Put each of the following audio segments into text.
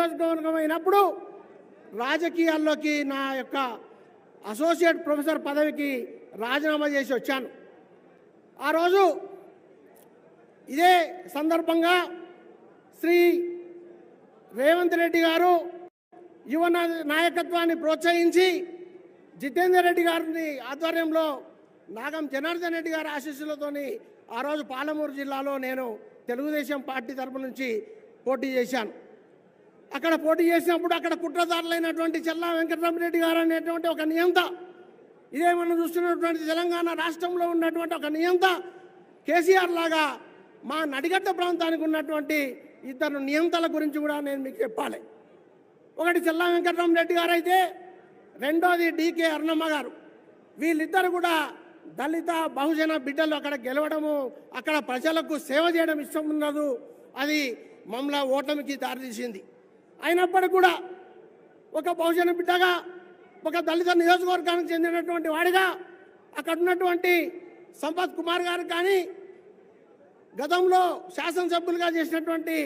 నియోజకవర్గం అయినప్పుడు రాజకీయాల్లోకి నా యొక్క అసోసియేట్ ప్రొఫెసర్ పదవికి రాజీనామా చేసి వచ్చాను. ఆ రోజు ఇదే సందర్భంగా శ్రీ రేవంత్ రెడ్డి గారు యువ నాయకత్వాన్ని ప్రోత్సహించి జితేందర్ రెడ్డి గారిని ఆధ్వర్యంలో నాగం జనార్దన్ రెడ్డి గారి ఆశీస్సులతోని ఆ రోజు పాలమూరు జిల్లాలో నేను తెలుగుదేశం పార్టీ తరపు నుంచి పోటీ చేశాను. అక్కడ పోటీ చేసినప్పుడు అక్కడ కుట్రదారులైనటువంటి చెల్లా వెంకటరామరెడ్డి గారు అనేటువంటి ఒక నియంత, ఇదే మనం చూస్తున్నటువంటి తెలంగాణ రాష్ట్రంలో ఉన్నటువంటి ఒక నియంత కేసీఆర్ లాగా మా నడిగడ్డ ప్రాంతానికి ఉన్నటువంటి ఇద్దరు నియంతల గురించి కూడా నేను మీకు చెప్పాలి. ఒకటి చెల్లా వెంకటరామరెడ్డి గారు అయితే, రెండోది డీకే అరుణమ్మ గారు. వీళ్ళిద్దరు కూడా దళిత బహుజన బిడ్డలు అక్కడ గెలవడము, అక్కడ ప్రజలకు సేవ చేయడం ఇష్టం ఉన్నదు. అది మమ్మల్ని ఓటమికి దారితీసింది. అయినప్పటికీ కూడా ఒక బహుజన బిడ్డగా, ఒక దళిత నియోజకవర్గానికి చెందినటువంటి వాడిగా అక్కడ ఉన్నటువంటి సంపత్ కుమార్ గారు కానీ, గతంలో శాసనసభ్యులుగా చేసినటువంటి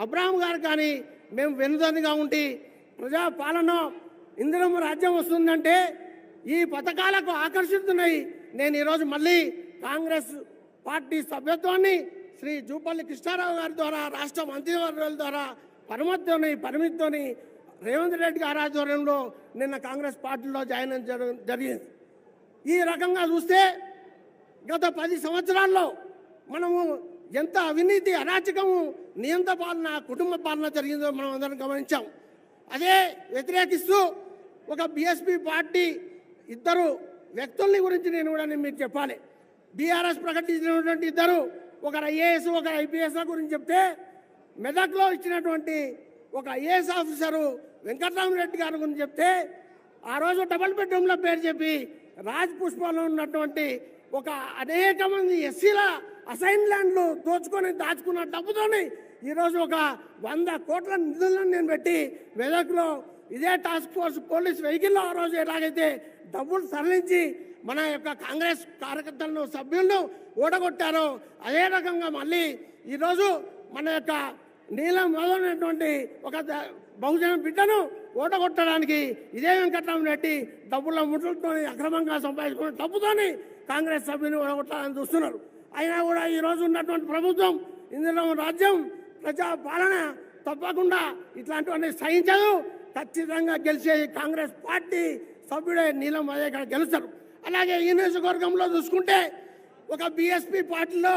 అబ్రాహం గారు కానీ మేము వెనుదండిగా ఉండి ప్రజాపాలన ఇందిరమ్మ రాజ్యం వస్తుందంటే ఈ పథకాలకు ఆకర్షిస్తున్నాయి. నేను ఈరోజు మళ్ళీ కాంగ్రెస్ పార్టీ సభ్యత్వాన్ని శ్రీ జూపల్లి కృష్ణారావు గారి ద్వారా, రాష్ట్ర మంత్రివర్గాల ద్వారా పరిమితితోని రేవంత్ రెడ్డి గారి ఆధ్వర్యంలో నిన్న కాంగ్రెస్ పార్టీలో జాయిన్ జరిగింది. ఈ రకంగా చూస్తే గత 10 సంవత్సరాల్లో మనము ఎంత అవినీతి, అరాచకము, నియంత పాలన, కుటుంబ పాలన జరిగిందో మనం అందరం గమనించాం. అదే వ్యతిరేకిస్తూ ఒక బీఎస్పీ పార్టీ ఇద్దరు వ్యక్తుల్ని గురించి నేను కూడా మీకు చెప్పాలి. బీఆర్ఎస్ ప్రకటించినటువంటి ఇద్దరు, ఒకరు ఐఏఎస్, ఒకరు ఐపీఎస్ గురించి చెప్తే, మెదక్లో ఇచ్చినటువంటి ఒక ఐఏఎస్ ఆఫీసరు వెంకటరామరెడ్డి గారి గురించి చెప్తే, ఆ రోజు డబుల్ బెడ్రూమ్ల పేరు చెప్పి రాజ్ పుష్పలో ఉన్నటువంటి ఒక అనేక మంది ఎస్సీల అసైన్ ల్యాండ్లు దాచుకున్న డబ్బుతోని ఈరోజు ఒక 100 కోట్ల నిధులను నేను పెట్టి మెదక్లో ఇదే టాస్క్ ఫోర్స్ పోలీస్ వెహికల్లో ఆ రోజు ఎలాగైతే డబ్బులు తరలించి మన యొక్క కాంగ్రెస్ కార్యకర్తలను, సభ్యులను ఓడగొట్టారో, అదే రకంగా మళ్ళీ ఈరోజు మన యొక్క నీలం మొదలైనటువంటి ఒక బహుజన బిడ్డను ఓడగొట్టడానికి ఇదే వెంకటరామరెడ్డి డబ్బుల ముట్లతో అక్రమంగా సంపాదించుకున్న డబ్బుతోని కాంగ్రెస్ సభ్యుని ఓడగొట్టాలని చూస్తున్నారు. అయినా కూడా ఈరోజు ఉన్నటువంటి ప్రభుత్వం, ఇందులో రాజ్యం, ప్రజా పాలన తప్పకుండా ఇట్లాంటివన్నీ సహించదు. ఖచ్చితంగా గెలిచే కాంగ్రెస్ పార్టీ సభ్యుడే నీలం అదే గెలుస్తారు. అలాగే ఈ నియోజకవర్గంలో చూసుకుంటే ఒక బీఎస్పీ పార్టీలో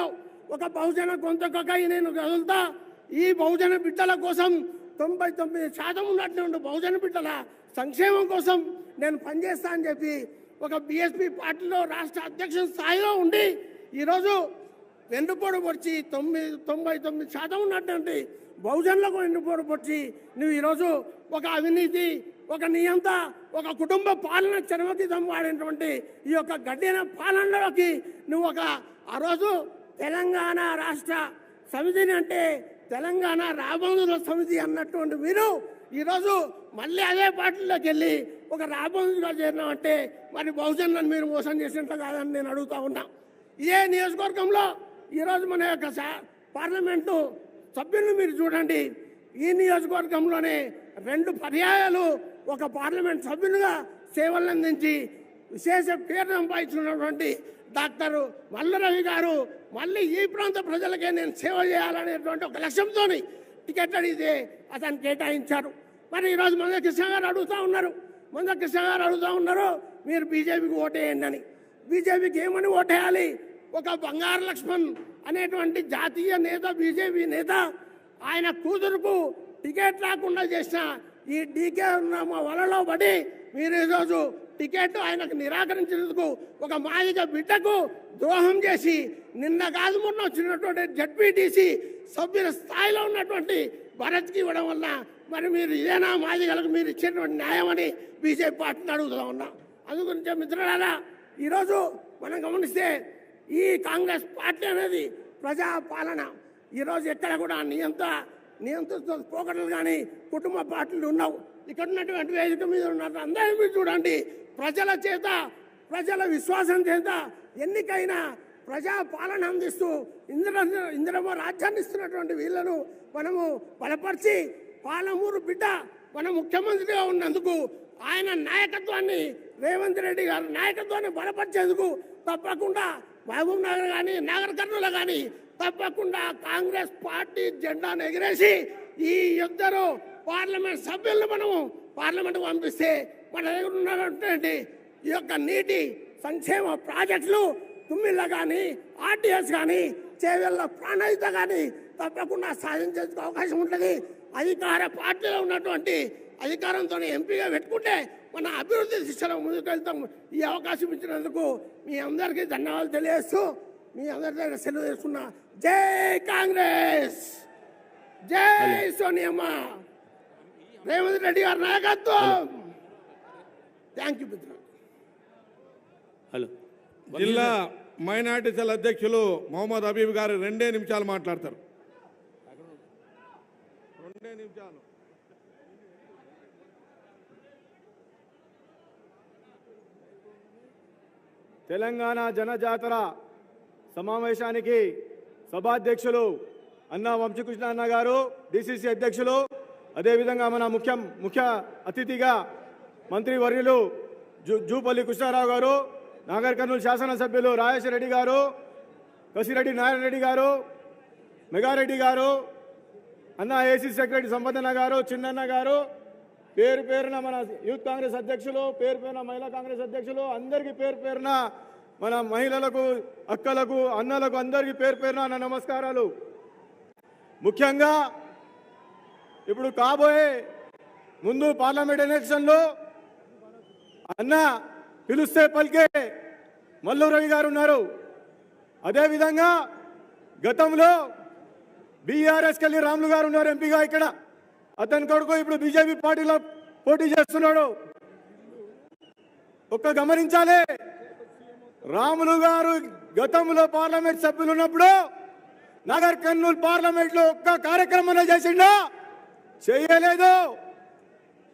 ఒక బహుజన కొంతకొక నేను కదులుతా, ఈ బహుజన బిడ్డల కోసం 99% ఉన్నటువంటి బహుజన బిడ్డల సంక్షేమం కోసం నేను పనిచేస్తా అని చెప్పి ఒక బీఎస్పీ పార్టీలో రాష్ట్ర అధ్యక్ష స్థాయిలో ఉండి ఈరోజు వెన్నుపోటు పొడిచి 99% ఉన్నటువంటి బహుజనులకు వెన్నుపోటు పొడిచి నువ్వు ఈరోజు ఒక అవినీతి, ఒక నియంత, ఒక కుటుంబ పాలన చరమగీతం వాడినటువంటి ఈ యొక్క గడ్డిన పాలనలోకి నువ్వు ఆ రోజు తెలంగాణ రాష్ట్ర సమితిని అంటే తెలంగాణ రాబందుల సమితి అన్నటువంటి మీరు ఈరోజు మళ్ళీ అదే పార్టీలోకి వెళ్ళి ఒక రాబందుగా చేరినామంటే మరి బహుజనులను మీరు మోసం చేసినట్లు కాదని నేను అడుగుతా ఉన్నా. ఇదే నియోజకవర్గంలో ఈరోజు మన యొక్క పార్లమెంటు సభ్యులను మీరు చూడండి. ఈ నియోజకవర్గంలోనే 2 పర్యాయాలు ఒక పార్లమెంట్ సభ్యులుగా సేవలు అందించి విశేష పేరు సంపాదించుకున్నటువంటి డాక్టర్ మల్లరవి గారు మళ్ళీ ఈ ప్రాంత ప్రజలకే నేను సేవ చేయాలనేటువంటి ఒక లక్ష్యంతో టికెట్ అడిగితే అతను కేటాయించారు. మరి ఈరోజు మంద కృష్ణ గారు అడుగుతూ ఉన్నారు మీరు బీజేపీకి ఓటేయండి అని. బీజేపీకి ఏమని ఓటేయాలి? ఒక బంగారు లక్ష్మణ్ అనేటువంటి జాతీయ నేత, బీజేపీ నేత, ఆయన కూతురుకు టికెట్ రాకుండా చేసిన ఈ డీకే వలలో పడి మీరు ఈరోజు టికెట్ ఆయనకు నిరాకరించినందుకు ఒక మాదిగ బిడ్డకు ద్రోహం చేసి నిన్న కాదు మొన్న వచ్చినటువంటి జడ్పీటీసీ సభ్యుల స్థాయిలో ఉన్నటువంటి భరత్కి ఇవ్వడం వల్ల మరి మీరు ఇదేనా మాదిగలకు మీరు ఇచ్చినటువంటి న్యాయం అని బీజేపీ పార్టీని అడుగుతూ ఉన్నాం. అందుగురించే మిత్రులారా, ఈరోజు మనం గమనిస్తే ఈ కాంగ్రెస్ పార్టీ అనేది ప్రజా పాలన. ఈరోజు ఎక్కడ కూడా నియంత్రిత పోకడలు కానీ కుటుంబ పార్టీలు ఉన్నావు. ఇక్కడ ఉన్నటువంటి వేదిక మీద ఉన్నారు అందరూ మీరు చూడండి. ప్రజల చేత, ప్రజల విశ్వాసం చేత ఎన్నికైన ప్రజా పాలన అందిస్తూ ఇందిరమ్మ రాజ్యాన్ని ఇస్తున్నటువంటి వీళ్ళను మనము బలపరిచి పాలమూరు బిడ్డ మన ముఖ్యమంత్రిగా ఉన్నందుకు ఆయన నాయకత్వాన్ని రేవంత్ రెడ్డి గారి నాయకత్వాన్ని బలపరిచేందుకు తప్పకుండా మహబూబ్ నగర్ కానీ నాగర్ కర్నూలు కానీ తప్పకుండా కాంగ్రెస్ పార్టీ జెండాను ఎగిరేసి ఈ ఇద్దరు పార్లమెంట్ సభ్యులను మనము పార్లమెంట్కు పంపిస్తే మన దగ్గర ఉన్నటువంటి ఈ యొక్క నీటి సంక్షేమ ప్రాజెక్టులు తుమ్మిళ్ళ కానీ ఆర్టీఎస్ కానీ చేవెళ్ళ ప్రాణహిత కానీ తప్పకుండా సాధించేందుకు అవకాశం ఉంటుంది. అధికార పార్టీలో ఉన్నటువంటి అధికారంతో ఎంపీగా పెట్టుకుంటే మన అభివృద్ధి దిశలో ముందుకు వెళ్తాం. ఈ అవకాశం ఇచ్చినందుకు మీ అందరికీ ధన్యవాదాలు తెలియజేస్తూ మీ అందరి దగ్గర సెలవు తీసుకున్నా. జై కాంగ్రెస్, జై సోనియమ్మ, రేవంత్ రెడ్డి గారి నాయకత్వం. థ్యాంక్ యూ మిత్రులు. హలో, జిల్లా మైనార్టీ సెల్ అధ్యక్షులు మొహమ్మద్ హబీబ్ గారు 2 నిమిషాలు మాట్లాడతారు. 2 నిమిషాలు. తెలంగాణ జనజాతర సమావేశానికి సభాధ్యక్షులు అన్నా వంశీకృష్ణ అన్న గారు, డిసిసి అధ్యక్షులు, అదేవిధంగా మన ముఖ్య అతిథిగా మంత్రి వర్యులు జూపల్లి కృష్ణారావు గారు, నాగర్ కర్నూలు శాసనసభ్యులు రాజేశ్వర రెడ్డి గారు, కసిరెడ్డి నారాయణ రెడ్డి గారు, మెగారెడ్డి గారు, అన్న ఏసీ సెక్రటరీ సంపదన్న గారు, చిన్నన్న గారు, పేరు పేరున మన యూత్ కాంగ్రెస్ అధ్యక్షులు, పేరు పేరున మహిళా కాంగ్రెస్ అధ్యక్షులు, అందరికీ పేరు పేరున మన మహిళలకు, అక్కలకు, అన్నలకు అందరికీ పేరు పేరున నా నమస్కారాలు. ముఖ్యంగా ఇప్పుడు కాబోయే ముందు పార్లమెంట్ ఎలక్షన్లో అన్న పిలుస్తే పలికే మల్లు రవి గారు ఉన్నారు. అదేవిధంగా గతంలో బీఆర్ఎస్ కెళ్ళి రాములు గారు ఉన్నారు ఎంపీగా. ఇక్కడ అతని కొడుకు ఇప్పుడు బీజేపీ పార్టీలో పోటీ చేస్తున్నాడు. గమనించాలి, రాములు గారు గతంలో పార్లమెంట్ సభ్యులు ఉన్నప్పుడు నగర్ కర్నూలు పార్లమెంట్ లో ఒక్క కార్యక్రమం చేసిండా? చేయలేదు.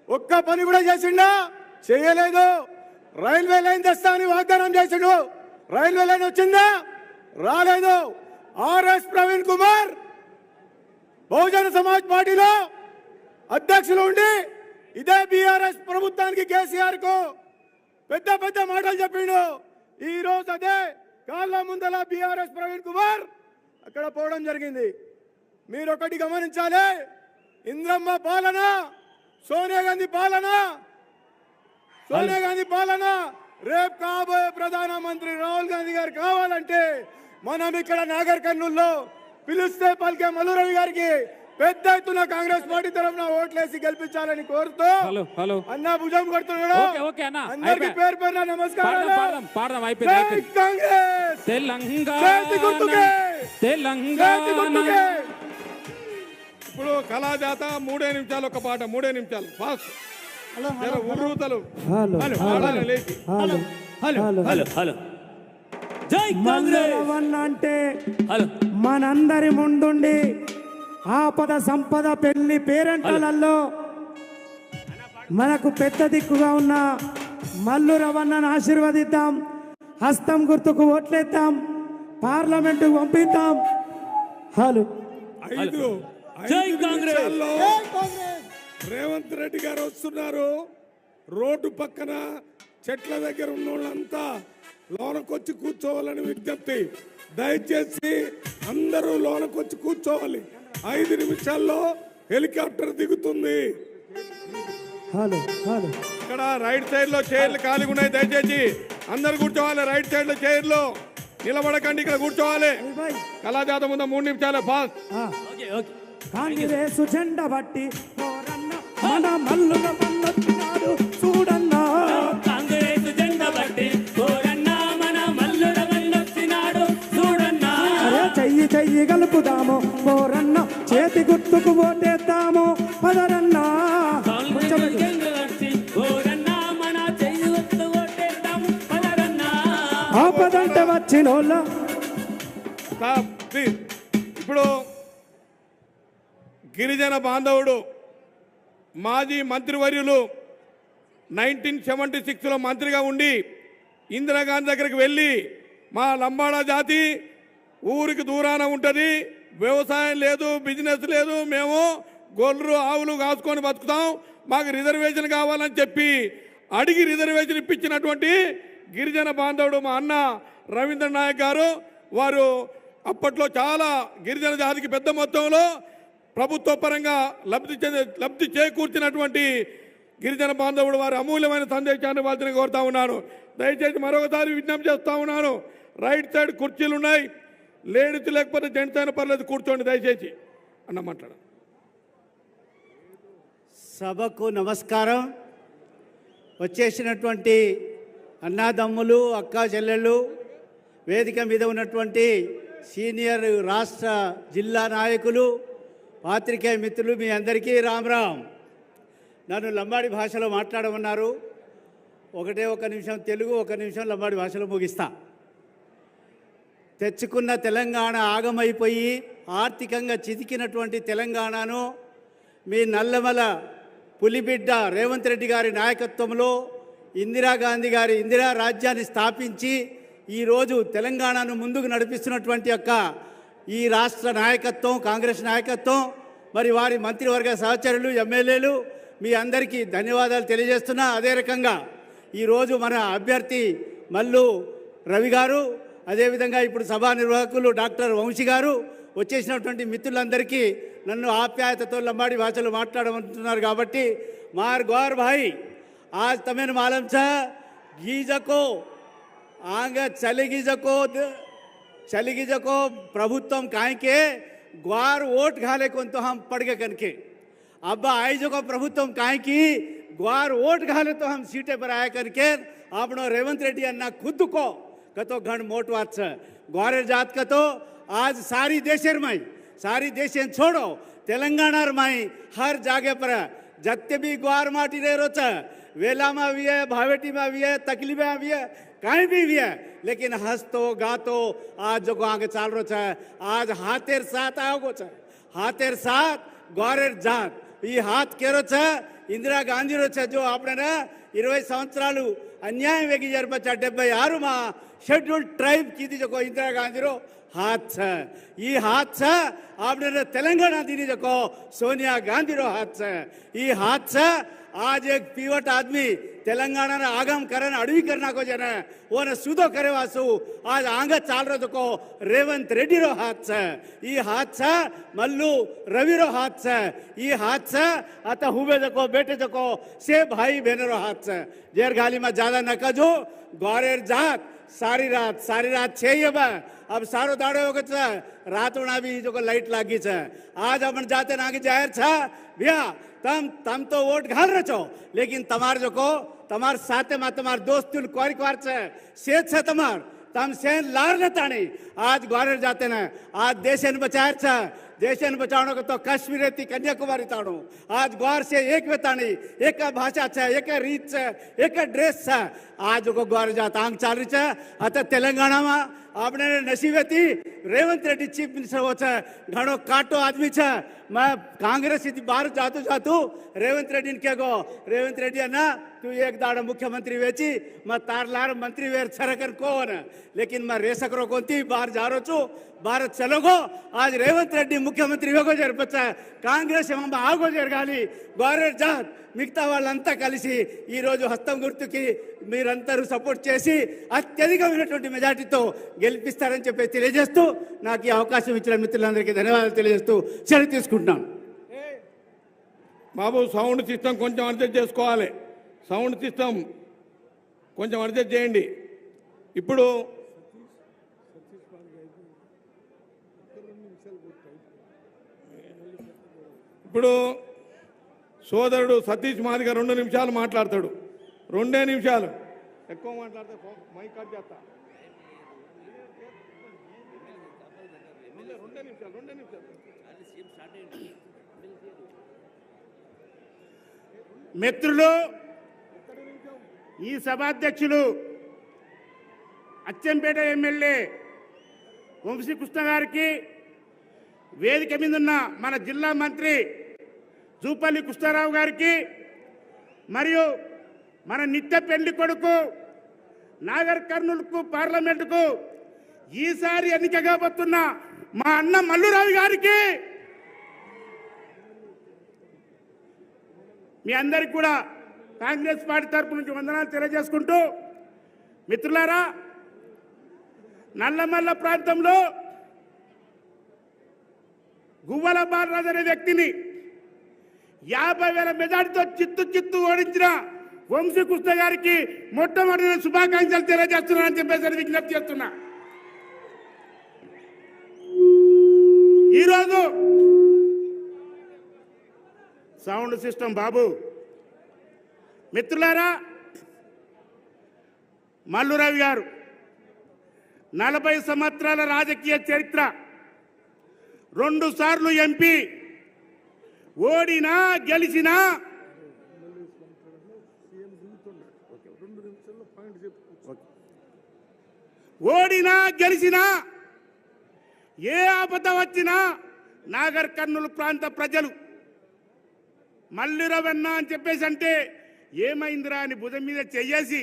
ఒక్క పని కూడా చేసిండా? చేయలేదు. రైల్వే లైన్ తెస్తా అని వాగ్దానం చేసిండు. రైల్వే లైన్ వచ్చిందా? రాలేదు. ఆర్ఎస్ ప్రవీణ్ కుమార్ బహుజన సమాజ్ పార్టీలో అధ్యక్షులు ఉండి ఇదే బీఆర్ఎస్ ప్రభుత్వానికి కేసీఆర్ కు పెద్ద పెద్ద మాటలు చెప్పిండు. ఈ రోజు అదే కాళ్ళ ముందల బీఆర్ఎస్ ప్రవీణ్ కుమార్ అక్కడ పోవడం జరిగింది. మీరు ఒకటి గమనించాలి, ఇంద్రమ్మ పాలన, సోనియా గాంధీ పాలన రేపు కాబోయే ప్రధానమంత్రి రాహుల్ గాంధీ గారు కావాలంటే మనం ఇక్కడ నాగర్ కర్నూలులో పిలిస్తే పలికే మల్లు రవి గారికి పెద్ద ఎత్తున కాంగ్రెస్ పార్టీ తరఫున ఓట్లేసి గెలిపించాలని కోరుతూ అన్న భుజం కొడుతున్నాడు. అందరికీ పేరు పేరున నమస్కారాలు. కాంగ్రెస్ తెలంగాణ. ఇప్పుడు కళాజాత 3 నిమిషాలు, ఒక పాట 3 నిమిషాలు ఫాస్ట్. ఉర్రూతలు అంటే మనందరి ముందుండి ఆపద సంపద పెళ్లి పేరెంటలలో మనకు పెద్ద దిక్కుగా ఉన్న మల్లు రవణను ఆశీర్వదిద్దాం. హస్తం గుర్తుకు ఓట్లేద్దాం. పార్లమెంటు పంపిద్దాం. హలో, రేవంత్ రెడ్డి గారు వస్తున్నారు. రోడ్డు పక్కన చెట్ల దగ్గర ఉన్న వాళ్ళంతా లోనకొచ్చి కూర్చోవాలని విజ్ఞప్తి. దయచేసి అందరూ లోనకొచ్చి కూర్చోవాలి. 5 నిమిషాల్లో హెలికాప్టర్ దిగుతుంది. ఇక్కడ రైట్ సైడ్ లో చైర్లు ఖాళీగా ఉన్నాయి. దయచేసి అందరు కూర్చోవాలి. రైట్ సైడ్ లో చైర్లు నిలబడకండి, ఇక్కడ కూర్చోవాలి. కళాజాత ముందు 3 నిమిషాలు ఫాస్ట్. కాంగ్రెస్ జెండా బట్టి మన మల్లున మల్లొచ్చినాడు చూడన్నా. కాంగ్రెస్ జెండా బట్టి మన మల్లున మల్లొచ్చినాడు చూడన్నా. చెయ్యి చెయ్యి కలుపుదాము పోరన్న, చేతి గుర్తుకు ఓటేద్దాము పదరన్నా. ఆపదంటే వచ్చినోళ్ళ. ఇప్పుడు గిరిజన బాంధవుడు మాజీ మంత్రివర్యులు 1976లో మంత్రిగా ఉండి ఇందిరాగాంధీ దగ్గరికి వెళ్ళి మా లంబాడా జాతి ఊరికి దూరాన ఉంటుంది, వ్యవసాయం లేదు, బిజినెస్ లేదు, మేము గొర్రెలు ఆవులు కాసుకొని బతుకుతాం, మాకు రిజర్వేషన్ కావాలని చెప్పి అడిగి రిజర్వేషన్ ఇప్పించినటువంటి గిరిజన బాంధవుడు మా అన్న రవీంద్ర నాయక్ గారు. వారు అప్పట్లో చాలా గిరిజన జాతికి పెద్ద మొత్తంలో ప్రభుత్వ పరంగా లబ్ధి చేకూర్చినటువంటి గిరిజన బాంధవుడు వారి అమూల్యమైన సందేశాన్ని వాళ్ళని కోరుతా ఉన్నాను. దయచేసి మరొకసారి విజ్ఞప్తి చేస్తా ఉన్నాను. రైట్ సైడ్ కుర్చీలు ఉన్నాయి, లేడీస్ లేకపోతే జెంట్స్ అయినా పర్లేదు, కూర్చోండి దయచేసి అన్న మాట్లాడ. సభకు నమస్కారం. వచ్చేసినటువంటి అన్నాదమ్ములు, అక్కా చెల్లెళ్ళు, వేదిక మీద ఉన్నటువంటి సీనియర్ రాష్ట్ర జిల్లా నాయకులు, పాత్రికేయ మిత్రులు, మీ అందరికీ రామ్ రామ్. నన్ను లంబాడి భాషలో మాట్లాడమన్నారు. ఒక నిమిషం తెలుగు, 1 నిమిషం లంబాడి భాషలో ముగిస్తా. తెచ్చుకున్న తెలంగాణ ఆగమైపోయి ఆర్థికంగా చితికినటువంటి తెలంగాణను మీ నల్లమల పులిబిడ్డ రేవంత్ రెడ్డి గారి నాయకత్వంలో ఇందిరాగాంధీ గారి ఇందిరా రాజ్యాన్ని స్థాపించి ఈరోజు తెలంగాణను ముందుకు నడిపిస్తున్నటువంటి యొక్క ఈ రాష్ట్ర నాయకత్వం, కాంగ్రెస్ నాయకత్వం, మరి వారి మంత్రివర్గ సహచరులు, ఎమ్మెల్యేలు, మీ అందరికీ ధన్యవాదాలు తెలియజేస్తున్నా. అదే రకంగా ఈరోజు మన అభ్యర్థి మల్లు రవి గారు, అదేవిధంగా ఇప్పుడు సభా నిర్వాహకులు డాక్టర్ వంశీ గారు, వచ్చేసినటువంటి మిత్రులందరికీ నన్ను ఆప్యాయతతో లంబాడి భాషలో మాట్లాడమంటున్నారు కాబట్టి మార్ గౌర్ భాయ్ आज तमें मालूम छ गीजको आंग चली जको ప్రభుత్వం కాయకే గ్వార్ ఓట్ घाले कोन तो हम पड़ गए कनके अब्बा आई जो ప్రభుత్వం కాయకి ग्वार ओट घाले तो हम सीटे पर आया करके आपनो रेवंत रेड्डी अन्ना खुद को कतो घण मोट बात छ ग्वारेर जात कतो आज सारी देशेर छोड़ो तेलंगाना माई हर जगह पर जत्ते भी ग्वार माटी रहे रो छ वेला में भी है, भावेटी में भी है, तकलीफ में भी है, कहीं भी है, लेकिन हंसतो गातो आज जो आगे चाल रो छ आज हाथेर साथ आओ छ हाथेर साथ ग्वारेर जात ఈ హాత్ కేరో छ ఇందిరా గాంధీ రో छ जो आपने ना 20 సంవత్సరాలు అన్యాయం వేగి జరపచ్చ 76 మా షెడ్యూల్ ట్రైబ్ कीदी जो इंदिरा गांधी रो हाथ छ ఈ हाथ छ आपने तेलंगाना दीनी जो सोनिया गांधी रो हाथ छ ఈ हाथ छ आज एक पीवट आदमी तेलंगाना ने आगम करन अड़वी करना को जन वो ने सुधो करे वासु आज आंग चाल रो को रेवंत रेड्डी रो हाथ छ ई हाथ छ मल्लू रवि रो हाथ छ ई हाथ छ अत हुबे जको बेटे जको से भाई बहन रो हाथ छ जेर गाली में ज्यादा न कजो ग्वारेर जात सारी रात छे अब सारो दाड़ो हो छ रात उना भी जो लाइट लागी छ आज अपन जाते नागी जाहिर छ भैया तम तो वोट घाल रहे छो लेकिन तमार जो को तमार साथे में तमार दोस्त क्वार क्वार सेत से तमार तम सेन लार लेता नहीं आज ग्वारेर जाते न आज देशन बचायर छ देशन बचाने को तो कश्मीर थी कन्याकुमारी ताड़ो आज ग्वार से एक वेतानी एक भाषा छ एक रीत छ एक ड्रेस छ आज को ग्वार जात आंग चाल रही छ अत तेलंगाना में आपने नसीबे थी रेवंत रेड्डी चीफ मिनिस्टर हो घणो काटो आदमी छ मैं कांग्रेस बाहर जातू रेवंत रेड्डी ने गो रेवंत रेड्डी अन्ना तू एक दाड़ा मुख्यमंत्री वेची मैं तार लार मंत्री वेर छरकर कौन लेकिन मैं रे सकरो कोंती बाहर जा रो छू भारत चलोगो आज रेवंत रेड्डी मुख्यमंत्री वेगो जर बच्चा कांग्रेस आगो जर गाली ग्वारेर जात మిగతా వాళ్ళంతా కలిసి ఈరోజు హస్తం గుర్తుకి మీరందరూ సపోర్ట్ చేసి అత్యధికమైనటువంటి మెజార్టీతో గెలిపిస్తారని చెప్పి తెలియజేస్తూ నాకు ఈ అవకాశం ఇచ్చిన మిత్రులందరికీ ధన్యవాదాలు తెలియజేస్తూ సెలవు తీసుకుంటున్నాను. బాబు సౌండ్ సిస్టమ్ కొంచెం అడ్జస్ట్ చేసుకోవాలి, సౌండ్ సిస్టమ్ కొంచెం అడ్జస్ట్ చేయండి. ఇప్పుడు సోదరుడు సతీష్ మాదిగా 2 నిమిషాలు మాట్లాడతాడు. 2 నిమిషాలు ఎక్కువ మాట్లాడితే మైక్ కట్ చేస్తా. 2 నిమిషాలు మిత్రులు, ఈ సభాధ్యక్షులు అచ్చంపేట ఎమ్మెల్యే వంశీకృష్ణ గారికి, వేదిక మీద ఉన్న మన జిల్లా మంత్రి జూపల్లి కృష్ణారావు గారికి, మరియు మన నిత్య పెళ్లి కొడుకు నాగర్ కర్నూలుకు పార్లమెంటుకు ఈసారి ఎన్నిక కాబోతున్న మా అన్న మల్లురావు గారికి మీ అందరికి కూడా కాంగ్రెస్ పార్టీ తరపు నుంచి వందనాలు తెలియజేసుకుంటూ, మిత్రులారా, నల్లమల్ల ప్రాంతంలో గువ్వల బాలరాజు అనే వ్యక్తిని 50,000 మెజార్టీతో చిత్తు ఓడించిన వంశీకృష్ణ గారికి మొట్టమొదటి శుభాకాంక్షలు తెలియజేస్తున్నానని చెప్పేసి విజ్ఞప్తి చేస్తున్నా. ఈరోజు సౌండ్ సిస్టమ్ బాబు, మిత్రులారా, మల్లురవి గారు 40 సంవత్సరాల రాజకీయ చరిత్ర, 2 సార్లు ఎంపీ, ఓడినా గెలిచినా ఏ ఆపద వచ్చినా నాగర్ కర్నూలు ప్రాంత ప్రజలు మల్లురవన్న అని చెప్పేసి అంటే ఏమైందిరా అని భుజం మీద చెయ్యేసి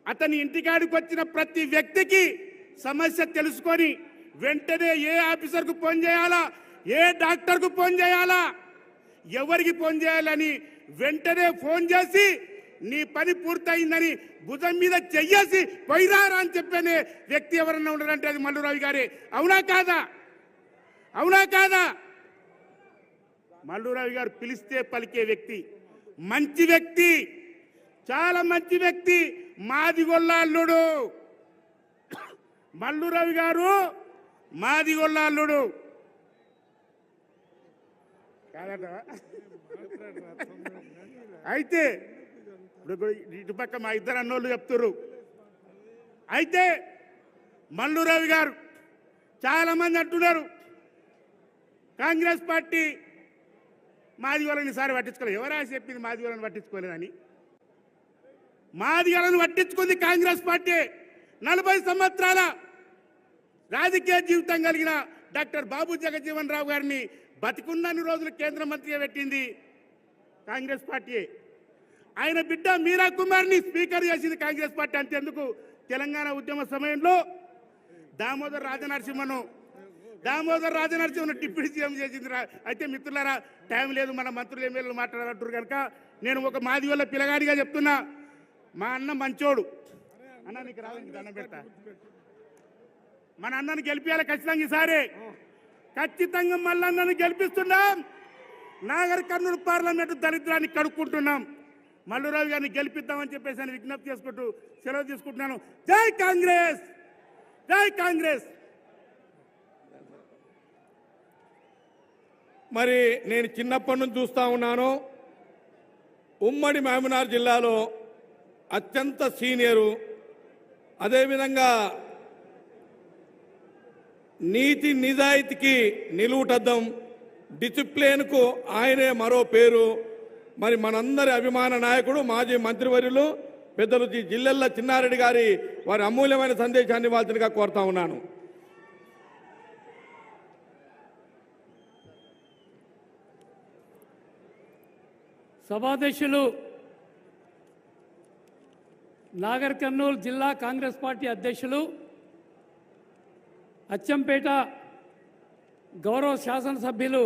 అతని ఇంటికాడికి వచ్చిన ప్రతి వ్యక్తికి సమస్య తెలుసుకొని వెంటనే ఏ ఆఫీసర్కు ఫోన్ చేయాలా, ఏ డాక్టర్కు ఫోన్ చేయాలా, ఎవరికి ఫోన్ చేయాలని వెంటనే ఫోన్ చేసి నీ పని పూర్తయిందని భుజం మీద చెయ్యేసి పోయిరారా అని చెప్పనే వ్యక్తి ఎవరన్నా ఉన్నారంటే అది మల్లురవి గారే. అవునా కాదా? అవునా కాదా? మల్లురవి గారు పిలిస్తే పలికే వ్యక్తి, మంచి వ్యక్తి, చాలా మంచి వ్యక్తి, మాదిగొల్ల అల్లుడు. మల్లురవి గారు మాదిగొల్ల అల్లుడు కాదట. అయితే ఇటుపక్క మా ఇద్దరు అన్నోళ్ళు చెప్తున్నారు. అయితే మల్లురవి గారు చాలా మంది అంటున్నారు కాంగ్రెస్ పార్టీ మాదిగోళ్ళని ఈసారి పట్టించుకోలేదు. ఎవరా చెప్పింది మాదిగోళ్ళని పట్టించుకోలేదని? మాదిగోళ్ళని పట్టించుకుంది కాంగ్రెస్ పార్టీ. 40 సంవత్సరాల రాజకీయ జీవితం కలిగిన డాక్టర్ బాబు జగజ్జీవన్ రావు గారిని బతికున్నన్ని రోజులు కేంద్ర మంత్రిగా పెట్టింది కాంగ్రెస్ పార్టీ. ఆయన బిడ్డ మీరా కుమార్ని స్పీకర్ చేసింది కాంగ్రెస్ పార్టీ. అంతేందుకు తెలంగాణ ఉద్యమ సమయంలో దామోదర్ రాజనరసింహను డిప్యూటీ సీఎం చేసింది. అయితే మిత్రులారా, టైం లేదు, మన మంత్రులు ఎమ్మెల్యేలు మాట్లాడాలంటారు కనుక నేను ఒక మాదిగోళ్ళ పిల్లగాడిగా చెప్తున్నా. మా అన్న మంచోడు. అన్న నీకు రాదని దండం పెడతా. మన అన్నను గెలిపించాలి ఖచ్చితంగా. ఈసారి ఖచ్చితంగా మల్లన్నను గెలిపిస్తున్నాం. నాగర్ కర్నూలు పార్లమెంటు దరిద్రాన్ని కడుక్కుంటున్నాం. మల్లురవి గారిని గెలిపిద్దామని చెప్పేసి విజ్ఞప్తి చేసుకుంటూ సెలవు తీసుకుంటున్నాను. జై కాంగ్రెస్, జై కాంగ్రెస్. మరి నేను చిన్నప్పటి నుంచి చూస్తూ ఉన్నాను, ఉమ్మడి మహబూబ్నగర్ జిల్లాలో అత్యంత సీనియరు, అదేవిధంగా నీతి నిజాయితీకి నిలువుటద్దం, డిసిప్లిన్కు ఆయనే మరో పేరు. మరి మనందరి అభిమాన నాయకుడు మాజీ మంత్రివర్యులు పెద్దలు జిల్లెళ్ళ చిన్నారెడ్డి గారి వారి అమూల్యమైన సందేశాన్ని ఇవ్వాల్సిందిగా కోరుతా ఉన్నాను. సభాధ్యక్షులు, నాగర్ కర్నూలు జిల్లా కాంగ్రెస్ పార్టీ అధ్యక్షులు, అచ్చంపేట గౌరవ శాసనసభ్యులు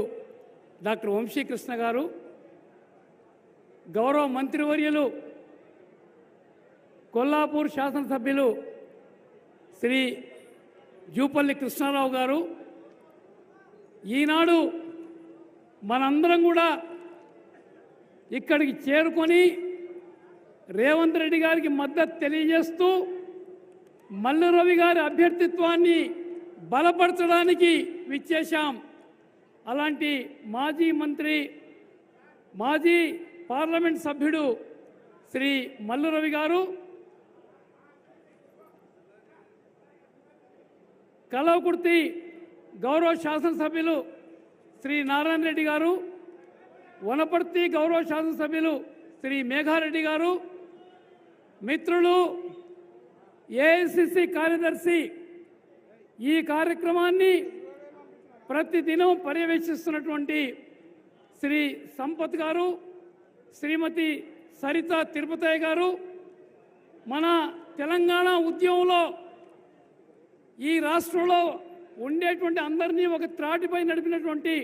డాక్టర్ వంశీకృష్ణ గారు, గౌరవ మంత్రివర్యులు కొల్లాపూర్ శాసనసభ్యులు శ్రీ జూపల్లి కృష్ణారావు గారు, ఈనాడు మనందరం కూడా ఇక్కడికి చేరుకొని రేవంత్ రెడ్డి గారికి మద్దతు తెలియజేస్తూ మల్లురవి గారి అభ్యర్థిత్వాన్ని బలపరచడానికి విచ్చేశాం. అలాంటి మాజీ మంత్రి, మాజీ పార్లమెంట్ సభ్యుడు శ్రీ మల్లురవి గారు, కలవకుర్తి గౌరవ శాసనసభ్యులు శ్రీ నారాయణ రెడ్డి గారు, వనపర్తి గౌరవ శాసనసభ్యులు శ్రీ మేఘారెడ్డి గారు, మిత్రులు ఏఐసిసి కార్యదర్శి, ఈ కార్యక్రమాన్ని ప్రతిదినం పర్యవేక్షిస్తున్నటువంటి శ్రీ సంపత్ గారు, శ్రీమతి సరిత తిరుపతయ్య గారు, మన తెలంగాణ ఉద్యమంలో ఈ రాష్ట్రంలో ఉండేటువంటి అందరినీ ఒక త్రాటిపై నడిపినటువంటి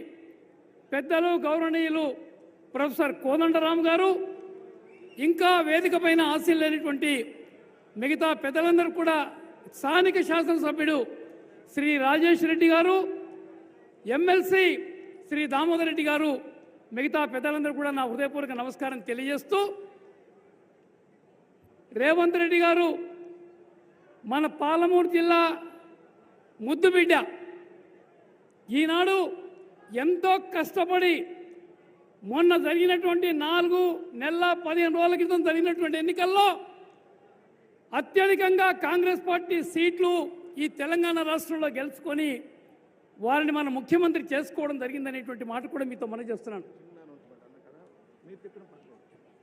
పెద్దలు, గౌరవనీయులు ప్రొఫెసర్ కోదండరామ్ గారు, ఇంకా వేదిక పైన ఆశీర్లేనటువంటి మిగతా పెద్దలందరూ కూడా, స్థానిక శాసనసభ్యుడు శ్రీ రాజేష్ రెడ్డి గారు, ఎమ్మెల్సీ శ్రీ దామోదర్ రెడ్డి గారు, మిగతా పెద్దలందరూ కూడా నా హృదయపూర్వక నమస్కారం తెలియజేస్తూ, రేవంత్ రెడ్డి గారు మన పాలమూరు జిల్లా ముద్దుబిడ్డ, ఈనాడు ఎంతో కష్టపడి మొన్న జరిగినటువంటి 4 నెలల 15 రోజుల క్రితం జరిగినటువంటి ఎన్నికల్లో అత్యధికంగా కాంగ్రెస్ పార్టీ సీట్లు ఈ తెలంగాణ రాష్ట్రంలో గెలుచుకొని వారిని మన ముఖ్యమంత్రి చేసుకోవడం జరిగిందనేటువంటి మాట కూడా మీతో మనం చేస్తున్నాను.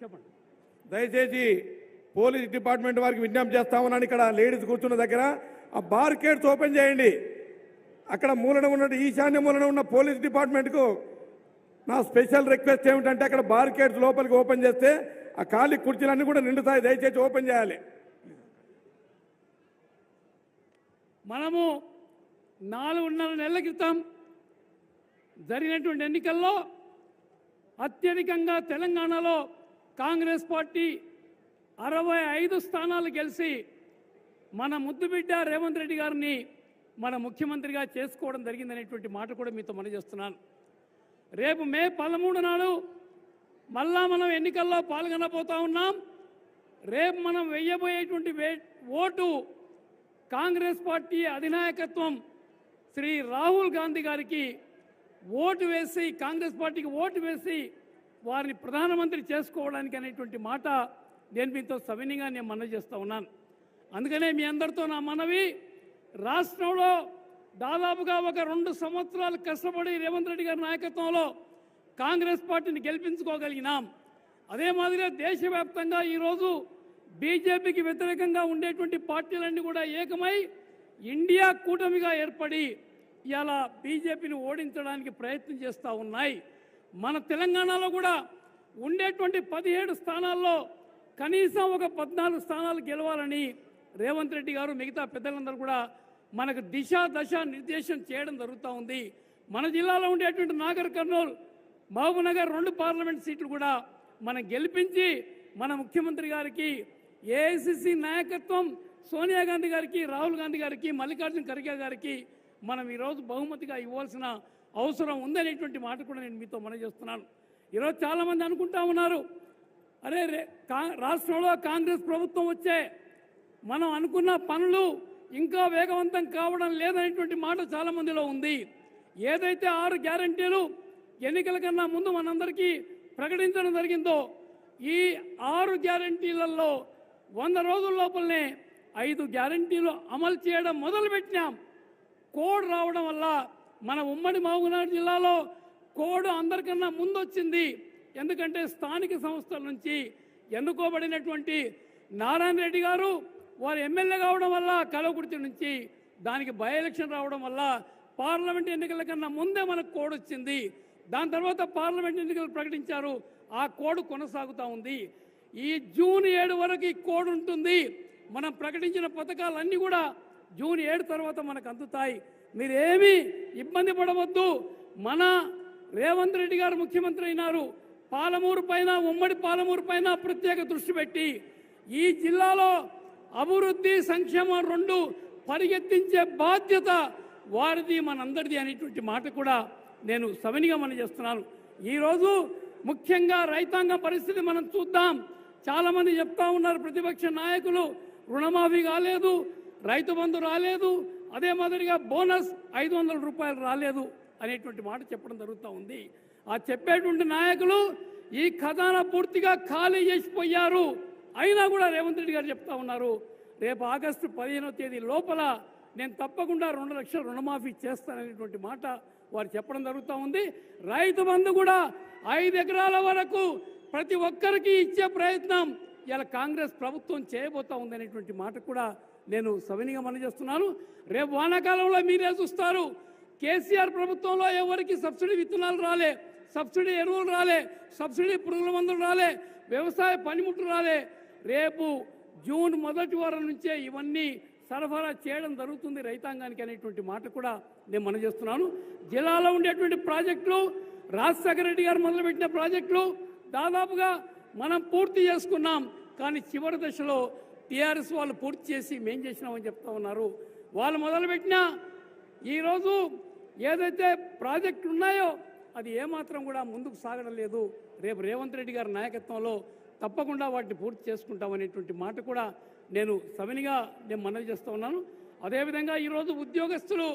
చెప్పండి. దయచేసి పోలీస్ డిపార్ట్మెంట్ వారికి విజ్ఞప్తి చేస్తామన్నాను. ఇక్కడ లేడీస్ కూర్చున్న దగ్గర ఆ బార్కేడ్స్ ఓపెన్ చేయండి. అక్కడ మూలన ఉన్న ఈశాన్య మూలన ఉన్న పోలీస్ డిపార్ట్మెంట్కు నా స్పెషల్ రిక్వెస్ట్ ఏమిటంటే అక్కడ బార్కేడ్స్ లోపలికి ఓపెన్ చేస్తే ఆ ఖాళీ కుర్చీలన్నీ కూడా నిండుతాయి. దయచేసి ఓపెన్ చేయాలి. మనము 4.5 నెలల క్రితం జరిగినటువంటి ఎన్నికల్లో అత్యధికంగా తెలంగాణలో కాంగ్రెస్ పార్టీ 65 స్థానాలు గెలిచి మన ముద్దుబిడ్డ రేవంత్ రెడ్డి గారిని మన ముఖ్యమంత్రిగా చేసుకోవడం జరిగిందనేటువంటి మాట కూడా మీతో మనం చేస్తున్నాను. రేపు మే 13 నాడు మళ్ళా మనం ఎన్నికల్లో పాల్గొనబోతా ఉన్నాం. రేపు మనం వెయ్యబోయేటువంటి ఓటు కాంగ్రెస్ పార్టీ అధినాయకత్వం శ్రీ రాహుల్ గాంధీ గారికి ఓటు వేసి, కాంగ్రెస్ పార్టీకి ఓటు వేసి వారిని ప్రధానమంత్రి చేసుకోవడానికి అనేటువంటి మాట నేను మీతో సవినీయంగా నేను మనవి చేస్తూ ఉన్నాను. అందుకనే మీ అందరితో నా మనవి, రాష్ట్రంలో దాదాపుగా ఒక 2 సంవత్సరాలు కష్టపడి రేవంత్ రెడ్డి గారి నాయకత్వంలో కాంగ్రెస్ పార్టీని గెలిపించుకోగలిగినాం. అదే మాదిరిగా దేశవ్యాప్తంగా ఈరోజు బీజేపీకి వ్యతిరేకంగా ఉండేటువంటి పార్టీలన్నీ కూడా ఏకమై ఇండియా కూటమిగా ఏర్పడి ఇలా బీజేపీని ఓడించడానికి ప్రయత్నం చేస్తూ ఉన్నాయి. మన తెలంగాణలో కూడా ఉండేటువంటి 17 స్థానాల్లో కనీసం ఒక 14 స్థానాలు గెలవాలని రేవంత్ రెడ్డి గారు మిగతా పెద్దలందరూ కూడా మనకు దశ నిర్దేశం చేయడం జరుగుతూ ఉంది. మన జిల్లాలో ఉండేటువంటి నాగర్ కర్నూలు, మహబూబ్నగర్ 2 పార్లమెంట్ సీట్లు కూడా మనం గెలిపించి మన ముఖ్యమంత్రి గారికి, ఏఐసిసి నాయకత్వం సోనియా గాంధీ గారికి, రాహుల్ గాంధీ గారికి, మల్లికార్జున ఖర్గే గారికి మనం ఈరోజు బహుమతిగా ఇవ్వాల్సిన అవసరం ఉందనేటువంటి మాట కూడా నేను మీతో మనం చేస్తున్నాను. ఈరోజు చాలామంది అనుకుంటా ఉన్నారు, అరే రాష్ట్రంలో కాంగ్రెస్ ప్రభుత్వం వచ్చే మనం అనుకున్న పనులు ఇంకా వేగవంతం కావడం లేదనేటువంటి మాట చాలామందిలో ఉంది. ఏదైతే 6 గ్యారంటీలు ఎన్నికల కన్నా ముందు మనందరికీ ప్రకటించడం జరిగిందో, ఈ 6 గ్యారంటీలలో 100 రోజుల లోపలనే 5 గ్యారంటీలు అమలు చేయడం మొదలుపెట్టినాం. కోడ్ రావడం వల్ల మన ఉమ్మడి మహబూబ్నగర్ జిల్లాలో కోడ్ అందరికన్నా ముందు వచ్చింది. ఎందుకంటే స్థానిక సంస్థల నుంచి ఎన్నుకోబడినటువంటి నారాయణ రెడ్డి గారు వారు ఎమ్మెల్యే కావడం వల్ల కలవకుర్తి నుంచి దానికి బై ఎలక్షన్ రావడం వల్ల పార్లమెంట్ ఎన్నికల కన్నా ముందే మనకు కోడ్ వచ్చింది. దాని తర్వాత పార్లమెంట్ ఎన్నికలు ప్రకటించారు. ఆ కోడ్ కొనసాగుతూ ఉంది. ఈ జూన్ 7 వరకు ఈ కోడ్ ఉంటుంది. మనం ప్రకటించిన పథకాలన్నీ కూడా జూన్ 7 తర్వాత మనకు అందుతాయి. మీరేమీ ఇబ్బంది పడవద్దు. మన రేవంత్ రెడ్డి గారు ముఖ్యమంత్రి అయినారు. పాలమూరు పైన, ఉమ్మడి పాలమూరు పైన ప్రత్యేక దృష్టి పెట్టి ఈ జిల్లాలో అభివృద్ధి, సంక్షేమం 2 పరిగెత్తించే బాధ్యత వారిది, మనందరిది అనేటువంటి మాట కూడా నేను సవినిగా మనం చేస్తున్నాను. ఈరోజు ముఖ్యంగా రైతాంగ పరిస్థితి మనం చూద్దాం. చాలామంది చెప్తా ఉన్నారు ప్రతిపక్ష నాయకులు, రుణమాఫీ కాలేదు, రైతు బంధు రాలేదు, అదే మాదిరిగా బోనస్ 500 రూపాయలు రాలేదు అనేటువంటి మాట చెప్పడం జరుగుతూ ఉంది. ఆ చెప్పేటువంటి నాయకులు ఈ ఖజానా పూర్తిగా ఖాళీ చేసిపోయారు. అయినా కూడా రేవంత్ రెడ్డి గారు చెప్తా ఉన్నారు, రేపు ఆగస్టు 15వ తేదీ లోపల నేను తప్పకుండా 2 లక్షల రుణమాఫీ చేస్తాననేటువంటి మాట వారు చెప్పడం జరుగుతూ ఉంది. రైతు బంధు కూడా 5 ఎకరాల వరకు ప్రతి ఒక్కరికి ఇచ్చే ప్రయత్నం ఇలా కాంగ్రెస్ ప్రభుత్వం చేయబోతా ఉందనేటువంటి మాట కూడా నేను సవినిగా మనం చేస్తున్నాను. రేపు వానాకాలంలో మీరే చూస్తారు, కేసీఆర్ ప్రభుత్వంలో ఎవరికి సబ్సిడీ విత్తనాలు రాలే, సబ్సిడీ ఎరువులు రాలే, సబ్సిడీ పురుగుల మందులు రాలే, వ్యవసాయ పనిముట్లు రాలే. రేపు జూన్ 1 వారం నుంచే ఇవన్నీ సరఫరా చేయడం జరుగుతుంది రైతాంగానికి అనేటువంటి మాట కూడా నేను మనం చేస్తున్నాను. జిల్లాలో ఉండేటువంటి ప్రాజెక్టులు రాజశేఖర రెడ్డి గారు మొదలుపెట్టిన ప్రాజెక్టులు దాదాపుగా మనం పూర్తి చేసుకున్నాం. కానీ చివరి దశలో టీఆర్ఎస్ వాళ్ళు పూర్తి చేసి మేం చేసినామని చెప్తా ఉన్నారు. వాళ్ళు మొదలుపెట్టిన ఈరోజు ఏదైతే ప్రాజెక్టులు ఉన్నాయో అది ఏమాత్రం కూడా ముందుకు సాగడం లేదు. రేపు రేవంత్ రెడ్డి గారి నాయకత్వంలో తప్పకుండా వాటిని పూర్తి చేసుకుంటామనేటువంటి మాట కూడా నేను సవినిగా మనవి చేస్తూ ఉన్నాను. అదేవిధంగా ఈరోజు ఉద్యోగస్తులు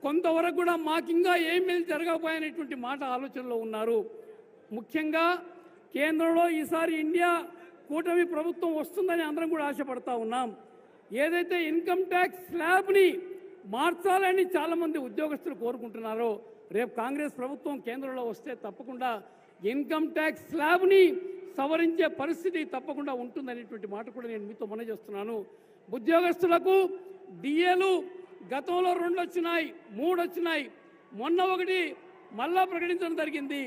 కొంతవరకు కూడా మాకింకా ఏం మేలు జరగకపోయినటువంటి మాట ఆలోచనలో ఉన్నారు. ముఖ్యంగా కేంద్రంలో ఈసారి ఇండియా కూటమి ప్రభుత్వం వస్తుందని అందరం కూడా ఆశపడతా ఉన్నాం. ఏదైతే ఇన్కమ్ ట్యాక్స్ స్లాబ్ని మార్చాలని చాలామంది ఉద్యోగస్తులు కోరుకుంటున్నారో రేపు కాంగ్రెస్ ప్రభుత్వం కేంద్రంలో వస్తే తప్పకుండా ఇన్కమ్ ట్యాక్స్ స్లాబ్ని సవరించే పరిస్థితి తప్పకుండా ఉంటుందనేటువంటి మాట కూడా నేను మీతో మనవి చేస్తున్నాను. ఉద్యోగస్తులకు డిఏలు గతంలో 2 వచ్చినాయి, 3 వచ్చినాయి, మొన్న 1 మళ్ళా ప్రకటించడం జరిగింది.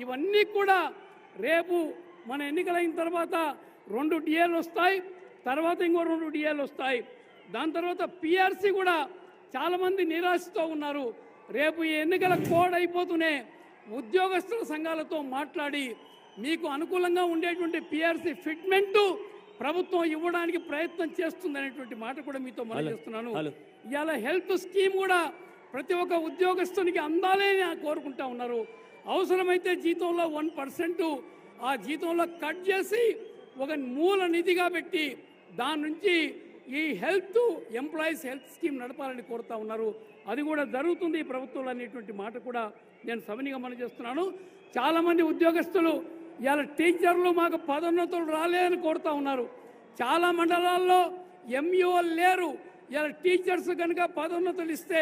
ఇవన్నీ కూడా రేపు మన ఎన్నికలైన తర్వాత 2 డిఏలు వస్తాయి, తర్వాత ఇంకో 2 డిఏలు వస్తాయి. దాని తర్వాత పిఆర్సీ కూడా చాలామంది నిరాశతో ఉన్నారు. రేపు ఈ ఎన్నికల కోడ్ అయిపోతూనే ఉద్యోగస్తుల సంఘాలతో మాట్లాడి మీకు అనుకూలంగా ఉండేటువంటి పిఆర్సీ ఫిట్మెంటు ప్రభుత్వం ఇవ్వడానికి ప్రయత్నం చేస్తుందనేటువంటి మాట కూడా మీతో మనం చేస్తున్నాను. ఇవాళ హెల్త్ స్కీమ్ కూడా ప్రతి ఒక్క ఉద్యోగస్తునికి అందాలని కోరుకుంటా ఉన్నారు. అవసరమైతే జీతంలో 1% ఆ జీతంలో కట్ చేసి ఒక మూల నిధిగా పెట్టి దాని నుంచి ఈ ఎంప్లాయీస్ హెల్త్ స్కీమ్ నడపాలని కోరుతా ఉన్నారు. అది కూడా జరుగుతుంది ఈ ప్రభుత్వంలో అనేటువంటి మాట కూడా నేను సవినిగా మనం చేస్తున్నాను. చాలామంది ఉద్యోగస్తులు ఇవాళ టీచర్లు మాకు పదోన్నతులు రాలేదని కోరుతా ఉన్నారు. చాలా మండలాల్లో ఎంఈఓ లేరు. ఇవాళ టీచర్స్ కనుక పదోన్నతులు ఇస్తే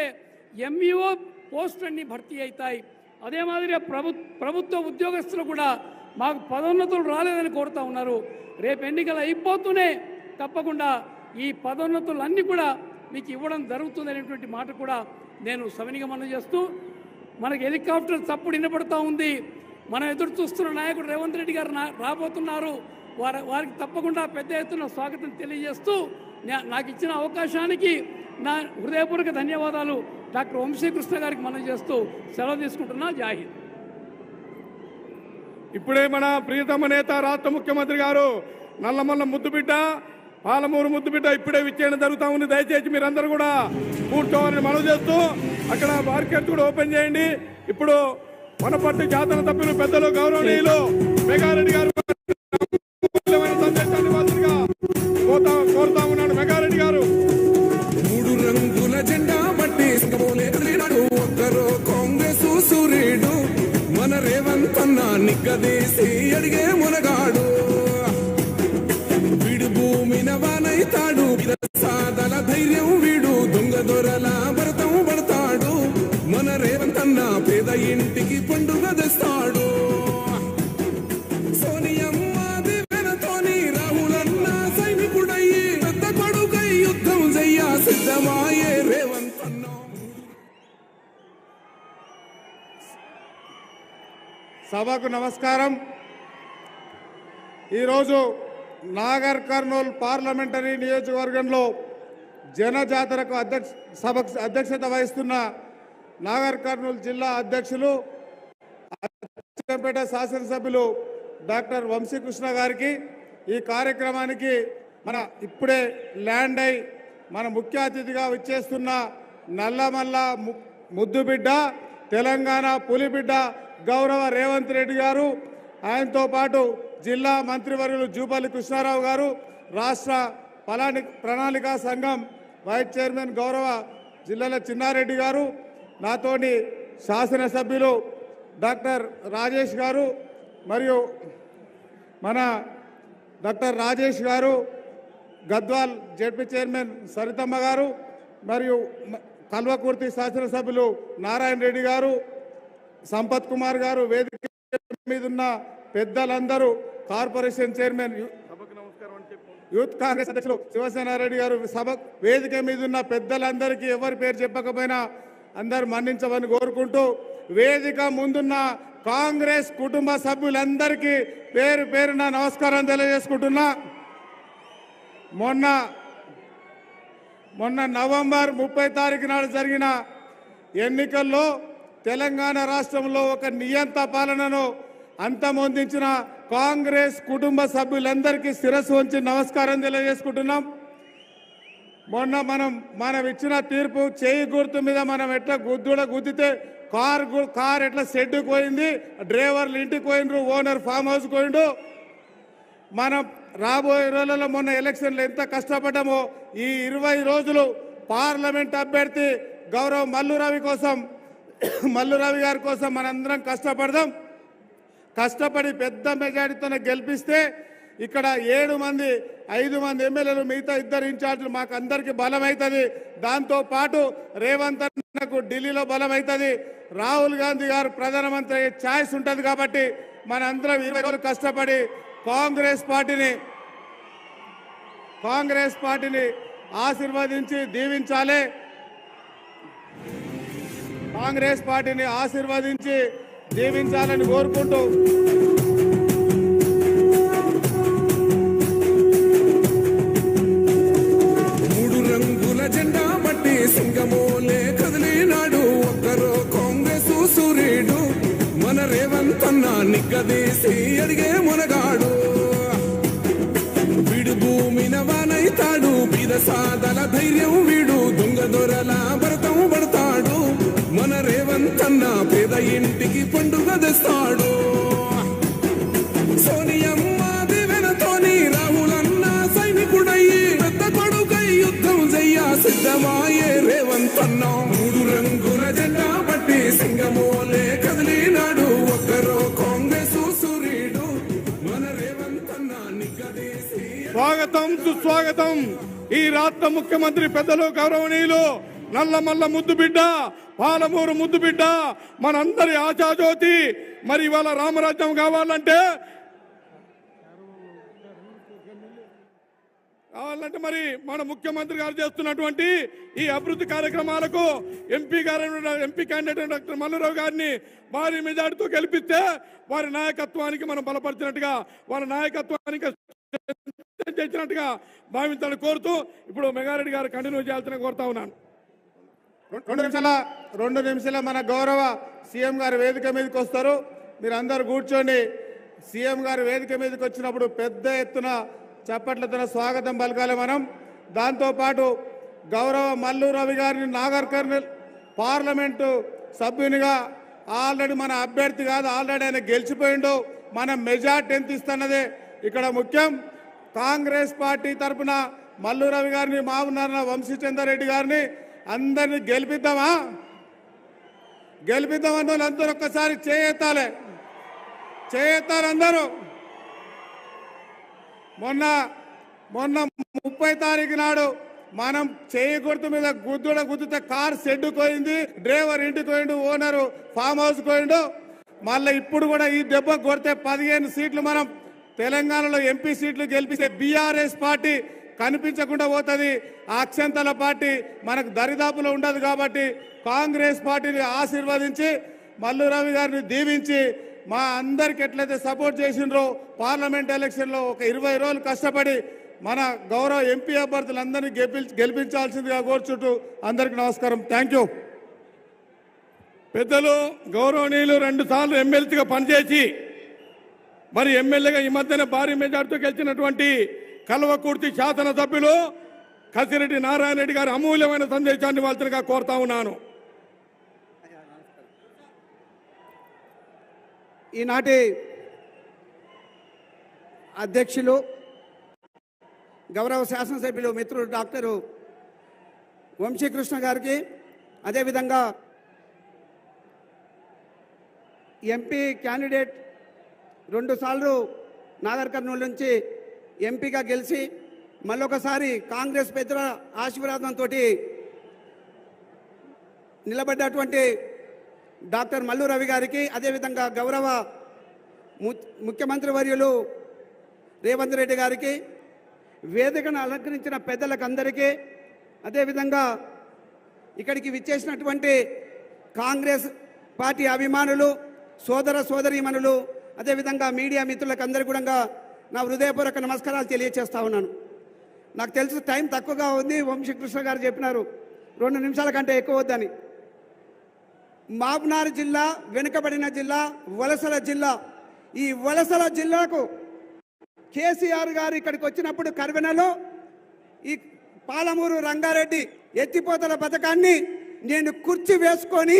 ఎంఈఓ పోస్టులన్నీ భర్తీ అవుతాయి. అదే మాదిరిగా ప్రభుత్వ ఉద్యోగస్తులు కూడా మాకు పదోన్నతులు రాలేదని కోరుతా ఉన్నారు. రేపు ఎన్నికలు అయిపోతూనే తప్పకుండా ఈ పదోన్నతులు అన్నీ కూడా మీకు ఇవ్వడం జరుగుతుంది అనేటువంటి మాట కూడా నేను సవినిగా మనం చేస్తూ, మనకి హెలికాప్టర్ చప్పుడు వినపడుతూ ఉంది. మనం ఎదురు చూస్తున్న నాయకుడు రేవంత్ రెడ్డి గారు రాబోతున్నారు. వారికి తప్పకుండా పెద్ద ఎత్తున స్వాగతం తెలియజేస్తూ నాకు ఇచ్చిన అవకాశానికి నా హృదయపూర్వక ధన్యవాదాలు డాక్టర్ వంశీకృష్ణ గారికి మనం చేస్తూ సెలవు తీసుకుంటున్నా. జై హింద్. ఇప్పుడే మన ప్రియతమ నేత రాష్ట్ర ముఖ్యమంత్రి గారు నల్లమల్ల ముద్దుబిడ్డ, పాలమూరు ముద్దుబిడ్డ ఇప్పుడే విచ్చేయడం జరుగుతూ ఉంది. దయచేసి మీరందరూ కూడా కూర్చోవాలని మనవి చేస్తూ అక్కడ మార్కెట్ కూడా ఓపెన్ చేయండి. ఇప్పుడు వనపర్తి జాతర సభ్యులు పెద్దలు గౌరవనీయులు మెగారెడ్డి గారు సందేశాన్ని వాసులుగా కోరుతా ఉన్నాడు. మెగారెడ్డి గారు 3 రంగుల జెండా బట్టి ఒక్కరో కాంగ్రెస్ సూర్యుడు మన రేవంత్ అన్న నిగ్గదీసి అడిగే మునగాడు. వీడు భూమిన వానైతాడు, సాదల ధైర్యం వీడు, దొంగ దొరల భరతం పడతాడు. మన రేవంత్ అన్న పేద ఇంటికి పండుగ తెస్తాడు. సోనియమ్మ దివెనతోని రాహులన్న సైనికుడయ్యి పెద్ద కొడుకై యుద్ధం చెయ్య సిద్ధమాయే రేవంత్ అన్న. సభకు నమస్కారం. ఈరోజు నాగర్ కర్నూల్ పార్లమెంటరీ నియోజకవర్గంలో జనజాతరకు సభకు అధ్యక్షత వహిస్తున్న నాగర్ కర్నూల్ జిల్లా అధ్యక్షులు అచ్చంపేట శాసనసభ్యులు డాక్టర్ వంశీకృష్ణ గారికి, ఈ కార్యక్రమానికి మన ఇప్పుడే ల్యాండ్ అయి మన ముఖ్య అతిథిగా విచ్చేస్తున్న నల్లమల్ల ముద్దుబిడ్డ, తెలంగాణ పులిబిడ్డ గౌరవ రేవంత్ రెడ్డి గారు, ఆయనతో పాటు జిల్లా మంత్రివర్యులు జూపల్లి కృష్ణారావు గారు, రాష్ట్ర ప్రణాళికా సంఘం వైస్ చైర్మన్ గౌరవ జిల్లాల చిన్నారెడ్డి గారు, నాతోని శాసనసభ్యులు డాక్టర్ రాజేష్ గారు మరియు మన డాక్టర్ రాజేష్ గారు, గద్వాల్ జెడ్పీ చైర్మన్ సరితమ్మ గారు మరియు కల్వకుర్తి శాసనసభ్యులు నారాయణ రెడ్డి గారు, సంపత్ కుమార్ గారు, వేదిక మీద ఉన్న పెద్దలందరూ, కార్పొరేషన్ చైర్మన్ యూత్ కాంగ్రెస్ అధ్యక్షులు శివసేనారెడ్డి గారు, సభ వేదిక మీద ఉన్న పెద్దలందరికీ ఎవరి పేరు చెప్పకపోయినా అందరు మన్నించమని కోరుకుంటూ, వేదిక ముందున్న కాంగ్రెస్ కుటుంబ సభ్యులందరికీ పేరు పేరున నమస్కారం తెలియజేసుకుంటున్నా. మొన్న నవంబర్ 30 తారీఖు నాడు జరిగిన ఎన్నికల్లో తెలంగాణ రాష్ట్రంలో ఒక నియంత పాలనను అంతమొందించిన కాంగ్రెస్ కుటుంబ సభ్యులందరికీ శిరస్సు వంచి నమస్కారం తెలియజేసుకుంటున్నాం. మొన్న మనం ఇచ్చిన తీర్పు చేయి గుర్తు మీద మనం ఎట్లా గుద్దితే కార్ ఎట్లా షెడ్డుకు పోయింది, డ్రైవర్లు ఇంటికి పోయినరు, ఓనర్ ఫామ్ హౌస్ పోయిండు. మనం రాబోయే రోజులలో మొన్న ఎలక్షన్లు ఎంత కష్టపడ్డామో ఈ 20 రోజులు పార్లమెంట్ అభ్యర్థి గౌరవ్ మల్లురవి గారి కోసం మనందరం కష్టపడదాం. కష్టపడి పెద్ద మెజారిటీతో గెలిపిస్తే ఇక్కడ 5 మంది ఎమ్మెల్యేలు, మిగతా 2 ఇన్ఛార్జీలు మాకు అందరికీ బలం అవుతుంది. దాంతోపాటు రేవంత్ అన్నకు ఢిల్లీలో బలం అవుతుంది. రాహుల్ గాంధీ గారు ప్రధానమంత్రి అయ్యే ఛాయిస్ ఉంటుంది. కాబట్టి మనందరం 20 రోజులు కష్టపడి కాంగ్రెస్ పార్టీని ఆశీర్వదించి దీవించాలి. కాంగ్రెస్ పార్టీని ఆశీర్వదించి దీవించాలని కోరుకుంటూ జెండా బట్టి సింగమోలే కదిలినాడు ఒక్కరో కాంగ్రెస్ సూర్యుడు మన రేవంత్ అన్న నిగ్గదీసి అడిగే మునగాడు. వీడు భూమిన వానైతాడు, బీద సాదల ధైర్యం వీడు, దొంగ దొరల భరతం పడతాడు. మన రేవంత్ అన్న పేద ఇంటికి పండుగ తెస్తాడు. సోనియమ్మ దివెనతోని రాహులన్న సైనికుడయ్యి పెద్ద కొడుకై యుద్ధం చెయ్య సిద్ధమాయే రేవంత్ అన్న. 3 రంగుల జెండా బట్టి సింగమోలే కదిలినాడు ఒక్కరో కాంగ్రెస్ సూర్యుడు మన రేవంత్ అన్న నిగ్గదీసి. స్వాగతం సుస్వాగతం. ఈ రాష్ట్ర ముఖ్యమంత్రి పెద్దలు గౌరవనీయులు నల్లమల్ల ముద్దు బిడ్డ, పాలమూరు ముద్దు బిడ్డ, మనందరి ఆశాజ్యోతి. మరి ఇవాళ రామరాజ్యం కావాలంటే మరి మన ముఖ్యమంత్రి గారు చేస్తున్నటువంటి ఈ అభివృద్ధి కార్యక్రమాలకు ఎంపీ క్యాండిడేట్ డాక్టర్ మల్లురావు గారిని భారీ మెజార్టీతో గెలిపిస్తే వారి నాయకత్వానికి మనం బలపరిచినట్టుగా, వారి నాయకత్వానికి చేసినట్టుగా భావించాలని కోరుతూ ఇప్పుడు మెగారెడ్డి గారు కంటిన్యూ చేయాల్సిన కోరుతా ఉన్నాను. 2 నిమిషాల మన గౌరవ సీఎం గారు వేదిక మీదకి వస్తారు. మీరు అందరు కూర్చోండి. సీఎం గారు వేదిక మీదకి వచ్చినప్పుడు పెద్ద ఎత్తున చప్పట్లతో స్వాగతం పలకాలి మనం. దాంతోపాటు గౌరవ మల్లురవి గారిని నాగర్ కర్నూల్ పార్లమెంటు సభ్యునిగా ఆల్రెడీ మన అభ్యర్థి కాదు, ఆల్రెడీ ఆయన గెలిచిపోయిండు. మన మెజార్టీ ఎంత ఇస్తున్నదే ఇక్కడ ముఖ్యం. కాంగ్రెస్ పార్టీ తరఫున మల్లురవి గారిని, మామూలు వంశీచంద్రారెడ్డి గారిని అందరినీ గెలిపిద్దామన్న వాళ్ళందరూ ఒక్కసారి చేయెత్తాలి అందరూ. మొన్న 30 తారీఖు నాడు మనం చేయి గుర్తు మీద గుద్దితే కార్ షెడ్డుకు పోయింది, డ్రైవర్ ఇంటికి పోయిండు, ఓనరు ఫామ్ హౌస్ పోయిండు. మళ్ళీ ఇప్పుడు కూడా ఈ దెబ్బ కొడితే 15 సీట్లు మనం తెలంగాణలో ఎంపీ సీట్లు గెలిపిస్తే బీఆర్ఎస్ పార్టీ కనిపించకుండా పోతుంది. అక్షంతల పార్టీ మనకు దరిదాపులో ఉండదు. కాబట్టి కాంగ్రెస్ పార్టీని ఆశీర్వదించి మల్లురవి గారిని దీవించి మా అందరికి ఎట్లయితే సపోర్ట్ చేసిండ్రో పార్లమెంట్ ఎలక్షన్లో ఒక 20 రోజులు కష్టపడి మన గౌరవ ఎంపీ అభ్యర్థులందరినీ గెలిపించాల్సిందిగా కోరుచుంటూ అందరికి నమస్కారం. Thank you. పెద్దలు గౌరవనీయులు 2 సార్లు ఎమ్మెల్సీగా పనిచేసి మరి ఎమ్మెల్యేగా ఈ మధ్యన భారీ మెజార్టీతో గెలిచినటువంటి కల్వకుర్తి శాసనసభ్యులు కసిరెడ్డి నారాయణ రెడ్డి గారి అమూల్యమైన సందేశాన్ని వాళ్ళగా కోరుతా ఉన్నాను. ఈనాటి అధ్యక్షులు గౌరవ శాసనసభ్యులు మిత్రుడు డాక్టర్ వంశీకృష్ణ గారికి, అదేవిధంగా ఎంపీ క్యాండిడేట్ 2 సార్లు నాగర్ కర్నూలు నుంచి ఎంపీగా గెలిచి మళ్ళొకసారి కాంగ్రెస్ పెద్దల ఆశీర్వాదంతో నిలబడ్డటువంటి డాక్టర్ మల్లురవి గారికి, అదేవిధంగా గౌరవ ముఖ్యమంత్రి వర్యులు రేవంత్ రెడ్డి గారికి, వేదికను అలంకరించిన పెద్దలకు అందరికీ, అదేవిధంగా ఇక్కడికి విచ్చేసినటువంటి కాంగ్రెస్ పార్టీ అభిమానులు, సోదర సోదరీమణులు, అదేవిధంగా మీడియా మిత్రులకు అందరికీ కూడా నా హృదయపూర్వక నమస్కారాలు తెలియజేస్తా ఉన్నాను. నాకు తెలుసు టైం తక్కువగా ఉంది. వంశీకృష్ణ గారు చెప్పినారు 2 నిమిషాల కంటే ఎక్కువ వద్దని. మాబ్నార్ జిల్లా వెనుకబడిన జిల్లా, వలసల జిల్లా. ఈ వలసల జిల్లాకు కేసీఆర్ గారు ఇక్కడికి వచ్చినప్పుడు కర్వెనలో ఈ పాలమూరు రంగారెడ్డి ఎత్తిపోతల పథకాన్ని నేను కుర్చీ వేసుకొని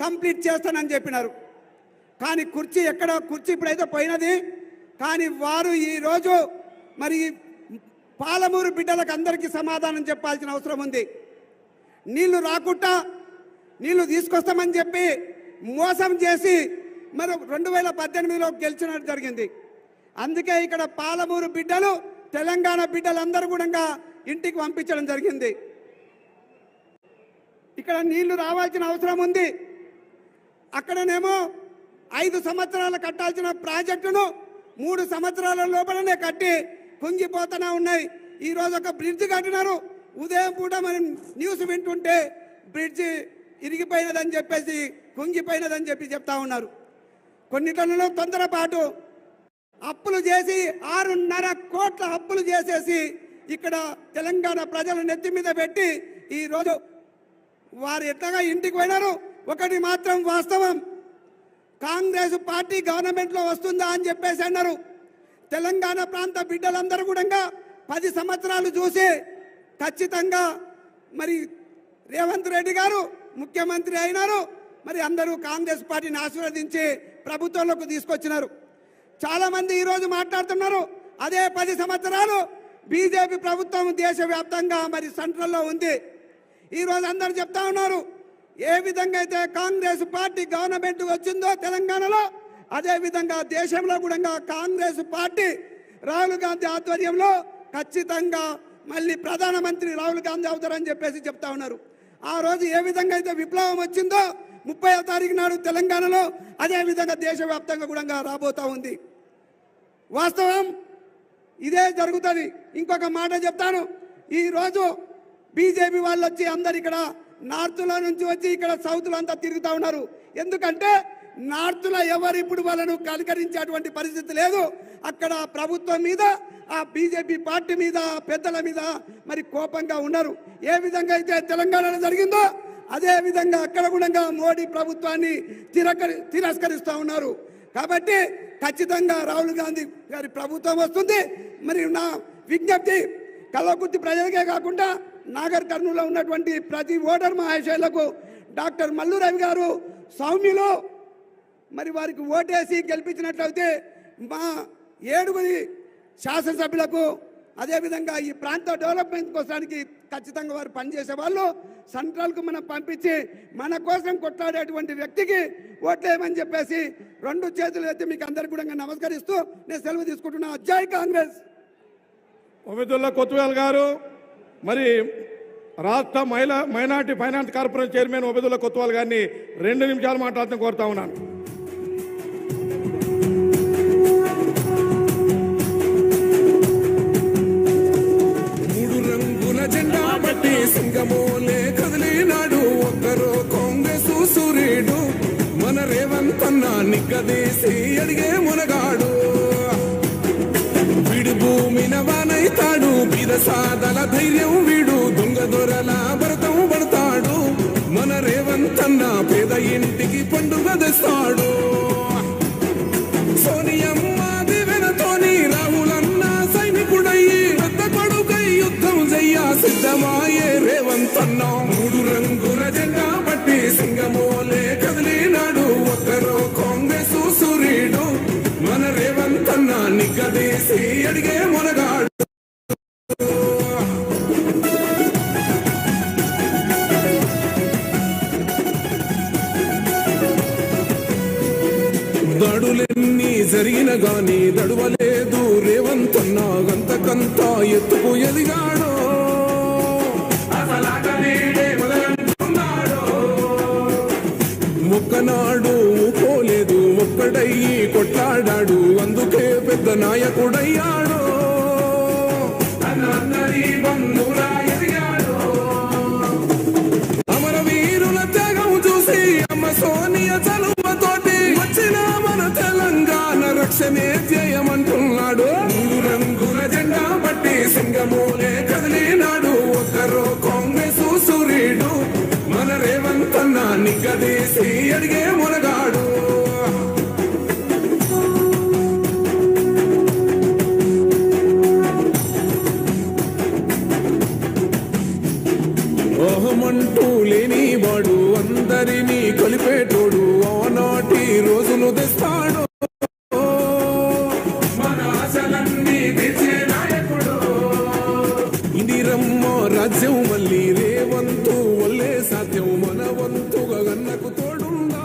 కంప్లీట్ చేస్తానని చెప్పినారు. కానీ కుర్చీ ఇప్పుడైతే పోయినది. కానీ వారు ఈరోజు మరి పాలమూరు బిడ్డలకు అందరికీ సమాధానం చెప్పాల్సిన అవసరం ఉంది. నీళ్లు రాకుండా నీళ్లు తీసుకొస్తామని చెప్పి మోసం చేసి మరి 2018లో గెలిచినట్టు జరిగింది. అందుకే ఇక్కడ పాలమూరు బిడ్డలు, తెలంగాణ బిడ్డలందరూ కూడా ఇంటికి పంపించడం జరిగింది. ఇక్కడ నీళ్లు రావాల్సిన అవసరం ఉంది. అక్కడనేమో 5 సంవత్సరాలు కట్టాల్సిన ప్రాజెక్టును 3 సంవత్సరాల లోపలనే కట్టి కుంగిపోతూనే ఉన్నాయి. ఈరోజు ఒక బ్రిడ్జ్ కట్టినారు. ఉదయం పూట మనం న్యూస్ వింటుంటే బ్రిడ్జి ఇరిగిపోయినదని చెప్పేసి, కుంగిపోయినదని చెప్పి చెప్తా ఉన్నారు. కొన్నిట్లలో తొందరపాటు అప్పులు చేసి 6.5 కోట్ల అప్పులు చేసేసి ఇక్కడ తెలంగాణ ప్రజల నెత్తి మీద పెట్టి ఈరోజు వారు ఎట్లాగా ఇంటికి పోయినారు. ఒకటి మాత్రం వాస్తవం, కాంగ్రెస్ పార్టీ గవర్నమెంట్లో వస్తుందా అని చెప్పేసి అన్నారు. తెలంగాణ ప్రాంత బిడ్డలందరూ కూడా 10 సంవత్సరాలు చూసి ఖచ్చితంగా మరి రేవంత్ రెడ్డి గారు ముఖ్యమంత్రి అయినారు. మరి అందరూ కాంగ్రెస్ పార్టీని ఆశీర్వదించి ప్రభుత్వంలోకి తీసుకొచ్చినారు. చాలామంది ఈరోజు మాట్లాడుతున్నారు అదే 10 సంవత్సరాలు బీజేపీ ప్రభుత్వం దేశవ్యాప్తంగా మరి సెంట్రల్లో ఉంది. ఈరోజు అందరూ చెప్తా ఉన్నారు ఏ విధంగా అయితే కాంగ్రెస్ పార్టీ గవర్నమెంట్ వచ్చిందో తెలంగాణలో, అదే విధంగా దేశంలో కూడా కాంగ్రెస్ పార్టీ రాహుల్ గాంధీ ఆధ్వర్యంలో ఖచ్చితంగా మళ్ళీ ప్రధానమంత్రి రాహుల్ గాంధీ అవుతారని చెప్పేసి చెప్తా ఉన్నారు. ఆ రోజు ఏ విధంగా అయితే విప్లవం వచ్చిందో 30వ తారీఖు నాడు తెలంగాణలో, అదే విధంగా దేశవ్యాప్తంగా కూడా రాబోతా ఉంది. వాస్తవం ఇదే జరుగుతుంది. ఇంకొక మాట చెప్తాను, ఈరోజు బీజేపీ వాళ్ళు వచ్చి అందరు ఇక్కడ నార్త్లో నుంచి వచ్చి ఇక్కడ సౌత్లో అంతా తిరుగుతూ ఉన్నారు. ఎందుకంటే నార్త్లో ఎవరు ఇప్పుడు వాళ్ళను కలకరించేటువంటి పరిస్థితి లేదు. అక్కడ ప్రభుత్వం మీద, ఆ బీజేపీ పార్టీ మీద, పెద్దల మీద మరి కోపంగా ఉన్నారు. ఏ విధంగా అయితే తెలంగాణలో జరిగిందో అదే విధంగా అక్కడ కూడా మోడీ ప్రభుత్వాన్ని తిరస్కరిస్తూ ఉన్నారు. కాబట్టి ఖచ్చితంగా రాహుల్ గాంధీ గారి ప్రభుత్వం వస్తుంది. మరి నా విజ్ఞప్తి కల్వకుర్తి ప్రజలకే కాకుండా నాగర్ కర్నూలులో ఉన్నటువంటి ప్రతి ఓటర్ మహాశయులకు డాక్టర్ మల్లు రవి గారు సౌమ్యులు మరి వారికి ఓటేసి గెలిపించినట్లయితే మా 7 శాసనసభ్యులకు, అదేవిధంగా ఈ ప్రాంత డెవలప్మెంట్ కోసానికి ఖచ్చితంగా వారు పనిచేసే వాళ్ళు సెంట్రల్కు మనం పంపించి మన కోసం కొట్లాడేటువంటి వ్యక్తికి ఓట్లేయమని చెప్పేసి 2 చేతులు ఎత్తి మీకు అందరికీ కూడా నమస్కరిస్తూ నేను సెలవు తీసుకుంటున్నా. జై కాంగ్రెస్. ఒబేదుల్లా కొత్వాల్ గారు, మరి రాష్ట్ర minority finance corporation chairman Obaidullah Kotwal గారిని 2 నిమిషాలు మాట్లాడటం కోరుతా ఉన్నాను. జెండా బట్టి సింగమోలే కదిలినాడు ఒక్కరో కాంగ్రెస్ సూర్యుడు, మన రేవంత్ అన్న నిగ్గదీసి అడిగే మునగాడు. వీడు భూమిన వానైతాడు, బీద సాదల ధైర్యం వీడు, దొంగ దొరల భరతం పడతాడు. మన రేవంత్ అన్న పేద ఇంటికి పండుగ తెస్తాడు. సోనియమ్మ దివెనతోని రాహులన్న సైనికుడయ్యి పెద్ద కొడుకై యుద్ధం చెయ్య సిద్ధమాయే రేవంత్ అన్న. 3 రంగుల జెండా పట్టి సింగమోలే కదిలినాడు ఒక్కరో కాంగ్రెస్ సూర్యుడు, మన రేవంత్ అన్న నిగ్గదీసి అడిగే మునగాడు. దాడులెన్ని జరిగిన గాని దడువలేదు రేవంత్ అన్న, గంతకంత ఎత్తుకు ఎదిగాడు. ఒక్కనాడు పోలేదు, ఒక్కడయ్యి కొట్లాడాడు, అందుకే పెద్ద నాయకుడయ్యాడు. అమరవీరుల త్యాగం చూసి అమ్మ సోనియ చలువతోటి వచ్చిన మన తెలంగాణ రక్షణే చేయమంటున్నాడు. 3 రంగుల జెండా పట్టి సింగమోలే కదిలినాడు ఒక్కరో కాంగ్రెస్ సూర్యుడు, మన రేవంత్ అన్న నిగ్గదీసి కులమంటూ లేనివాడు అందరినీ కలిపేటోడు ఆనాటి రోజులు తెస్తాడు మన ఆశలన్నీ తెచ్చే నాయకుడు ఇందిరమ్మ రాజ్యం మళ్ళీ రేవంతు వల్లే సాధ్యం మన వంతుగా గన్నకు తోడుందా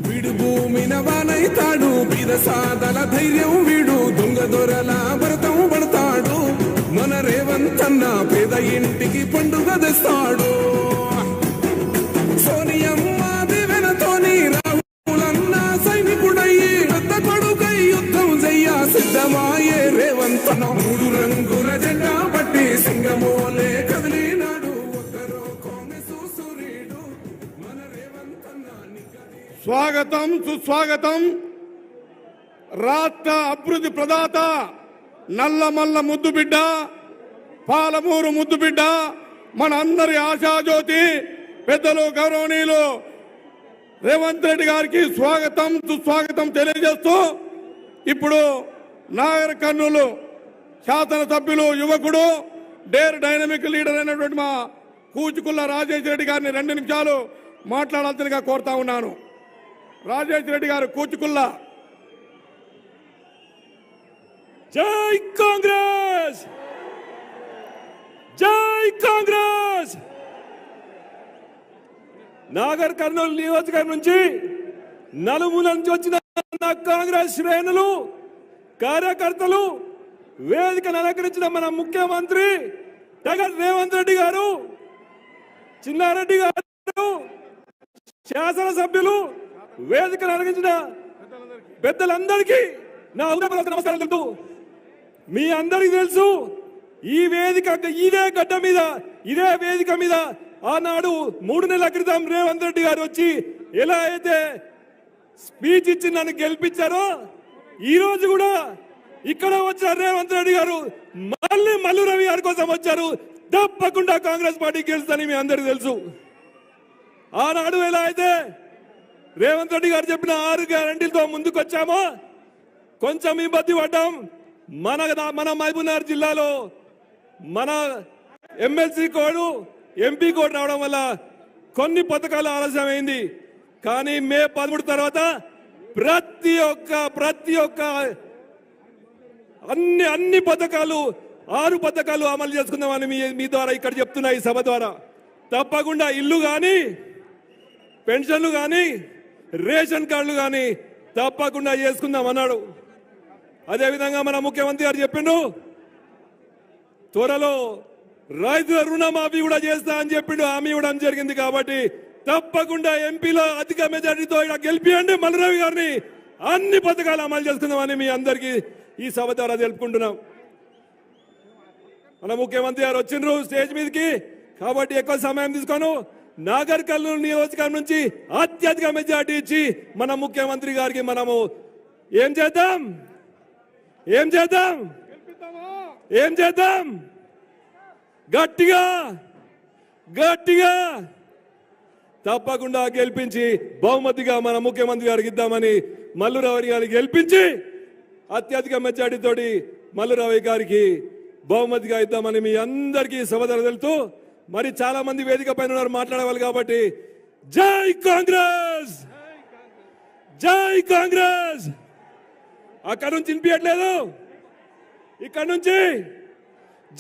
వీడు భూమిన వానైతాడు బీద సాదల ధైర్యం వీడు దొంగ దొరల భరతం పడతాడు మన రేవంతన్న పేద ఇంటికి పండుగ తెస్తాడు సోనియమ్మ దివెనతోని రాహులన్న సైనికుడయ్యి పెద్ద కొడుకై యుద్ధం చెయ్య సిద్ధమాయే రేవంతన మూడు రంగుల జెండా పట్టి సింగమోలే కదిలినాడు ఒక్కరో కాంగ్రెస్ సూర్యుడు మన రేవంతన్న స్వాగతం సుస్వాగతం రాష్ట్ర అభివృద్ధి ప్రదాత నల్లమల్ల ముద్దు బిడ్డ పాలమూరు ముద్దు బిడ్డ మన అందరి ఆశాజ్యోతి పెద్దలు గౌరవనీయులు రేవంత్ రెడ్డి గారికి స్వాగతం సుస్వాగతం తెలియజేస్తూ ఇప్పుడు నాగర్ కర్నూలు శాసనసభ్యులు యువకుడు డేర్ డైనమిక్ లీడర్ అయినటువంటి మా కూచుకుల్ల రాజేష్ రెడ్డి గారిని 2 నిమిషాలు మాట్లాడాల్సిందిగా కోరుతా ఉన్నాను. రాజేష్ రెడ్డి గారు కూచుకుల్ల. జై కాంగ్రెస్, జై కాంగ్రెస్. నాగర్ కర్నూలు నియోజకవర్గం నుంచి నలుమూల నుంచి వచ్చిన కాంగ్రెస్ శ్రేణులు కార్యకర్తలు వేదికను అలంకరించిన మన ముఖ్యమంత్రి జగన్ రేవంత్ రెడ్డి గారు, చిన్నారెడ్డి గారు, శాసనసభ్యులు, వేదికను అలంకరించిన పెద్దలందరికీ నా నమస్కారం తెలుపు. మీ అందరికీ తెలుసు ఈ వేదిక ఇదే గడ్డ మీద ఇదే వేదిక మీద ఆనాడు 3 నెలల క్రితం రేవంత్ రెడ్డి గారు వచ్చి ఎలా అయితే స్పీచ్ ఇచ్చి నన్ను గెలిపించారో ఈ రోజు కూడా ఇక్కడ వచ్చిన రేవంత్ రెడ్డి గారు మళ్ళీ మల్లు రవి గారి కోసం వచ్చారు. తప్పకుండా కాంగ్రెస్ పార్టీ గెలుస్తుందని మీ అందరికీ తెలుసు. ఆనాడు ఎలా అయితే రేవంత్ రెడ్డి గారు చెప్పిన 6 గ్యారంటీలతో ముందుకు వచ్చామో కొంచెం ఇబ్బంది పడ్డాం. మన మహబూబ్నగర్ జిల్లాలో మన ఎమ్మెల్సీ కోడ్ ఎంపీ కోడ్ రావడం వల్ల కొన్ని పథకాలు ఆలస్యమైంది. కానీ మే 13 తర్వాత ప్రతి ఒక్క అన్ని పథకాలు 6 పథకాలు అమలు చేసుకుందామని మీ ద్వారా ఇక్కడ చెప్తున్నా. ఈ సభ ద్వారా తప్పకుండా ఇల్లు కానీ, పెన్షన్లు కానీ, రేషన్ కార్డులు కానీ తప్పకుండా చేసుకుందాం అన్నాడు. అదేవిధంగా మన ముఖ్యమంత్రి గారు చెప్పిండు త్వరలో రైతుల రుణమాఫీ కూడా చేస్తా అని చెప్పిండు. హామీ ఇవ్వడం జరిగింది. కాబట్టి తప్పకుండా ఎంపీలో అధిక మెజారిటీతో ఇక్కడ గెలిపియండి మల్లురవి గారిని. అన్ని పథకాలు అమలు చేసుకుందామని మీ అందరికీ ఈ సభ ద్వారా తెలుపుకుంటున్నాం. మన ముఖ్యమంత్రి గారు వచ్చిండ్రు స్టేజ్ మీదకి. కాబట్టి ఎక్కువ సమయం తీసుకోను. నాగర్ కర్నూలు నియోజకవర్గం నుంచి అత్యధిక మెజారిటీ ఇచ్చి మన ముఖ్యమంత్రి గారికి మనము ఏం చేద్దాం గట్టిగా తప్పకుండా గెలిపించి బహుమతిగా మన ముఖ్యమంత్రి గారికి ఇద్దామని మల్లురవి గారికి గెలిపించి అత్యధిక మెజారిటీతోటి మల్లురవి గారికి బహుమతిగా ఇద్దామని మీ అందరికీ సభదర తెలుతూ మరి చాలా మంది వేదిక పైన ఉన్నారు మాట్లాడేవాళ్ళు. కాబట్టి జై కాంగ్రెస్, జై కాంగ్రెస్. అక్కడ నుంచి వినిపించట్లేదు, ఇక్కడ నుంచి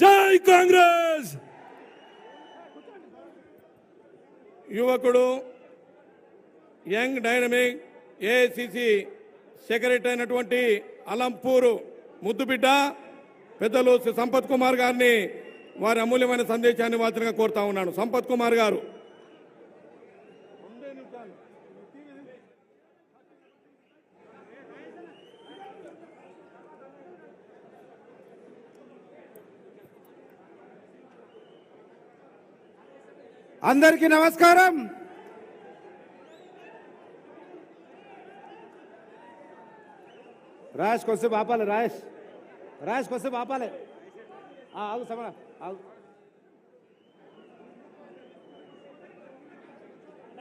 జై కాంగ్రెస్. యువకుడు యంగ్ డైనమిక్ ఏఐసిసి సెక్రటరీ అయినటువంటి అలంపూరు ముద్దుబిడ్డ పెద్దలు సంపత్ కుమార్ గారిని వారి అమూల్యమైన సందేశాన్ని వాచనగా కోరుతా ఉన్నాను. సంపత్ కుమార్ గారు. అందరికీ నమస్కారం. రాజేష్ కొద్దిసేపు ఆపాలి. రాజేష్ కొద్దిసేపు ఆపాలి. ఆగు సమర ఆగు.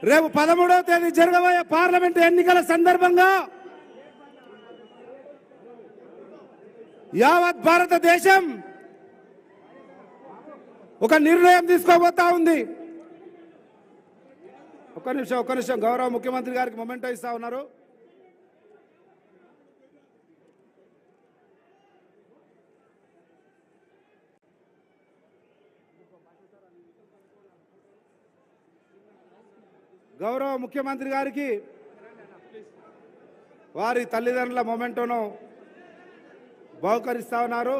రేపు 13వ తేదీ జరగబోయే పార్లమెంట్ ఎన్నికల సందర్భంగా యావత్ భారతదేశం ఒక నిర్ణయం తీసుకోబోతా ఉంది. ఒక్క నిమిషం గౌరవ ముఖ్యమంత్రి గారికి మొమెంటో ఇస్తా ఉన్నారు. గౌరవ ముఖ్యమంత్రి గారికి వారి తల్లిదండ్రుల మొమెంటోను బహుకరిస్తా ఉన్నారు.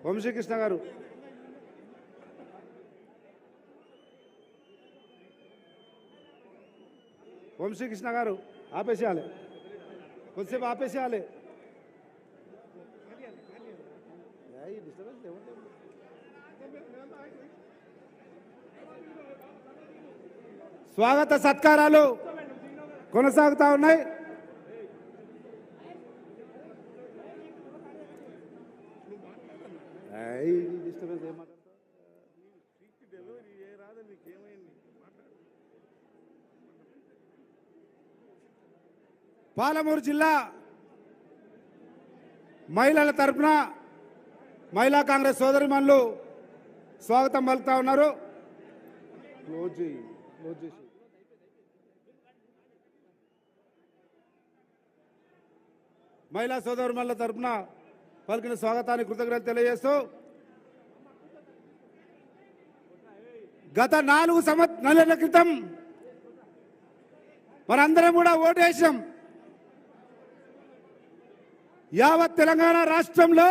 వంశీకృష్ణ గారు, వంశీకృష్ణ గారు ఆపేసేయాలి, కొద్దిసేపు ఆపేసేయాలి. స్వాగత సత్కారాలు కొనసాగుతా ఉన్నాయి. పాలమూరు జిల్లా మహిళల తరఫున మహిళా కాంగ్రెస్ సోదరిమణులు స్వాగతం పలుకుతా ఉన్నారు. మహిళా సోదరిమణుల తరఫున పలికిన స్వాగతానికి కృతజ్ఞతలు తెలియజేస్తూ గత 4 నెలల క్రితం మనందరం కూడా ఓటేసాం. యావత్ తెలంగాణ రాష్ట్రంలో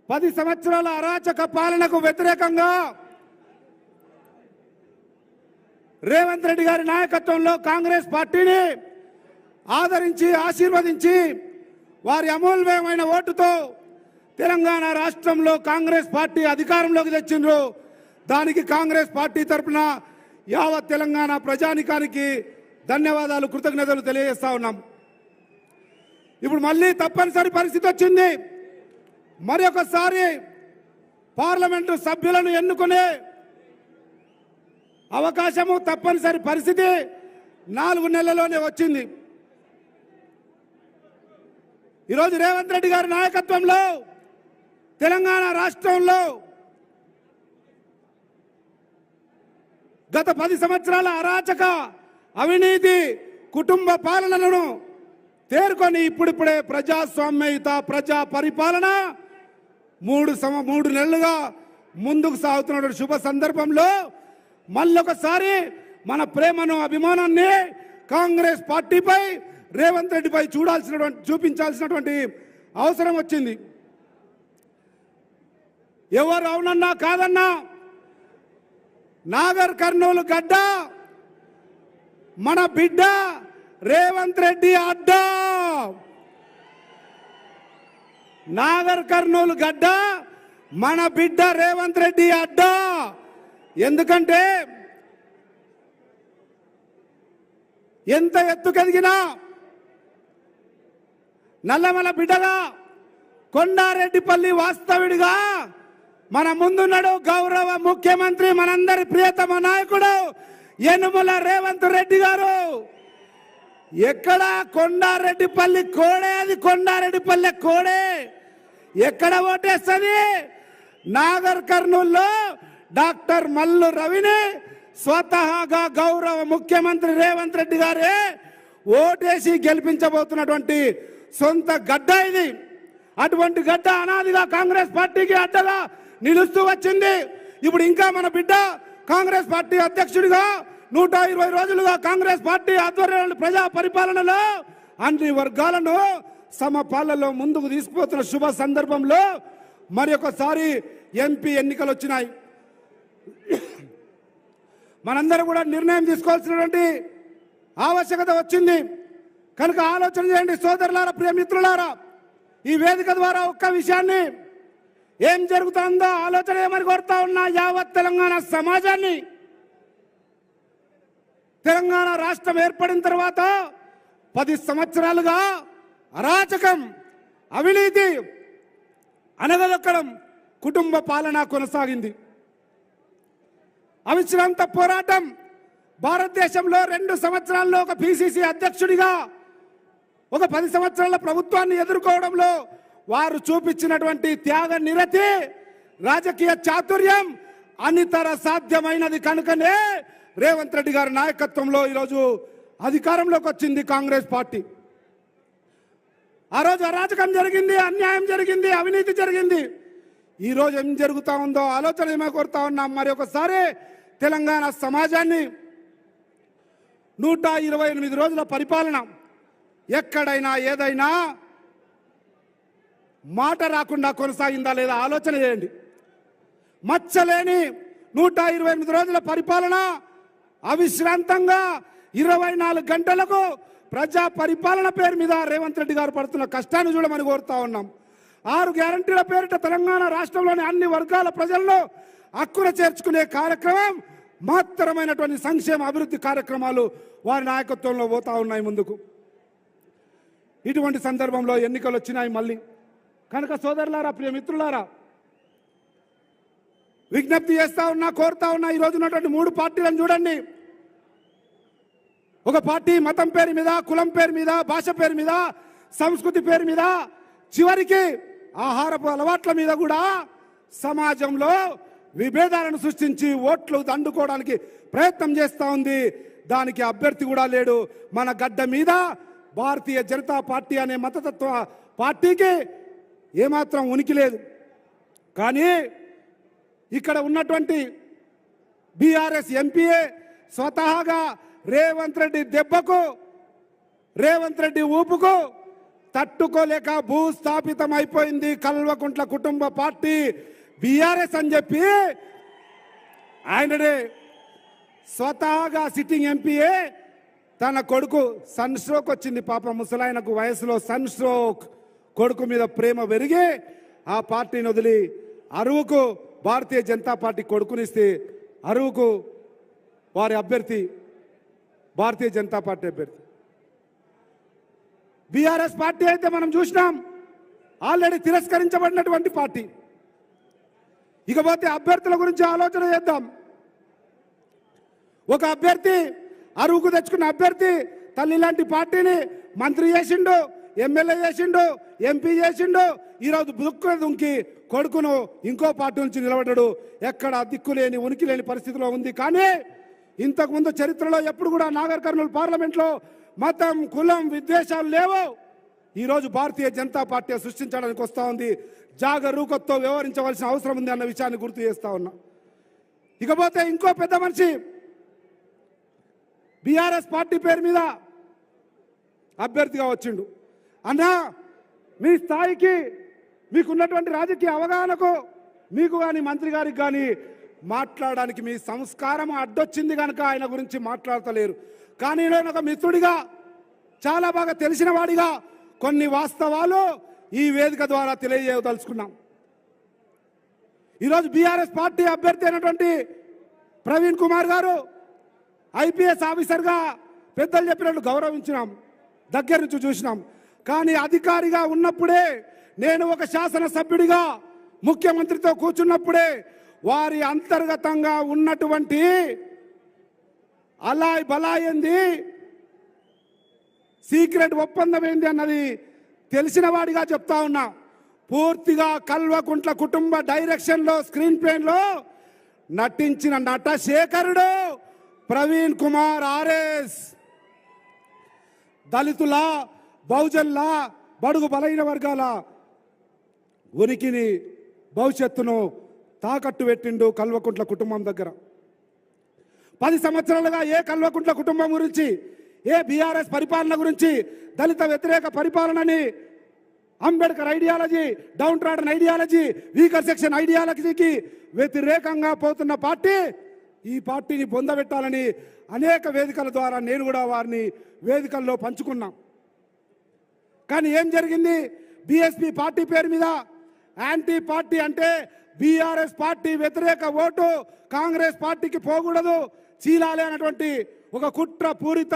10 సంవత్సరాల అరాచక పాలనకు వ్యతిరేకంగా రేవంత్ రెడ్డి గారి నాయకత్వంలో కాంగ్రెస్ పార్టీని ఆదరించి ఆశీర్వదించి వారి అమూల్యమైన ఓటుతో తెలంగాణ రాష్ట్రంలో కాంగ్రెస్ పార్టీ అధికారంలోకి తెచ్చిండ్రు. దానికి కాంగ్రెస్ పార్టీ తరఫున యావత్ తెలంగాణ ప్రజానికానికి ధన్యవాదాలు, కృతజ్ఞతలు తెలియజేస్తా ఉన్నాం. ఇప్పుడు మళ్ళీ తప్పనిసరి పరిస్థితి వచ్చింది. మరి ఒకసారి పార్లమెంటు సభ్యులను ఎన్నుకునే అవకాశము తప్పనిసరి పరిస్థితి 4 నెలల్లోనే వచ్చింది. ఈరోజు రేవంత్ రెడ్డి గారి నాయకత్వంలో తెలంగాణ రాష్ట్రంలో గత 10 సంవత్సరాల అరాచక అవినీతి కుటుంబ పాలనలను తేరుకొని ఇప్పుడిప్పుడే ప్రజాస్వామ్యయుత ప్రజా పరిపాలన 3 నెలలుగా ముందుకు సాగుతున్న శుభ సందర్భంలో మళ్ళొకసారి మన ప్రేమను అభిమానాన్ని కాంగ్రెస్ పార్టీపై రేవంత్ రెడ్డిపై చూపించాల్సినటువంటి అవసరం వచ్చింది. ఎవరు అవునన్నా కాదన్నా నాగర్ కర్నూలు గడ్డ మన బిడ్డ రేవంత్ రెడ్డి అడ్డా. నాగర్ కర్నూలు గడ్డ మన బిడ్డ రేవంత్ రెడ్డి అడ్డా. ఎందుకంటే ఎంత ఎత్తుకెదిగినా నల్లమల బిడ్డగా కొండారెడ్డిపల్లి వాస్తవుడిగా మన ముందున్నాడు గౌరవ ముఖ్యమంత్రి, మనందరి ప్రియతమ నాయకుడు యనుమల రేవంత్ రెడ్డి గారు. ఎక్కడ కొండారెడ్డిపల్లి కోడే, అది కొండారెడ్డిపల్లి కోడే. ఎక్కడ ఓటేస్తుంది? నాగర్ కర్నూల్లో డాక్టర్ మల్లు రవిని స్వతహాగా గౌరవ ముఖ్యమంత్రి రేవంత్ రెడ్డి గారే ఓటేసి గెలిపించబోతున్నటువంటి సొంత గడ్డ ఇది. అటువంటి గడ్డ అనాదిగా కాంగ్రెస్ పార్టీకి అడ్డగా నిలుస్తూ వచ్చింది. ఇప్పుడు ఇంకా మన బిడ్డ కాంగ్రెస్ పార్టీ అధ్యక్షుడిగా 120 రోజులుగా కాంగ్రెస్ పార్టీ ఆధ్వర్యంలో ప్రజా పరిపాలనలో అన్ని వర్గాలను సమపాలలో ముందుకు తీసుకుపోతున్న శుభ సందర్భంలో మరి ఒకసారి ఎంపీ ఎన్నికలు వచ్చినాయి. మనందరూ కూడా నిర్ణయం తీసుకోవాల్సినటువంటి ఆవశ్యకత వచ్చింది. కనుక ఆలోచన చేయండి సోదరులారా, ప్రియమిత్రులారా. ఈ వేదిక ద్వారా ఒక్క విషయాన్ని, ఏం జరుగుతుందో ఆలోచన ఏమని కోరుతా ఉన్నా యావత్ తెలంగాణ సమాజాన్ని. తెలంగాణ రాష్ట్రం ఏర్పడిన తర్వాత 10 సంవత్సరాలుగా అరాచకం, అవినీతి, అనగదొక్కడం, కుటుంబ పాలన కొనసాగింది. అవిశ్రాంత పోరాటం. భారతదేశంలో 2 సంవత్సరాల్లో ఒక పిసిసి అధ్యక్షుడిగా ఒక 10 సంవత్సరాల ప్రభుత్వాన్ని ఎదుర్కోవడంలో వారు చూపించినటువంటి త్యాగ నిరతి, రాజకీయ చాతుర్యం అనితర సాధ్యమైనది కనుకనే రేవంత్ రెడ్డి గారి నాయకత్వంలో ఈరోజు అధికారంలోకి వచ్చింది కాంగ్రెస్ పార్టీ. ఆ రోజు అరాచకం జరిగింది, అన్యాయం జరిగింది, అవినీతి జరిగింది. ఈరోజు ఏం జరుగుతూ ఉందో ఆలోచన ఏమో కోరుతా ఉన్నాం. మరి ఒకసారి తెలంగాణ సమాజాన్ని 128 రోజుల పరిపాలన, ఎక్కడైనా ఏదైనా మాట రాకుండా కొనసాగిందా లేదా ఆలోచన చేయండి. మచ్చలేని 128 రోజుల పరిపాలన అవిశ్రాంతంగా 24 గంటలకు ప్రజా పరిపాలన పేరు మీద రేవంత్ రెడ్డి గారు పడుతున్న కష్టాన్ని చూడమని కోరుతా ఉన్నాం. 6 గ్యారంటీల పేరిట తెలంగాణ రాష్ట్రంలోని అన్ని వర్గాల ప్రజలను హక్కున చేర్చుకునే కార్యక్రమం, మహత్తరమైనటువంటి సంక్షేమ అభివృద్ధి కార్యక్రమాలు వారి నాయకత్వంలో పోతా ఉన్నాయి ముందుకు. ఇటువంటి సందర్భంలో ఎన్నికలు వచ్చినాయి మళ్ళీ. కనుక సోదరులారా, ప్రియ మిత్రులారా, విజ్ఞప్తి చేస్తా ఉన్నా, కోరుతా ఉన్నా. ఈరోజు ఉన్నటువంటి 3 పార్టీలను చూడండి. ఒక పార్టీ మతం పేరు మీద, కులం పేరు మీద, భాష పేరు మీద, సంస్కృతి పేరు మీద, చివరికి ఆహారపు అలవాట్ల మీద కూడా సమాజంలో విభేదాలను సృష్టించి ఓట్లు దండుకోవడానికి ప్రయత్నం చేస్తూ ఉంది. దానికి అభ్యర్థి కూడా లేడు. మన గడ్డ మీద భారతీయ జనతా పార్టీ అనే మతతత్వ పార్టీకి ఏమాత్రం ఉనికి లేదు. కానీ ఇక్కడ ఉన్నటువంటి బీఆర్ఎస్ ఎంపీఏ స్వతహాగా రేవంత్ రెడ్డి దెబ్బకు, రేవంత్ రెడ్డి ఊపుకు తట్టుకోలేక భూస్థాపితం అయిపోయింది కల్వకుంట్ల కుటుంబ పార్టీ బీఆర్ఎస్ అని చెప్పి ఆయననే స్వతహాగా సిట్టింగ్ ఎంపీఏ తన కొడుకు సన్ స్ట్రోక్ వచ్చింది. పాప ముసలాయనకు వయసులో సన్ స్ట్రోక్, కొడుకు మీద ప్రేమ పెరిగి ఆ పార్టీని వదిలి అరువుకు భారతీయ జనతా పార్టీ కొడుకునిస్తే అరువుకు వారి అభ్యర్థి భారతీయ జనతా పార్టీ అభ్యర్థి. బీఆర్ఎస్ పార్టీ అయితే మనం చూసినాం, ఆల్రెడీ తిరస్కరించబడినటువంటి పార్టీ. ఇకపోతే అభ్యర్థుల గురించి ఆలోచన చేద్దాం. ఒక అభ్యర్థి, అరువుకు తెచ్చుకున్న అభ్యర్థి తల్లి లాంటి పార్టీని మంత్రి చేసిండు, ఎమ్మెల్యే చేసిండు, ఎంపీ చేసిండు. ఈరోజు బుక్కు దుంకి కొడుకును ఇంకో పార్టీ నుంచి నిలబడ్డాడు. ఎక్కడ దిక్కు లేని, ఉనికి లేని పరిస్థితిలో ఉంది. కానీ ఇంతకుముందు చరిత్రలో ఎప్పుడు కూడా నాగర్ కర్నూలు పార్లమెంట్లో మతం, కులం, విద్వేషాలు లేవు. ఈరోజు భారతీయ జనతా పార్టీ సృష్టించడానికి వస్తూ ఉంది. జాగరూకతతో వ్యవహరించవలసిన అవసరం ఉంది అన్న విషయాన్ని గుర్తు చేస్తా ఉన్నా. ఇకపోతే ఇంకో పెద్ద మనిషి బీఆర్ఎస్ పార్టీ పేరు మీద అభ్యర్థిగా వచ్చిండు. అన్నా, మీ స్థాయికి, మీకున్నటువంటి రాజకీయ అవగాహనకు, మీకు కానీ మంత్రి గారికి కానీ మాట్లాడడానికి మీ సంస్కారం అడ్డొచ్చింది కనుక ఆయన గురించి మాట్లాడతలేరు. కానీ నేను ఒక మిత్రుడిగా, చాలా బాగా తెలిసిన వాడిగా కొన్ని వాస్తవాలు ఈ వేదిక ద్వారా తెలియజేయదలుచుకున్నాం. ఈరోజు బీఆర్ఎస్ పార్టీ అభ్యర్థి అయినటువంటి ప్రవీణ్ కుమార్ గారు ఐపీఎస్ ఆఫీసర్గా పెద్దలు చెప్పినట్టు గౌరవించినాం, దగ్గర నుంచి చూసినాం. కానీ అధికారిగా ఉన్నప్పుడే, నేను ఒక శాసనసభ్యుడిగా ముఖ్యమంత్రితో కూర్చున్నప్పుడే వారి అంతర్గతంగా ఉన్నటువంటి అలాయ్ బలాయ్ ఏంది, సీక్రెట్ ఒప్పందం ఏంది అన్నది తెలిసిన వాడిగా చెప్తా ఉన్నా. పూర్తిగా కల్వకుంట్ల కుటుంబ డైరెక్షన్లో, స్క్రీన్ ప్లేలో నటించిన నటశేఖరుడు ప్రవీణ్ కుమార్ ఆర్ఎస్. దళితుల, బహుజన్ల, బడుగు బలైన వర్గాల ఉనికిని, భవిష్యత్తును తాకట్టు పెట్టిండు కల్వకుంట్ల కుటుంబం దగ్గర. 10 సంవత్సరాలుగా ఏ కల్వకుంట్ల కుటుంబం గురించి, ఏ బీఆర్ఎస్ పరిపాలన గురించి, దళిత వ్యతిరేక పరిపాలనని, Ambedkar ideology, downtrodden ideology, weaker section ఐడియాలజీకి వ్యతిరేకంగా పోతున్న పార్టీ ఈ పార్టీని పొందబెట్టాలని అనేక వేదికల ద్వారా నేను కూడా వారిని వేదికల్లో పంచుకున్నా. కానీ ఏం జరిగింది? బీఎస్పీ పార్టీ పేరు మీద యాంటీ పార్టీ అంటే బీఆర్ఎస్ పార్టీ వ్యతిరేక ఓటు కాంగ్రెస్ పార్టీకి పోకూడదు, చీలాలి అన్నటువంటి ఒక కుట్ర పూరిత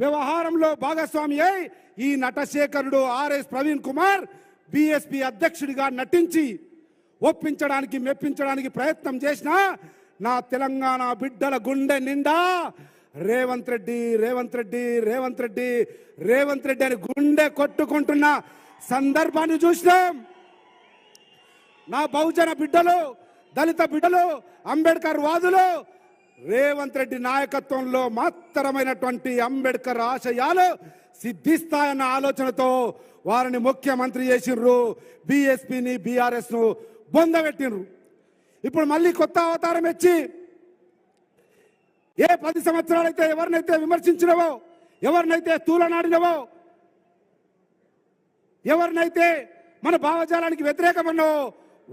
వ్యవహారంలో భాగస్వామి అయి ఈ నటశేఖరుడు ఆర్ఎస్ ప్రవీణ్ కుమార్ బీఎస్పీ అధ్యక్షుడిగా నటించి ఒప్పించడానికి, మెప్పించడానికి ప్రయత్నం చేసిన నా తెలంగాణ బిడ్డల గుండె నిండా రేవంత్ రెడ్డి రేవంత్ రెడ్డి రేవంత్ రెడ్డి రేవంత్ రెడ్డి అని గుండె కొట్టుకుంటున్న సందర్భాన్ని చూసినాం. నా బహుజన బిడ్డలు, దళిత బిడ్డలు, అంబేద్కర్ వాదులు రేవంత్ రెడ్డి నాయకత్వంలో మాత్రమైనటువంటి అంబేద్కర్ ఆశయాలు సిద్ధిస్తాయన్న ఆలోచనతో వారిని ముఖ్యమంత్రి చేసిండ్రు. బీఎస్పీని బీఆర్ఎస్ను బొందబెట్టిండ్రు. ఇప్పుడు మళ్ళీ కొత్త అవతారం ఇచ్చి ఏ 10 సంవత్సరాలైతే ఎవరినైతే విమర్శించినవో, ఎవరినైతే తూలనాడినవో, ఎవరినైతే మన భావజాలానికి వ్యతిరేకమన్నావో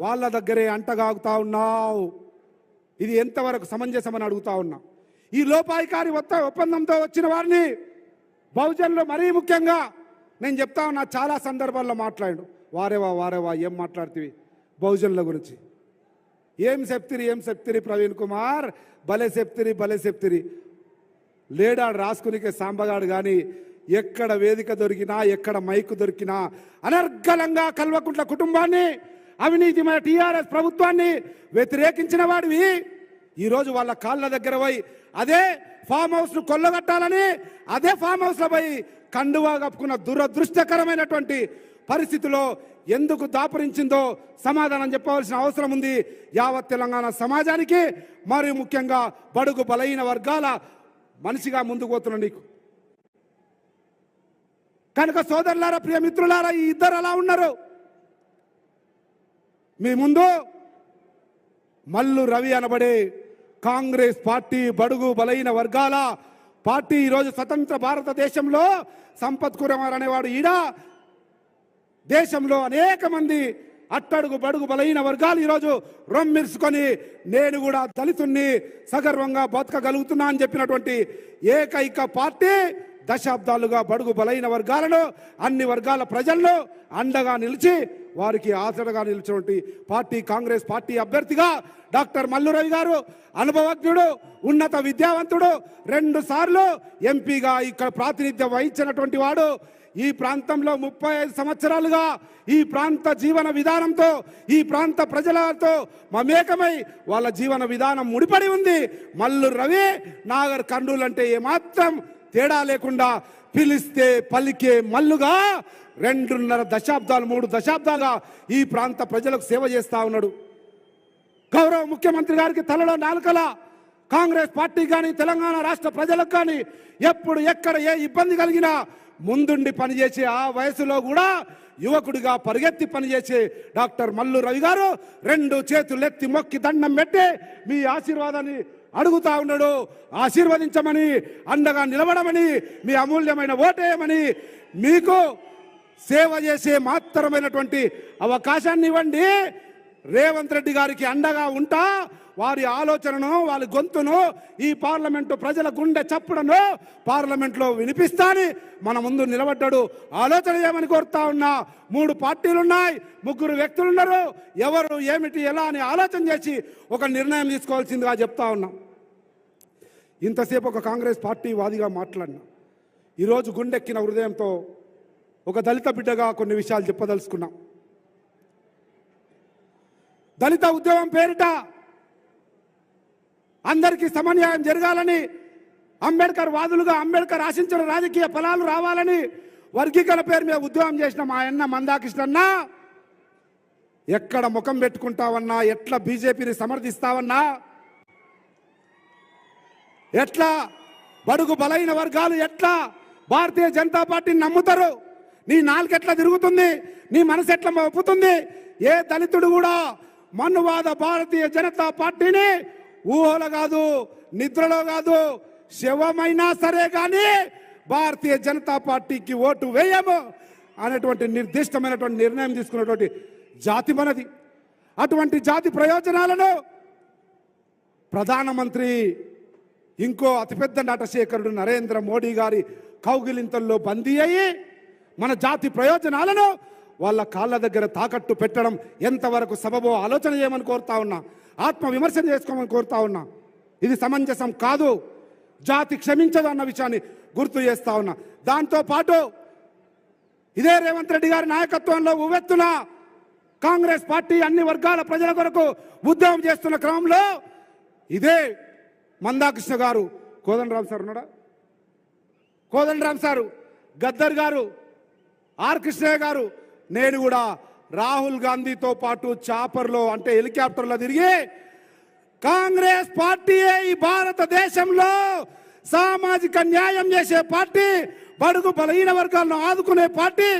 వాళ్ళ దగ్గరే అంటగాగుతా ఉన్నావు. ఇది ఎంతవరకు సమంజసమని అడుగుతా ఉన్నా. ఈ లోపాయికారి ఒప్పందంతో వచ్చిన వారిని బహుజనులు మరీ ముఖ్యంగా నేను చెప్తా ఉన్నా, చాలా సందర్భాల్లో మాట్లాడు. వారేవా ఏం మాట్లాడుతీవి బహుజనుల గురించి, ఏం చెప్తిరి ప్రవీణ్ కుమార్, భలే చెప్తిరి లేడాడు రాసుకునికే సాంబగాడు. కానీ ఎక్కడ వేదిక దొరికినా, ఎక్కడ మైకు దొరికినా అనర్గళంగా కల్వకుంట్ల కుటుంబాన్ని, అవినీతిమైన టీఆర్ఎస్ ప్రభుత్వాన్ని వ్యతిరేకించిన వాడివి ఈరోజు వాళ్ళ కాళ్ళ దగ్గర పోయి అదే ఫామ్ హౌస్ను కొల్లగట్టాలని అదే ఫామ్ హౌస్లో పోయి కండువా కప్పుకున్న దురదృష్టకరమైనటువంటి పరిస్థితిలో ఎందుకు దాపురించిందో సమాధానం చెప్పవలసిన అవసరం ఉంది యావత్ తెలంగాణ సమాజానికి. మరియు ముఖ్యంగా బడుగు బలహీన వర్గాల మనిషిగా ముందుకు పోతున్న నీకు. కనుక సోదరులారా, ప్రియమిత్రులారా, ఈ ఇద్దరు అలా ఉన్నారు. మీ ముందు మల్లు రవి అనబడే కాంగ్రెస్ పార్టీ బడుగు బలహీన వర్గాల పార్టీ ఈరోజు స్వతంత్ర భారతదేశంలో సంపత్ కుమార్ అనేవాడు ఈడ దేశంలో అనేక మంది అట్టడుగు బడుగు బలహీన వర్గాలు ఈరోజు రొమ్మిర్చుకొని నేను కూడా దళితుణ్ణి సగర్వంగా బతకగలుగుతున్నా అని చెప్పినటువంటి ఏకైక పార్టీ దశాబ్దాలుగా బడుగు బలహీన వర్గాలను, అన్ని వర్గాల ప్రజలను అండగా నిలిచి వారికి ఆసరగా నిలిచినటువంటి పార్టీ కాంగ్రెస్ పార్టీ అభ్యర్థిగా డాక్టర్ మల్లు రవి గారు అనుభవజ్ఞుడు, ఉన్నత విద్యావంతుడు, 2 సార్లు ఎంపీగా ఇక్కడ ప్రాతినిధ్యం వహించినటువంటి వాడు. ఈ ప్రాంతంలో 35 సంవత్సరాలుగా ఈ ప్రాంత జీవన విధానంతో, ఈ ప్రాంత ప్రజలతో మమేకమై వాళ్ళ జీవన విధానం ముడిపడి ఉంది. మల్లు రవి నాగర్ కర్నూలు అంటే ఏమాత్రం తేడా లేకుండా పిలిస్తే పలికే మల్లుగా 2.5 దశాబ్దాలు 3 దశాబ్దాలుగా ఈ ప్రాంత ప్రజలకు సేవ చేస్తా ఉన్నాడు. గౌరవ ముఖ్యమంత్రి గారికి తలలో నాలుకల కాంగ్రెస్ పార్టీ కానీ తెలంగాణ రాష్ట్ర ప్రజలకు కానీ ఎప్పుడు ఎక్కడ ఏ ఇబ్బంది కలిగినా ముందుండి పనిచేసే ఆ వయసులో కూడా యువకుడిగా పరిగెత్తి పనిచేసే డాక్టర్ మల్లు రవి గారు 2 చేతులెత్తి మొక్కి దండం పెట్టి మీ ఆశీర్వాదాన్ని అడుగుతా ఉన్నాడు. ఆశీర్వదించమని, అండగా నిలబడమని, మీ అమూల్యమైన ఓటేయమని, మీకు సేవ చేసే మాత్రమైనటువంటి అవకాశాన్ని ఇవ్వండి. రేవంత్ రెడ్డి గారికి అండగా ఉంటా వారి ఆలోచనను, వారి గొంతును ఈ పార్లమెంటు ప్రజల గుండె చప్పుడను పార్లమెంట్లో వినిపిస్తాని మన ముందు నిలబడ్డాడు. ఆలోచన ఏమని కోరుతా ఉన్నా, 3 పార్టీలున్నాయి, 3 వ్యక్తులున్నారు. ఎవరు ఏమిటి ఎలా అని ఆలోచన చేసి ఒక నిర్ణయం తీసుకోవాల్సిందిగా చెప్తా ఉన్నాం. ఇంతసేపు ఒక కాంగ్రెస్ పార్టీ వాదిగా మాట్లాడినా ఈరోజు గుండెక్కిన హృదయంతో ఒక దళిత బిడ్డగా కొన్ని విషయాలు చెప్పదలుచుకున్నాం. దళిత ఉద్యమం పేరిట అందరికీ సమన్యాయం జరగాలని, అంబేద్కర్ వాదులుగా అంబేద్కర్ ఆశించిన రాజకీయ ఫలాలు రావాలని వర్గీకరణ పేరు మీద ఉద్యమం చేసిన మా అన్న మందాకృష్ణన్న ఎక్కడ ముఖం పెట్టుకుంటావన్నా, ఎట్లా బీజేపీని సమర్థిస్తావన్నా, ఎట్లా బడుగు బలైన వర్గాలు ఎట్లా భారతీయ జనతా పార్టీని నమ్ముతారు? నీ నాలుకెట్లా తిరుగుతుంది? నీ మనసు ఎట్లా ఒప్పుతుంది? ఏ దళితుడు కూడా మనువాద భారతీయ జనతా పార్టీని ఊహలో కాదు, నిద్రలో కాదు, శవమైనా సరే కానీ భారతీయ జనతా పార్టీకి ఓటు వేయము అనేటువంటి నిర్దిష్టమైనటువంటి నిర్ణయం తీసుకున్నటువంటి జాతి మనది. అటువంటి జాతి ప్రయోజనాలను ప్రధానమంత్రి ఇంకో అతిపెద్ద నటశేఖరుడు నరేంద్ర మోడీ గారి కౌగిలింతల్లో బందీ అయ్యి మన జాతి ప్రయోజనాలను వాళ్ళ కాళ్ళ దగ్గర తాకట్టు పెట్టడం ఎంతవరకు సబబో ఆలోచన చేయమని కోరుతా ఉన్నా, ఆత్మ విమర్శన చేసుకోమని కోరుతా ఉన్నా. ఇది సమంజసం కాదు, జాతి క్షమించదు అన్న విషయాన్ని గుర్తు చేస్తా ఉన్నా. దాంతోపాటు ఇదే రేవంత్ రెడ్డి గారి నాయకత్వంలో ఉవ్వెత్తున కాంగ్రెస్ పార్టీ అన్ని వర్గాల ప్రజల కొరకు ఉద్యమం చేస్తున్న క్రమంలో ఇదే మందాకృష్ణ గారు కోదండరామ్ సార్ ఉన్నాడా? కోదండరామ్ సారు, గద్దర్ గారు, ఆర్ కృష్ణయ్య గారు, నేను కూడా రాహుల్ గాంధీతో పాటు చాపర్లో అంటే హెలికాప్టర్లో తిరిగి కాంగ్రెస్ పార్టీయే ఈ భారతదేశంలో సామాజిక న్యాయం చేసే పార్టీ, బడుగు బలహీన వర్గాలను ఆదుకునే పార్టీ,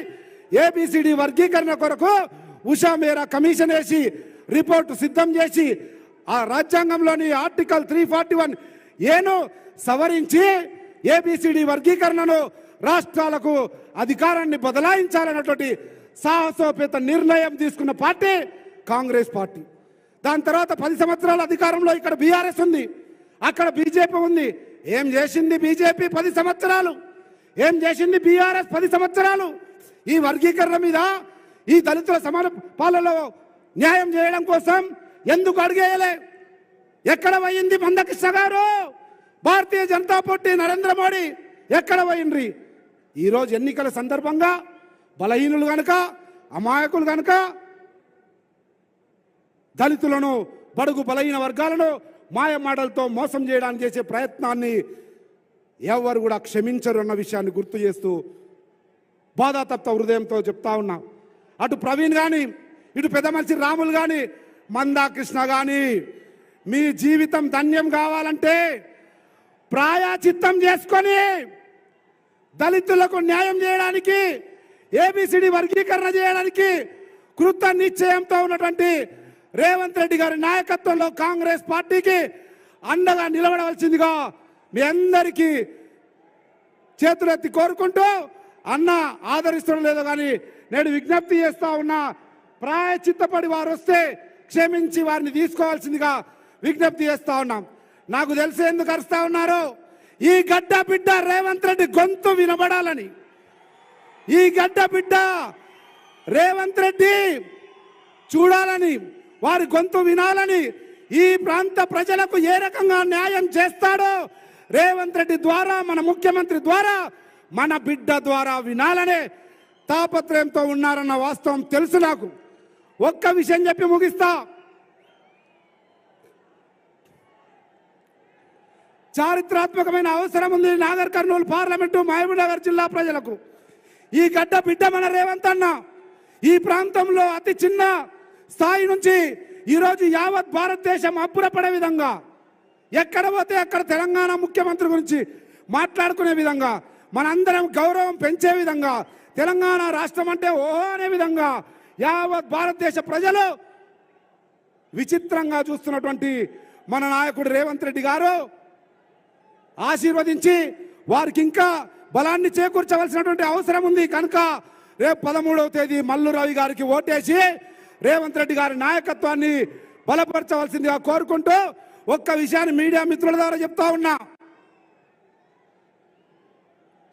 ఏబిసిడి వర్గీకరణ కొరకు ఉషా మేరా కమిషన్ వేసి రిపోర్టు సిద్ధం చేసి ఆ రాజ్యాంగంలోని ఆర్టికల్ 341 ఏను సవరించి ఏబిసిడి వర్గీకరణను రాష్ట్రాలకు అధికారాన్ని బదలాయించాలన్నటువంటి సాహసోపేత నిర్ణయం తీసుకున్న పార్టీ కాంగ్రెస్ పార్టీ. దాని తర్వాత 10 సంవత్సరాల అధికారంలో ఇక్కడ బీఆర్ఎస్ ఉంది, అక్కడ బీజేపీ ఉంది. ఏం చేసింది బీజేపీ 10 సంవత్సరాలు? ఏం చేసింది బీఆర్ఎస్ 10 సంవత్సరాలు? ఈ వర్గీకరణ మీద, ఈ దళితుల సమాన పాలనలో న్యాయం చేయడం కోసం ఎందుకు అడిగేయలే? ఎక్కడ పోయింది మందకృష్ణ గారు? భారతీయ జనతా పార్టీ నరేంద్ర మోడీ ఎక్కడ పోయిండ్రి? ఈరోజు ఎన్నికల సందర్భంగా బలహీనులు గనక, అమాయకులు గనక దళితులను, బడుగు బలహీన వర్గాలను మాయమాటలతో మోసం చేయడానికి చేసే ప్రయత్నాన్ని ఎవరు కూడా క్షమించరు అన్న విషయాన్ని గుర్తు చేస్తూ బాధాతప్త హృదయంతో చెప్తా ఉన్నా. అటు ప్రవీణ్ కానీ, ఇటు పెద్ద మనిషి రాములు కానీ, మందాకృష్ణ కానీ, మీ జీవితం ధన్యం కావాలంటే ప్రాయచిత్తం చేసుకొని దళితులకు న్యాయం చేయడానికి, ఏబిసిడి వర్గీకరణ చేయడానికి కృత నిశ్చయంతో ఉన్నటువంటి రేవంత్ రెడ్డి గారి నాయకత్వంలో కాంగ్రెస్ పార్టీకి అండగా నిలబడవలసిందిగా మీ అందరికీ చేతులెత్తి కోరుకుంటూ, అన్న ఆదరిస్తడం లేదో కానీ నేను విజ్ఞప్తి చేస్తా ఉన్నా, ప్రాయచిత్తపడి వారు వస్తే క్షమించి వారిని తీసుకోవాల్సిందిగా విజ్ఞప్తి చేస్తా ఉన్నాం. నాకు తెలిసి ఎందుకు అరుస్తా ఉన్నారు? ఈ గడ్డ బిడ్డ రేవంత్ రెడ్డి గొంతు వినబడాలని, ఈ గడ్డ బిడ్డ రేవంత్ రెడ్డి చూడాలని, వారి గొంతు వినాలని, ఈ ప్రాంత ప్రజలకు ఏ రకంగా న్యాయం చేస్తాడో రేవంత్ రెడ్డి ద్వారా, మన ముఖ్యమంత్రి ద్వారా, మన బిడ్డ ద్వారా వినాలనే తాపత్రయంతో ఉన్నారన్న వాస్తవం తెలుసు నాకు. ఒక్క విషయం చెప్పి ముగిస్తా. చారిత్రాత్మకమైన అవసరం ఉంది నాగర్ కర్నూలు పార్లమెంటు, మహబూబ్ నగర్ జిల్లా ప్రజలకు. ఈ గడ్డ బిడ్డ మన రేవంత్ అన్న ఈ ప్రాంతంలో అతి చిన్న స్థాయి నుంచి ఈరోజు యావత్ భారతదేశం అబ్బురపడే విధంగా, ఎక్కడ పోతే అక్కడ తెలంగాణ ముఖ్యమంత్రి గురించి మాట్లాడుకునే విధంగా, మనందరం గౌరవం పెంచే విధంగా, తెలంగాణ రాష్ట్రం అంటే ఓహో అనే విధంగా యావత్ భారతదేశ ప్రజలు విచిత్రంగా చూస్తున్నటువంటి మన నాయకుడు రేవంత్ రెడ్డి గారు ఆశీర్వదించి వారికి ఇంకా బలాన్ని చేకూర్చవలసినటువంటి అవసరం ఉంది. కనుక రేపు 13వ తేదీ మల్లు రవి గారికి ఓటేసి రేవంత్ రెడ్డి గారి నాయకత్వాన్ని బలపరచవలసిందిగా కోరుకుంటూ ఒక్క విషయాన్ని మీడియా మిత్రుల ద్వారా చెప్తా ఉన్నా.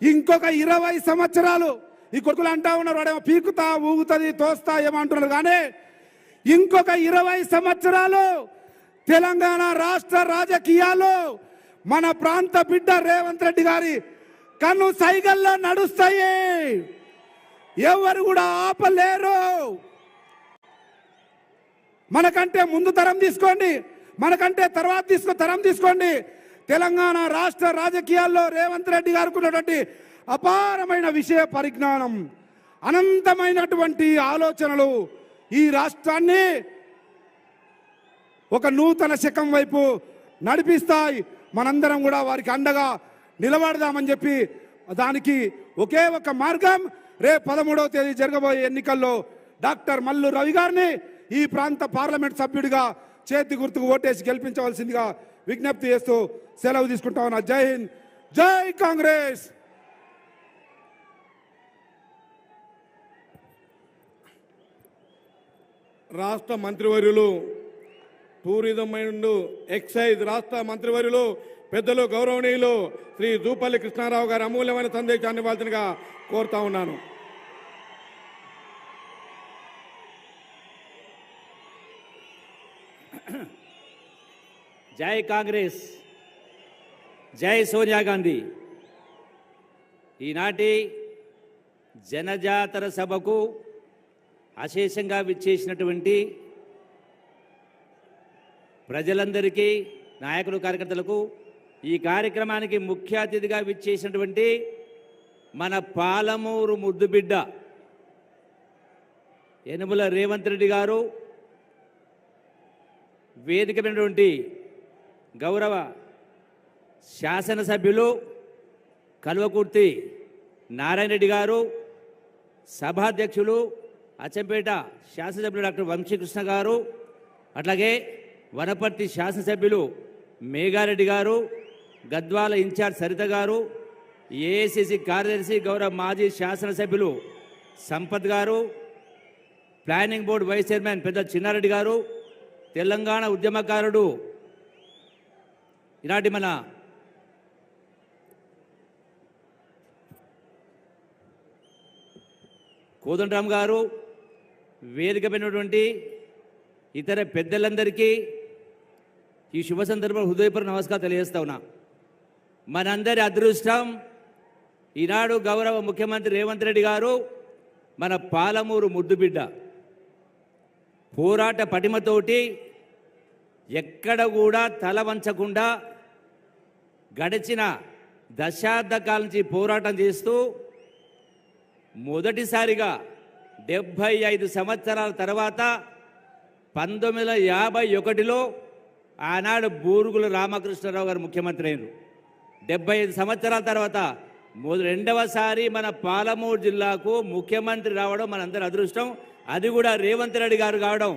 ఇంకొక 20 సంవత్సరాలు ఈ కొడుకులు అంటా ఉన్నారు, వాడేమో పీకుతా ఊగుతుంది తోస్తా ఏమంటున్నారు, కానీ ఇంకొక 20 సంవత్సరాలు తెలంగాణ రాష్ట్ర రాజకీయాలు మన ప్రాంత బిడ్డ రేవంత్ రెడ్డి గారి కన్ను సైగల్లో నడుస్తాయి. ఎవరు కూడా ఆపలేరు. మనకంటే ముందు తరం తీసుకోండి, మనకంటే తర్వాత తరం తీసుకోండి. తెలంగాణ రాష్ట్ర రాజకీయాల్లో రేవంత్ రెడ్డి గారికి ఉన్నటువంటి అపారమైన విషయ పరిజ్ఞానం, అనంతమైనటువంటి ఆలోచనలు ఈ రాష్ట్రాన్ని ఒక నూతన శకం వైపు నడిపిస్తాయి. మనందరం కూడా వారికి అండగా నిలబడదామని చెప్పి, దానికి ఒకే ఒక మార్గం రేపు 13వ తేదీ జరగబోయే ఎన్నికల్లో డాక్టర్ మల్లు రవి గారిని ఈ ప్రాంత పార్లమెంట్ సభ్యుడిగా చేతి గుర్తుకు ఓటేసి గెలిపించవలసిందిగా విజ్ఞప్తి చేస్తూ సెలవు తీసుకుంటా ఉన్నా. జై హింద్, జై కాంగ్రెస్. రాష్ట్ర మంత్రివర్యులు, టూరిజం అండ్ ఎక్సైజ్ రాష్ట్ర మంత్రివర్యులు పెద్దలు గౌరవనీయులు శ్రీ జూపల్లి కృష్ణారావు గారి అమూల్యమైన సందేశాన్ని ఇవ్వాల్సిందిగా కోరుతా ఉన్నాను. జై కాంగ్రెస్, జై సోనియా గాంధీ. ఈనాటి జనజాతర సభకు అశేషంగా విచ్చేసినటువంటి ప్రజలందరికీ, నాయకులు, కార్యకర్తలకు ఈ కార్యక్రమానికి ముఖ్య అతిథిగా విచ్చేసినటువంటి మన పాలమూరు ముద్దుబిడ్డ యనమల రేవంత్ రెడ్డి గారు, వేదికమైనటువంటి గౌరవ శాసనసభ్యులు కల్వకుర్తి నారాయణ రెడ్డి గారు, సభాధ్యక్షులు అచ్చంపేట శాసనసభ్యులు డాక్టర్ వంశీకృష్ణ గారు, అట్లాగే వనపర్తి శాసనసభ్యులు మేఘారెడ్డి గారు, గద్వాల ఇన్ఛార్జ్ సరిత గారు, ఏఐసిసి కార్యదర్శి గౌరవ మాజీ శాసనసభ్యులు సంపత్ గారు, ప్లానింగ్ బోర్డు వైస్ చైర్మన్ పెద్ద చిన్నారెడ్డి గారు, తెలంగాణ ఉద్యమకారుడు ఈనాటి మన కోదండరామ్ గారు, వేదికమైనటువంటి ఇతర పెద్దలందరికీ ఈ శుభ సందర్భంలో హృదయపూర్వక నమస్కారం తెలియజేస్తా ఉన్నా. మనందరి అదృష్టం ఈనాడు గౌరవ ముఖ్యమంత్రి రేవంత్ రెడ్డి గారు మన పాలమూరు ముద్దుబిడ్డ పోరాట పటిమతోటి ఎక్కడ కూడా తల వంచకుండా గడిచిన దశాబ్ద కాలం నుంచి పోరాటం చేస్తూ మొదటిసారిగా 75 సంవత్సరాల తర్వాత 1951లో ఆనాడు బూరుగుల రామకృష్ణరావు గారు ముఖ్యమంత్రి అయినారు. 75 సంవత్సరాల తర్వాత రెండవసారి మన పాలమూరు జిల్లాకు ముఖ్యమంత్రి రావడం మనందరి అదృష్టం. అది కూడా రేవంత్ రెడ్డి గారు కావడం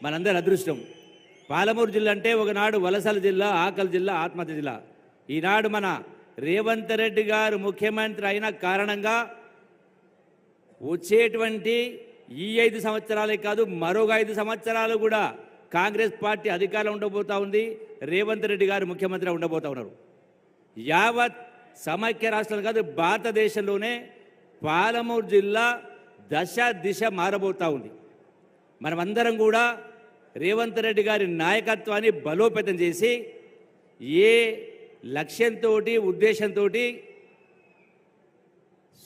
మనందరి అదృష్టం. పాలమూరు జిల్లా అంటే ఒకనాడు వలసల జిల్లా, ఆకలి జిల్లా, ఆత్మహత్య జిల్లా. ఈనాడు మన రేవంత్ రెడ్డి గారు ముఖ్యమంత్రి అయిన కారణంగా వచ్చేటువంటి ఈ 5 సంవత్సరాలే కాదు, మరొక 5 సంవత్సరాలు కూడా కాంగ్రెస్ పార్టీ అధికారంలో ఉండబోతా ఉంది. రేవంత్ రెడ్డి గారు ముఖ్యమంత్రి ఉండబోతా ఉన్నారు. యావత్ సమైక్య రాష్ట్రాలు కాదు, భారతదేశంలోనే పాలమూరు జిల్లా దశ దిశ మారబోతా ఉంది. మనమందరం కూడా రేవంత్ రెడ్డి గారి నాయకత్వాన్ని బలోపేతం చేసి ఏ లక్ష్యంతో ఉద్దేశంతో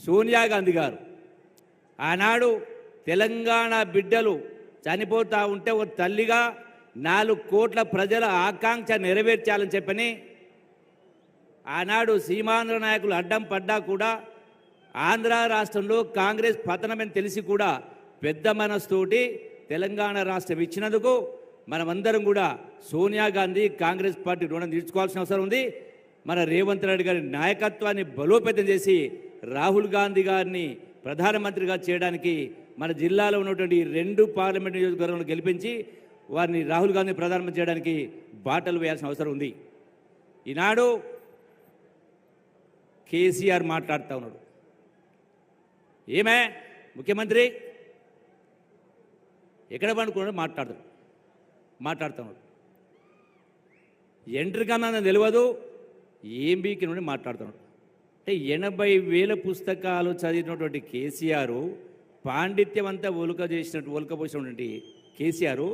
సోనియా గాంధీ గారు ఆనాడు తెలంగాణ బిడ్డలు చనిపోతూ ఉంటే ఒక తల్లిగా 4 కోట్ల ప్రజల ఆకాంక్ష నెరవేర్చాలని చెప్పని ఆనాడు సీమాంధ్ర నాయకులు అడ్డం పడ్డా కూడా ఆంధ్ర రాష్ట్రంలో కాంగ్రెస్ పతనమని తెలిసి కూడా పెద్ద మనస్తోటి తెలంగాణ రాష్ట్రం ఇచ్చినందుకు మనమందరం కూడా సోనియా గాంధీ కాంగ్రెస్ పార్టీ రుణం తీర్చుకోవాల్సిన అవసరం ఉంది. మన రేవంత్ రెడ్డి గారి నాయకత్వాన్ని బలోపేతం చేసి రాహుల్ గాంధీ గారిని ప్రధానమంత్రిగా చేయడానికి మన జిల్లాలో ఉన్నటువంటి 2 పార్లమెంట్ నియోజకవర్గాలను గెలిపించి వారిని రాహుల్ గాంధీ ప్రధానమంత్రి చేయడానికి బాటలు వేయాల్సిన అవసరం ఉంది. ఈనాడు కేసీఆర్ మాట్లాడుతూ ఉన్నాడు. ఏమే ముఖ్యమంత్రి ఎక్కడ పండుకున్నాడు మాట్లాడుతున్నాడు. ఎంట్రీ కన్నా తెలియదు, ఏం బీకి నుండి మాట్లాడుతున్నాడు. అంటే 80,000 పుస్తకాలు చదివినటువంటి కేసీఆర్, పాండిత్యం అంతా ఒలకపోసినటువంటి కేసీఆర్,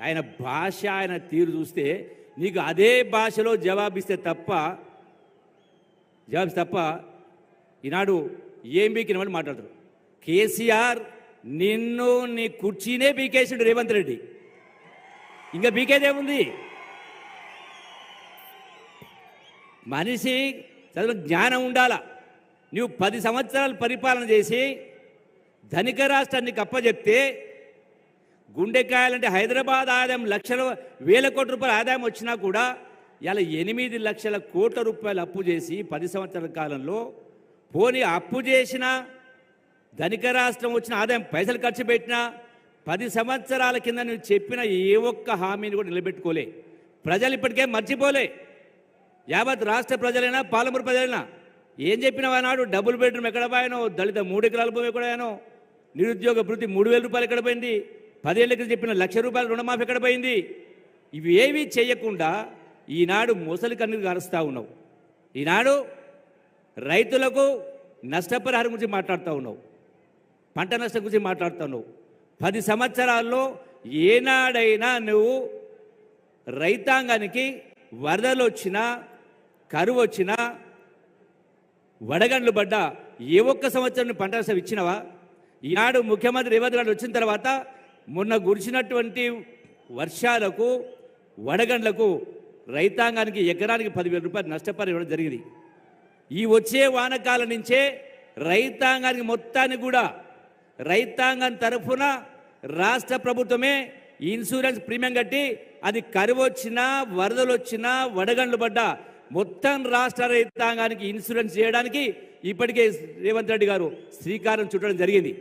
ఆయన భాష, ఆయన తీరు చూస్తే నీకు అదే భాషలో జవాబిస్తే తప్ప ఈనాడు ఏం బీకినమని మాట్లాడతారు. కేసీఆర్ నిన్ను నీ కుర్చీనే బీకేసిండు రేవంత్ రెడ్డి, ఇంకా బీకేదేముంది? మనిషి చదువు జ్ఞానం ఉండాలా. నువ్వు 10 సంవత్సరాలు పరిపాలన చేసి ధనిక రాష్ట్రాన్ని కప్పచెప్తే గుండెకాయలంటే హైదరాబాద్ ఆదాయం వేల కోట్ల రూపాయల ఆదాయం వచ్చినా కూడా ఇలా 8 లక్షల కోట్ల రూపాయలు అప్పు చేసి 10 సంవత్సరాల కాలంలో పోనీ అప్పు చేసిన ధనిక రాష్ట్రం వచ్చిన ఆదాయం పైసలు ఖర్చు పెట్టినా 10 సంవత్సరాల కింద నువ్వు చెప్పిన ఏ ఒక్క హామీని కూడా నిలబెట్టుకోలే. ప్రజలు ఇప్పటికే మర్చిపోలే. యావత్ రాష్ట్ర ప్రజలైనా పాలమూరు ప్రజలైనా ఏం చెప్పినావు అన్నాడు? డబుల్ బెడ్రూమ్ ఎక్కడ పోయానో, దళిత 3 ఎకరాల భూమి ఎక్కడానో, నిరుద్యోగ భృతి 3,000 రూపాయలు ఎక్కడ పోయింది, 10 ఏళ్ళ క్రితం చెప్పిన 1,00,000 రూపాయల రుణమాఫీ ఎక్కడ పోయింది? ఇవి ఏవి చేయకుండా ఈనాడు మొసలి కన్నీరు గారుస్తూ ఉన్నావు. ఈనాడు రైతులకు నష్టపరిహారం గురించి మాట్లాడుతూ ఉన్నావు, పంట నష్టం గురించి మాట్లాడుతూ ఉన్నావు. 10 సంవత్సరాల్లో ఏనాడైనా నువ్వు రైతాంగానికి వరదలు వచ్చినా, కరువు వచ్చినా, వడగండ్లు పడ్డా ఏ ఒక్క సంవత్సరం పంట నష్టం ఇచ్చినవా? ఈనాడు ముఖ్యమంత్రి రేవంత్ రెడ్డి వచ్చిన తర్వాత మొన్న కురిసినటువంటి వర్షాలకు వడగండ్లకు రైతాంగానికి ఎకరానికి 10,000 రూపాయలు నష్టపరిహారం ఇవ్వడం జరిగింది. ఈ వచ్చే వానకాలం నుంచే రైతాంగానికి మొత్తానికి కూడా రైతాంగం తరఫున రాష్ట్ర ప్రభుత్వమే ఇన్సూరెన్స్ ప్రీమియం కట్టి అది కరువు వచ్చినా వరదలు వచ్చినా వడగండ్లు పడ్డా మొత్తం రాష్ట్ర రైతాంగానికి ఇన్సూరెన్స్ చేయడానికి ఇప్పటికే రేవంత్ రెడ్డి గారు శ్రీకారం చుట్టడం జరిగింది.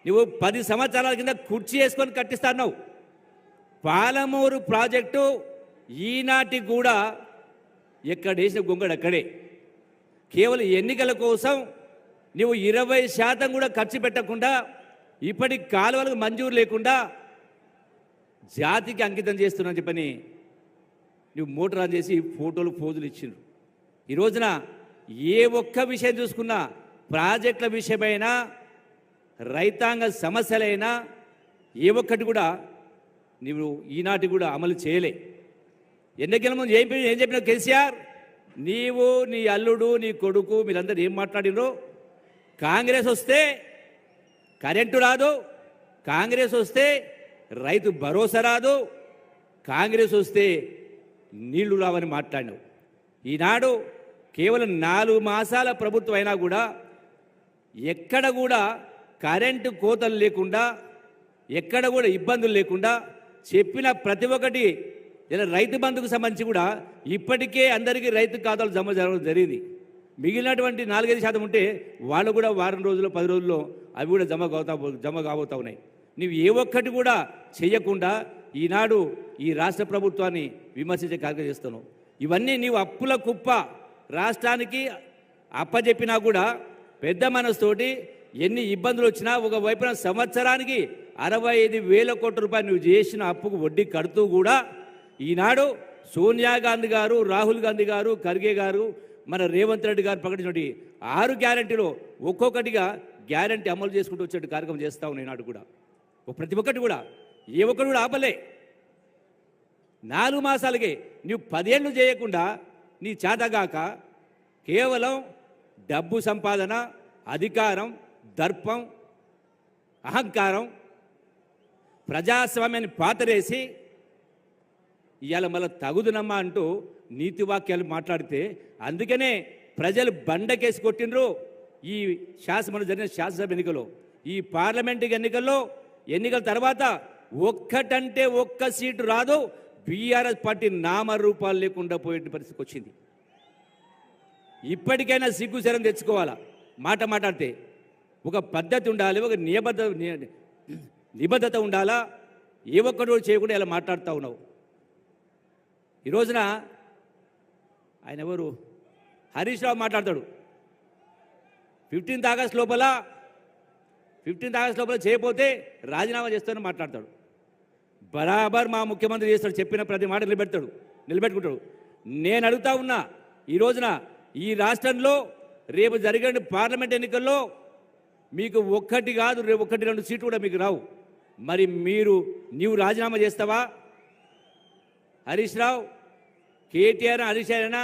నువ్వు 10 సంవత్సరాల కింద కుర్చీ వేసుకొని కట్టిస్తున్నావు. పాలమూరు ప్రాజెక్టు ఈనాటికి కూడా ఎక్కడ వేసిన గొంగడు అక్కడే. కేవలం ఎన్నికల కోసం నువ్వు 20% కూడా ఖర్చు పెట్టకుండా ఇప్పటి కాలువలకు మంజూరు లేకుండా జాతికి అంకితం చేస్తున్నా చెప్పని నువ్వు మోటార్ ఆన్ చేసి ఫోటోలు పోజులు ఇచ్చిండ్రు. ఈ రోజున ఏ ఒక్క విషయం చూసుకున్నా ప్రాజెక్టుల విషయమైనా రైతాంగ సమస్యలైనా ఏ ఒక్కటి కూడా నువ్వు ఈనాటి కూడా అమలు చేయలే. ఎన్నికల ముందు ఏం చెప్పినావు కేసీఆర్? నీవు నీ అల్లుడు నీ కొడుకు మీరందరూ ఏం మాట్లాడినో, కాంగ్రెస్ వస్తే కరెంటు రాదు, కాంగ్రెస్ వస్తే రైతు భరోసా రాదు, కాంగ్రెస్ వస్తే నీళ్లు రావని మాట్లాడినావు. ఈనాడు కేవలం 4 మాసాల ప్రభుత్వం అయినా కూడా ఎక్కడ కూడా కరెంటు కోతలు లేకుండా, ఎక్కడ కూడా ఇబ్బందులు లేకుండా చెప్పిన ప్రతి ఒక్కటి ఇలా రైతు బంధుకు సంబంధించి కూడా ఇప్పటికే అందరికీ రైతు ఖాతాలు జమ జరగడం జరిగింది. మిగిలినటువంటి 4-5% ఉంటే వాళ్ళు కూడా వారం రోజుల్లో 10 రోజుల్లో అవి కూడా జమ కాబోతా ఉన్నాయి. నువ్వు ఏ ఒక్కటి కూడా చేయకుండా ఈనాడు ఈ రాష్ట్ర ప్రభుత్వాన్ని విమర్శించే కార్యక్రమం చేస్తున్నావు. ఇవన్నీ నీవు అప్పుల కుప్ప రాష్ట్రానికి అప్పచెప్పినా కూడా పెద్ద మనసుతోటి ఎన్ని ఇబ్బందులు వచ్చినా ఒకవైపున సంవత్సరానికి 65,000 కోట్ల రూపాయలు నువ్వు చేసిన అప్పుకు వడ్డీ కడుతూ కూడా ఈనాడు సోనియా గాంధీ గారు, రాహుల్ గాంధీ గారు, ఖర్గే గారు, మన రేవంత్ రెడ్డి గారు ప్రకటించినటువంటి 6 గ్యారంటీలో ఒక్కొక్కటిగా గ్యారంటీ అమలు చేసుకుంటూ వచ్చే కార్యక్రమం చేస్తా ఉన్నాయి. ఈనాడు కూడా ప్రతి ఒక్కటి కూడా ఏ ఒక్కటి కూడా ఆపలే. 4 మాసాలకే నువ్వు 10 ఏళ్ళు చేయకుండా నీ చేతగాక కేవలం డబ్బు సంపాదన, అధికారం, దర్పం, అహంకారం, ప్రజాస్వామ్యాన్ని పాతరేసి ఇవాళ మళ్ళీ తగుదునమ్మా అంటూ నీతి వాక్యాలు మాట్లాడితే అందుకనే ప్రజలు బండకేసి కొట్టినరు. ఈ మన జరిగిన శాసనసభ ఎన్నికల్లో, ఈ పార్లమెంటు ఎన్నికల తర్వాత ఒక్కటంటే ఒక్క సీటు రాదు. బీఆర్ఎస్ పార్టీ నామరూపాలు లేకుండా పోయే పరిస్థితికి వచ్చింది. ఇప్పటికైనా సిగ్గుశరం తెచ్చుకోవాలా. మాట్లాడితే ఒక పద్ధతి ఉండాలి, ఒక నిబద్ధత ఉండాలా. ఏ ఒక్కటి చేయకుండా ఇలా మాట్లాడుతూ ఉన్నావు. ఈ రోజున ఆయన ఎవరు హరీష్ రావు మాట్లాడతాడు. 15th ఆగస్ట్ లోపల చేయకపోతే రాజీనామా చేస్తానని మాట్లాడతాడు. బరాబర్ మా ముఖ్యమంత్రి చేస్తాడు, చెప్పిన ప్రతి మాట నిలబెట్టుకుంటాడు. నేను అడుగుతా ఉన్నా, ఈ రోజున ఈ రాష్ట్రంలో రేపు జరిగే పార్లమెంట్ ఎన్నికల్లో మీకు 1 కాదు, రేపు 1-2 సీట్లు కూడా మీకు రావు. మరి నీవు రాజీనామా చేస్తావా? హరీష్ రావు, కేటీఆర్, హరీష్ అయినా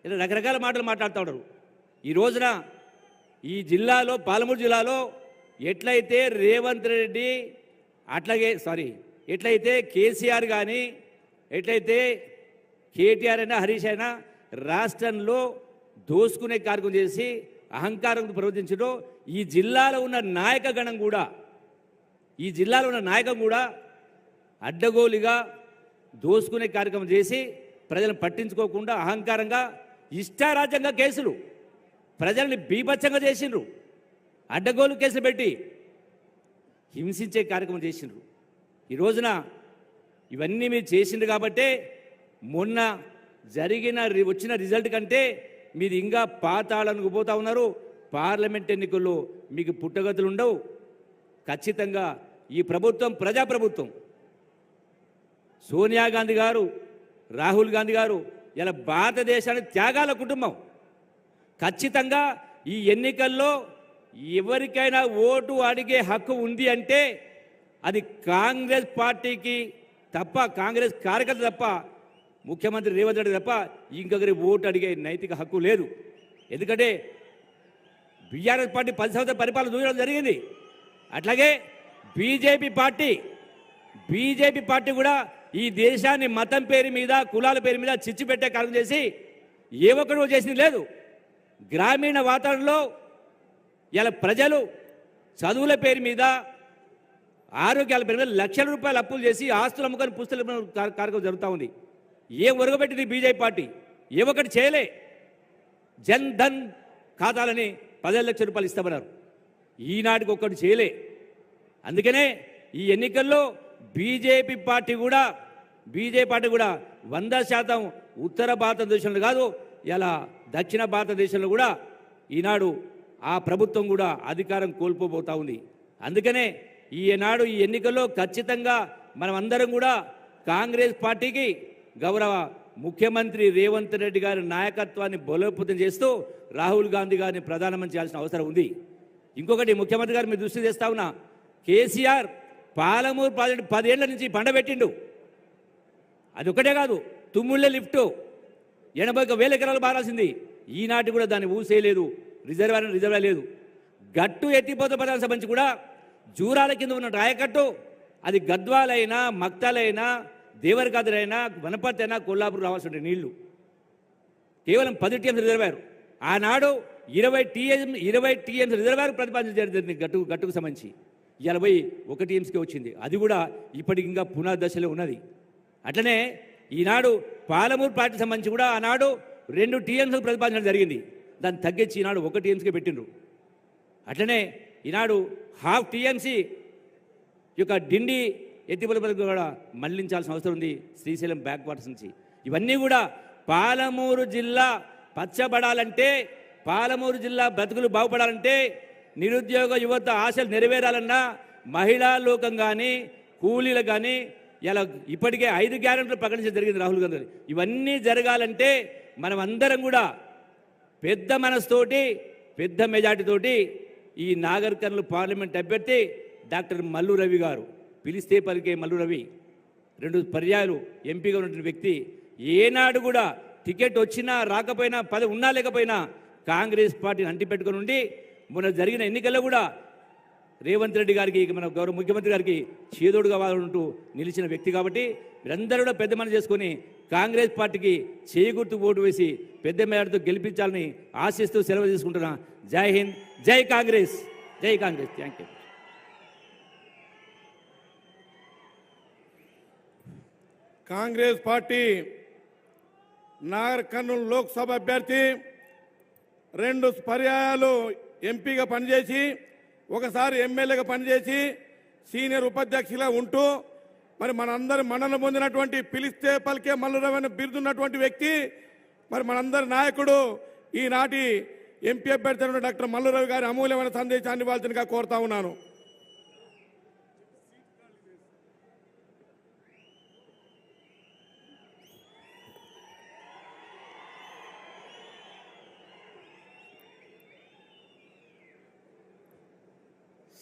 ఇలా రకరకాల మాటలు మాట్లాడుతూ ఉంటారు. ఈ రోజున ఈ జిల్లాలో, పాలమూరు జిల్లాలో ఎట్లయితే రేవంత్ రెడ్డి ఎట్లయితే కేసీఆర్ కానీ, ఎట్లయితే కేటీఆర్ అయినా హరీష్ అయినా రాష్ట్రంలో దోసుకునే కార్యక్రమం చేసి అహంకారంతో ప్రవర్తించడం, ఈ జిల్లాలో ఉన్న నాయకగణం కూడా అడ్డగోలుగా దోసుకునే కార్యక్రమం చేసి ప్రజలను పట్టించుకోకుండా అహంకారంగా ఇష్టారాజ్యంగా కేసులు ప్రజల్ని బీభత్సంగా చేసిండ్రు. అడ్డగోలు కేసులు పెట్టి హింసించే కార్యక్రమం చేసిండ్రు. ఈ రోజున ఇవన్నీ మీరు చేసిండ్రు కాబట్టే మొన్న వచ్చిన రిజల్ట్ కంటే మీరు ఇంకా పాతాళానికి పోతా ఉన్నారు. పార్లమెంట్ ఎన్నికల్లో మీకు పుట్టగతులు ఉండవు. ఖచ్చితంగా ఈ ప్రభుత్వం ప్రజాప్రభుత్వం. సోనియా గాంధీ గారు, రాహుల్ గాంధీ గారు ఇలా భారతదేశానికి త్యాగాల కుటుంబం. ఖచ్చితంగా ఈ ఎన్నికల్లో ఎవరికైనా ఓటు అడిగే హక్కు ఉంది అంటే అది కాంగ్రెస్ పార్టీకి తప్ప, కాంగ్రెస్ కార్యకర్త తప్ప, ముఖ్యమంత్రి రేవంత్ రెడ్డి తప్ప ఇంకొకరి ఓటు అడిగే నైతిక హక్కు లేదు. ఎందుకంటే బీఆర్ఎస్ పార్టీ 10 సంవత్సరాల పరిపాలన చూడడం జరిగింది. అట్లాగే బీజేపీ పార్టీ బీజేపీ పార్టీ కూడా ఈ దేశాన్ని మతం పేరు మీద కులాల పేరు మీద చిచ్చు పెట్టే కార్యం చేసి ఏ ఒక్కరు చేసింది లేదు. గ్రామీణ వాతావరణంలో ఇలా ప్రజలు చదువుల పేరు మీద ఆరోగ్యాల పేరు మీద లక్షల రూపాయలు అప్పులు చేసి ఆస్తులు అమ్ముకొని పుస్తకాలు కార్యక్రమం జరుగుతూ ఉంది. ఏం ఒరగబెట్టింది బీజేపీ పార్టీ? ఏ ఒక్కటి చేయలే. జన్ ధన్ ఖాతాలని 10 లక్షల రూపాయలు ఇస్తామన్నారు, ఈనాటికి ఒక్కటి చేయలే. అందుకనే ఈ ఎన్నికల్లో బీజేపీ పార్టీ కూడా 100% ఉత్తర భారతదేశంలో కాదు, ఇలా దక్షిణ భారతదేశంలో కూడా ఈనాడు ఆ ప్రభుత్వం కూడా అధికారం కోల్పోబోతా ఉంది. అందుకనే ఈనాడు ఈ ఎన్నికల్లో ఖచ్చితంగా మనం అందరం కూడా కాంగ్రెస్ పార్టీకి గౌరవ ముఖ్యమంత్రి రేవంత్ రెడ్డి గారి నాయకత్వాన్ని బలోపేతం చేస్తూ రాహుల్ గాంధీ గారిని ప్రధానమంత్రి చేయాల్సిన అవసరం ఉంది. ఇంకొకటి ముఖ్యమంత్రి గారు మీ దృష్టి తెస్తా ఉన్నా, కేసీఆర్ పాలమూరు ప్రాజెక్టు 10 ఏళ్ల నుంచి పండబెట్టిండు. అది ఒకటే కాదు, తుమ్ముళ్ళే లిఫ్ట్ 81,000 ఎకరాలు బారాల్సింది, ఈనాటి కూడా దాన్ని ఊసేయలేదు. రిజర్వాయర్ లేదు. గట్టు ఎత్తిపోత పదాలకు సంబంధించి కూడా జూరాల కింద ఉన్న రాయకట్టు అది గద్వాలైనా మక్తాలైనా దేవరకాదులైనా వనపర్తి అయినా కొల్లాపూర్ రావాల్సి ఉండే నీళ్లు కేవలం 10 TMC రిజర్వాయర్. ఆనాడు 20 TMC రిజర్వాయర్ ప్రతిపాదన జరిగింది గట్టుకు సంబంధించి. 1 TMCకి వచ్చింది. అది కూడా ఇప్పటికి ఇంకా పునర్దశలో ఉన్నది. అట్లనే ఈనాడు పాలమూరు ప్రాజెక్టు సంబంధించి కూడా ఆనాడు 2 TMC ప్రతిపాదించడం జరిగింది. దాన్ని తగ్గించి ఈనాడు 1 TMCకి పెట్టిండ్రు. అట్లనే ఈనాడు 1/2 TMC యొక్క డిండి ఎత్తిపోతలకు కూడా మళ్లించాల్సిన అవసరం ఉంది శ్రీశైలం బ్యాక్ వాటర్స్ నుంచి. ఇవన్నీ కూడా పాలమూరు జిల్లా పచ్చబడాలంటే, పాలమూరు జిల్లా బ్రతుకులు బాగుపడాలంటే, నిరుద్యోగ యువత ఆశలు నెరవేరాలన్నా, మహిళా లోకం కానీ కూలీలకు కానీ ఇలా ఇప్పటికే 5 గ్యారెంటీలు ప్రకటించడం జరిగింది రాహుల్ గాంధీ. ఇవన్నీ జరగాలంటే మనం అందరం కూడా పెద్ద మనసుతోటి పెద్ద మెజార్టీతోటి ఈ నాగర్ కర్నూలు పార్లమెంట్ అభ్యర్థి డాక్టర్ మల్లు రవి గారు, పిలిస్తే పలికే మల్లు రవి 2 పర్యాయాలు ఎంపీగా ఉన్నటువంటి వ్యక్తి, ఏనాడు కూడా టికెట్ వచ్చినా రాకపోయినా పదవి ఉన్నా లేకపోయినా కాంగ్రెస్ పార్టీని అంటిపెట్టుకుని ఉండి మొన్న జరిగిన ఎన్నికల్లో కూడా రేవంత్ రెడ్డి గారికి మన గౌరవ ముఖ్యమంత్రి గారికి చేదోడుగా ఉంటూ నిలిచిన వ్యక్తి. కాబట్టి మీరందరూ కూడా పెద్ద మనసు చేసుకొని కాంగ్రెస్ పార్టీకి చేగుర్తు ఓటు వేసి పెద్ద మేరతో గెలిపించాలని ఆశిస్తూ సెలవు తీసుకుంటున్నా. జై హింద్, జై కాంగ్రెస్, జై Congress. Thank you. Congress party Nagar Kurnool Lok Sabha అభ్యర్థి 2 పర్యాయాలు ఎంపీగా పనిచేసి, ఒకసారి ఎమ్మెల్యేగా పనిచేసి, సీనియర్ ఉపాధ్యక్షులుగా ఉంటూ మరి మనందరి మన్నన పొందినటువంటి పిలిస్తే పలికే మల్లురవి బిరుదున్నటువంటి వ్యక్తి, మరి మనందరి నాయకుడు, ఈనాటి ఎంపీ అభ్యర్థి డాక్టర్ మల్లురవి గారి అమూల్యమైన సందేశాన్ని ఇవ్వాల్సిందిగా కోరుతా ఉన్నాను.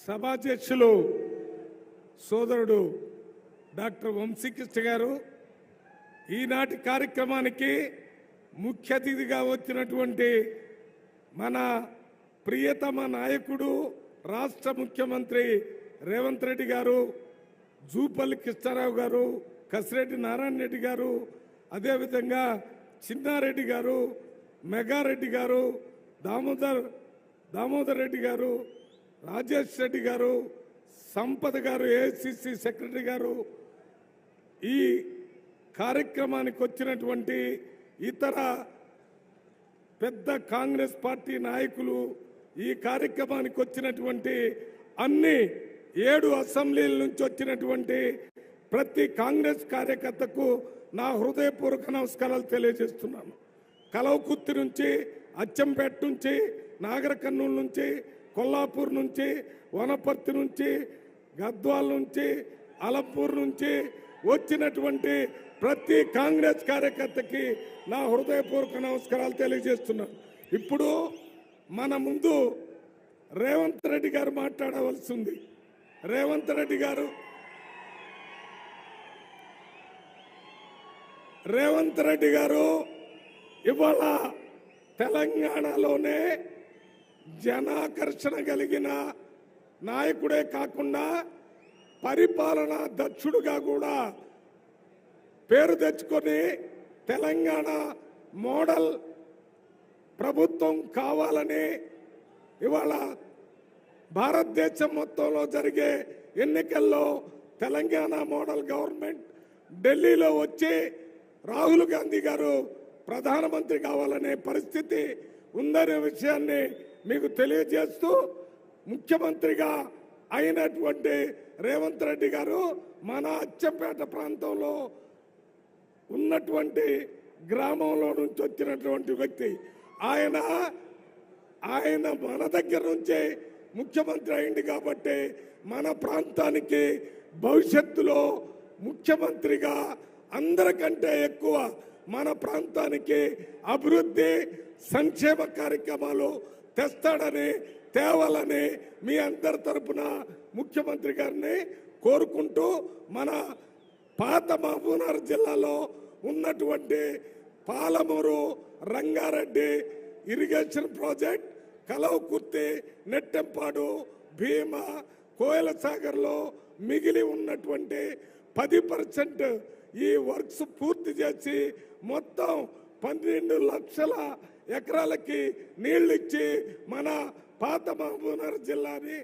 సభాధ్యక్షులు సోదరుడు డాక్టర్ వంశీకృష్ణ గారు, ఈనాటి కార్యక్రమానికి ముఖ్య అతిథిగా వచ్చినటువంటి మన ప్రియతమ నాయకుడు రాష్ట్ర ముఖ్యమంత్రి రేవంత్ రెడ్డి గారు, జూపల్లి కృష్ణారావు గారు, కసిరెడ్డి నారాయణ రెడ్డి గారు, అదేవిధంగా చిన్నారెడ్డి గారు, మెగారెడ్డి గారు, దామోదర్ రెడ్డి గారు, రాజేష్ రెడ్డి గారు, సంపద గారు, ఏఐసిసి సెక్రటరీ గారు, ఈ కార్యక్రమానికి వచ్చినటువంటి ఇతర పెద్ద కాంగ్రెస్ పార్టీ నాయకులు, ఈ కార్యక్రమానికి వచ్చినటువంటి అన్ని 7 అసెంబ్లీల నుంచి వచ్చినటువంటి ప్రతి కాంగ్రెస్ కార్యకర్తకు నా హృదయపూర్వక నమస్కారాలు తెలియజేస్తున్నాను. కలవకుర్తి నుంచి, అచ్చంపేట నుంచి, నాగర్ కర్నూలు నుంచి, కొల్లాపూర్ నుంచి, వనపర్తి నుంచి, గద్వాల్ నుంచి, అలంపూర్ నుంచి వచ్చినటువంటి ప్రతి కాంగ్రెస్ కార్యకర్తకి నా హృదయపూర్వక నమస్కారాలు తెలియజేస్తున్నాను. ఇప్పుడు మన ముందు రేవంత్ రెడ్డి గారు మాట్లాడవలసి ఉంది. రేవంత్ రెడ్డి గారు ఇవాళ తెలంగాణలోనే జనాకర్షణ కలిగిన నాయకుడే కాకుండా పరిపాలనా దక్షుడుగా కూడా పేరు తెచ్చుకొని తెలంగాణ మోడల్ ప్రభుత్వం కావాలని ఇవాళ భారతదేశం మొత్తంలో జరిగే ఎన్నికల్లో తెలంగాణ మోడల్ గవర్నమెంట్ ఢిల్లీలో వచ్చి రాహుల్ గాంధీ గారు ప్రధానమంత్రి కావాలనే పరిస్థితి ఉందనే విషయాన్ని మీకు తెలియజేస్తూ ముఖ్యమంత్రిగా అయినటువంటి రేవంత్ రెడ్డి గారు మన అచ్చంపేట ప్రాంతంలో ఉన్నటువంటి గ్రామంలో నుంచి వచ్చినటువంటి వ్యక్తి. ఆయన మన దగ్గర నుంచే ముఖ్యమంత్రి అయింది కాబట్టి మన ప్రాంతానికి భవిష్యత్తులో ముఖ్యమంత్రిగా అందరికంటే ఎక్కువ మన ప్రాంతానికి అభివృద్ధి సంక్షేమ కార్యక్రమాలు తెస్తాడని తేవాలని మీ అందరి తరపున ముఖ్యమంత్రి గారిని కోరుకుంటూ మన పాత మహబూబ్నగర్ జిల్లాలో ఉన్నటువంటి పాలమూరు రంగారెడ్డి ఇరిగేషన్ ప్రాజెక్ట్, కలవకుర్తి, నెట్టెంపాడు, భీమా, కోయల సాగర్లో మిగిలి ఉన్నటువంటి 10% ఈ వర్క్స్ పూర్తి చేసి మొత్తం 12 లక్షల ఎకరాలకి నీళ్లు ఇచ్చి మన పాత మహబూబ్నగర్ జిల్లాని,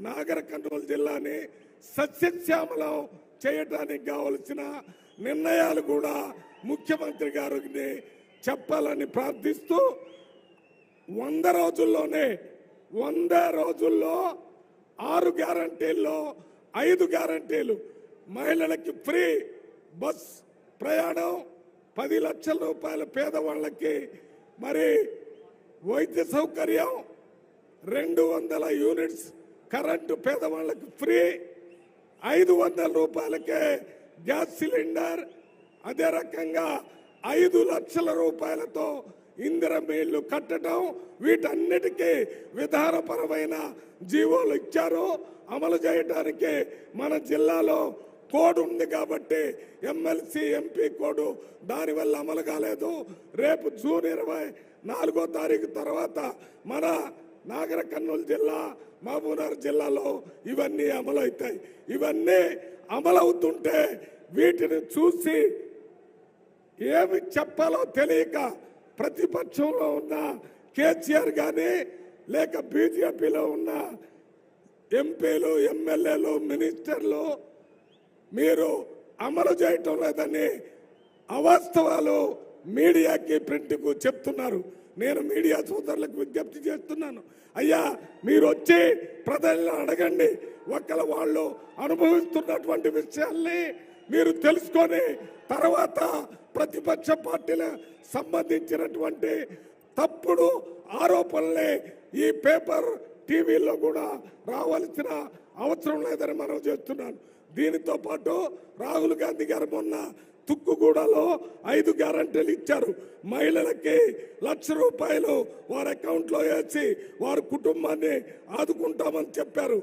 నాగర్ కర్నూలు జిల్లాని సస్యశ్యామలం చేయడానికి కావలసిన నిర్ణయాలు కూడా ముఖ్యమంత్రి గారిని చెప్పాలని ప్రార్థిస్తూ 100 రోజుల్లో 6 గ్యారంటీల్లో 5 గ్యారంటీలు మహిళలకి ఫ్రీ బస్ ప్రయాణం, 10 లక్షల రూపాయల పేదవాళ్ళకి మరి వైద్య సౌకర్యం, 200 యూనిట్స్ కరెంటు పేదవాళ్ళకి ఫ్రీ, 500 రూపాయలకే గ్యాస్ సిలిండర్, అదే రకంగా 5 లక్షల రూపాయలతో ఇందిరమ్మ ఇల్లు కట్టడం, వీటన్నిటికీ విధానపరమైన జీవోలు ఇచ్చారు. అమలు చేయడానికి మన జిల్లాలో కోడ్ ఉంది కాబట్టి ఎమ్మెల్సీ ఎంపీ కోడ్ దానివల్ల అమలు కాలేదు. రేపు జూన్ 24వ తారీఖు తర్వాత మన నాగర్ కర్నూలు జిల్లా, మహబూబ్నగర్ జిల్లాలో ఇవన్నీ అమలు అవుతాయి. ఇవన్నీ అమలవుతుంటే వీటిని చూసి ఏమి చెప్పాలో తెలియక ప్రతిపక్షంలో ఉన్న కేసీఆర్ కానీ లేక బీజేపీలో ఉన్న ఎంపీలు, ఎమ్మెల్యేలు, మినిస్టర్లు మీరు అమలు చేయటం లేదని అవాస్తవాలు మీడియాకి, ప్రింట్కు చెప్తున్నారు. నేను మీడియా సోదరులకు విజ్ఞప్తి చేస్తున్నాను, అయ్యా మీరు వచ్చి ప్రజలను అడగండి. ఒకళ్ళ వాళ్ళు అనుభవిస్తున్నటువంటి విషయాల్ని మీరు తెలుసుకొని తర్వాత ప్రతిపక్ష పార్టీల సంబంధించినటువంటి తప్పుడు ఆరోపణలే ఈ పేపర్ టీవీలో కూడా రావాల్సిన అవసరం లేదని మనం చేస్తున్నాను. దీనితో పాటు రాహుల్ గాంధీ గారు మొన్న తుక్కుగూడలో 5 గ్యారంటీలు ఇచ్చారు. మహిళలకి 1,00,000 రూపాయలు వారి అకౌంట్లో వేసి వారి కుటుంబాన్ని ఆదుకుంటామని చెప్పారు.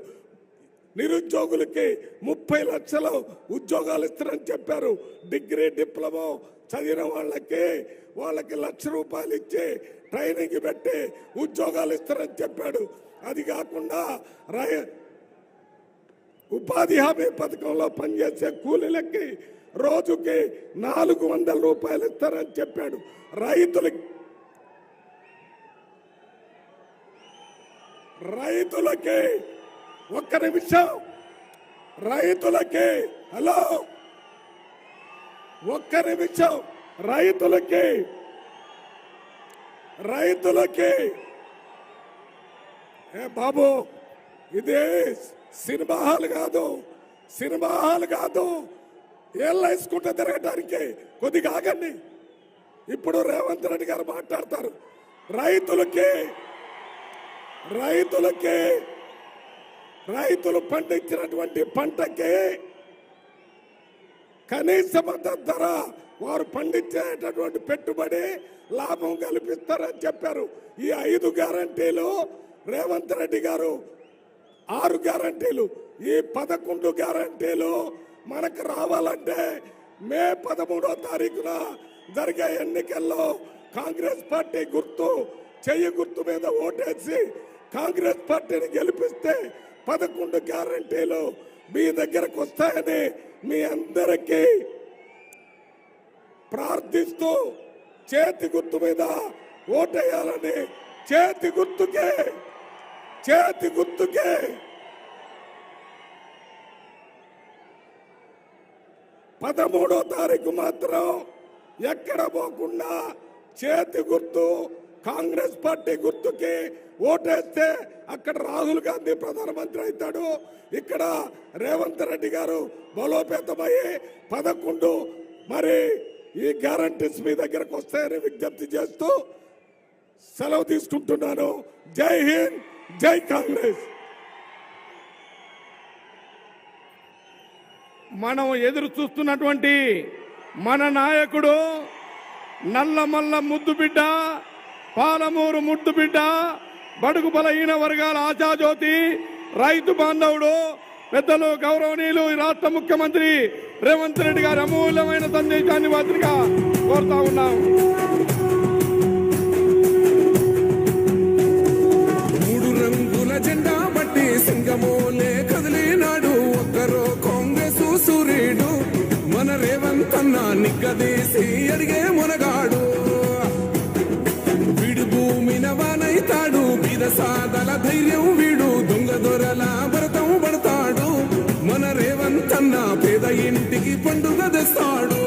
నిరుద్యోగులకి 30 లక్షలు ఉద్యోగాలు ఇస్తారని చెప్పారు. డిగ్రీ, డిప్లొమా చదివిన వాళ్ళకి 1,00,000 రూపాయలు ఇచ్చి ట్రైనింగ్ పెట్టి ఉద్యోగాలు ఇస్తారని చెప్పాడు. అది కాకుండా ఉపాధి హామీ పథకంలో పనిచేసే కూలీలకి రోజుకి 400 రూపాయలు ఇస్తారని చెప్పాడు. రైతులకి ఒక్క నిమిషం, రైతులకి హలో ఒక్క నిమిషం, రైతులకి ఏ బాబు, ఇది సినిమా హాల్ కాదు, ఏళ్ళ వేసుకుంటే తిరగటానికి. కొద్దిగా ఆగండి. ఇప్పుడు రేవంత్ రెడ్డి గారు మాట్లాడతారు. రైతులు పండించినటువంటి పంటకి కనీస మద్దతు ధర, వారు పండించేటటువంటి పెట్టుబడి లాభం కల్పిస్తారని చెప్పారు. ఈ 5 గ్యారంటీలు రేవంత్ రెడ్డి గారు 6 గ్యారంటీలు, ఈ 11 గ్యారంటీలు మనకు రావాలంటే మే 13వ తారీఖున జరిగే ఎన్నికల్లో కాంగ్రెస్ పార్టీ చెయ్యి గుర్తు మీద ఓటేసి కాంగ్రెస్ పార్టీని గెలిపిస్తే 11 గ్యారంటీలు మీ దగ్గరకు వస్తాయని మీ అందరికీ ప్రార్థిస్తూ చేతి గుర్తు మీద ఓటేయాలని చేతి గుర్తుకే 13వ తారీఖు మాత్రం ఎక్కడ పోకుండా చేతి గుర్తు కాంగ్రెస్ పార్టీ గుర్తుకి ఓటేస్తే అక్కడ రాహుల్ గాంధీ ప్రధానమంత్రి అవుతాడు, ఇక్కడ రేవంత్ రెడ్డి గారు బలోపేతమయ్యి 11 మరి ఈ గ్యారంటీస్ మీ దగ్గరకు వస్తాయని విజ్ఞప్తి చేస్తూ సెలవు తీసుకుంటున్నాను. జై హింద్, జై కాంగ్రెస్. మనం ఎదురు చూస్తున్నటువంటి మన నాయకుడు నల్లమల్ల ముద్దు బిడ్డ, పాలమూరు ముద్దు బిడ్డ, బడుగు బలహీన వర్గాల ఆశాజ్యోతి, రైతు బాంధవుడు, పెద్దలు గౌరవనీయులు ఈ రాష్ట్ర ముఖ్యమంత్రి రేవంత్ రెడ్డి గారి అమూల్యమైన సందేశాన్ని వారిగా కోరుతా ఉన్నాం. మూడు రంగుల జెండా బట్టి సింగమోలే కదిలినాడు ఒక్కరో కాంగ్రెస్ సూర్యుడు, మన రేవంత్ అన్న నిగ్గదీసి అడిగే మునగాడు. వీడు భూమిన వానైతాడు, బీద సాదల ధైర్యం వీడు, దొంగ దొరల భరతం పడతాడు. మన రేవంత్ అన్న పేద ఇంటికి పండుగ తెస్తాడు.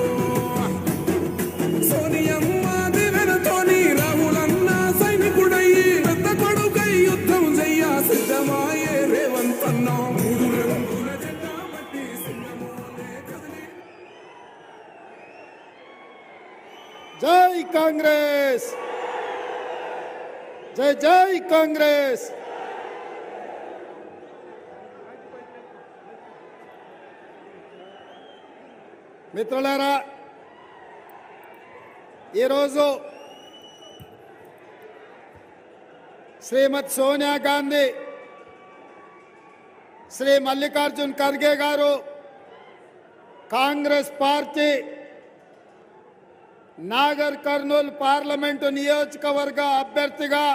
సోనియమ్మ దివెనతోని రాహులన్న సైనికుడయ్యి పెద్ద కొడుకై యుద్ధం చెయ్య సిద్ధమాయే రేవంత్ అన్న. మూడు రంగుల జెండా బట్టి సింగమోలే కదిలి. జై కాంగ్రెస్, జై జై కాంగ్రెస్. మిత్రులారా, ఈరోజు శ్రీమతి సోనియా గాంధీ, శ్రీ మల్లికార్జున్ ఖర్గే గారు కాంగ్రెస్ పార్టీ నాగర్ కర్నూల్ పార్లమెంటు నియోజకవర్గ అభ్యర్థిగా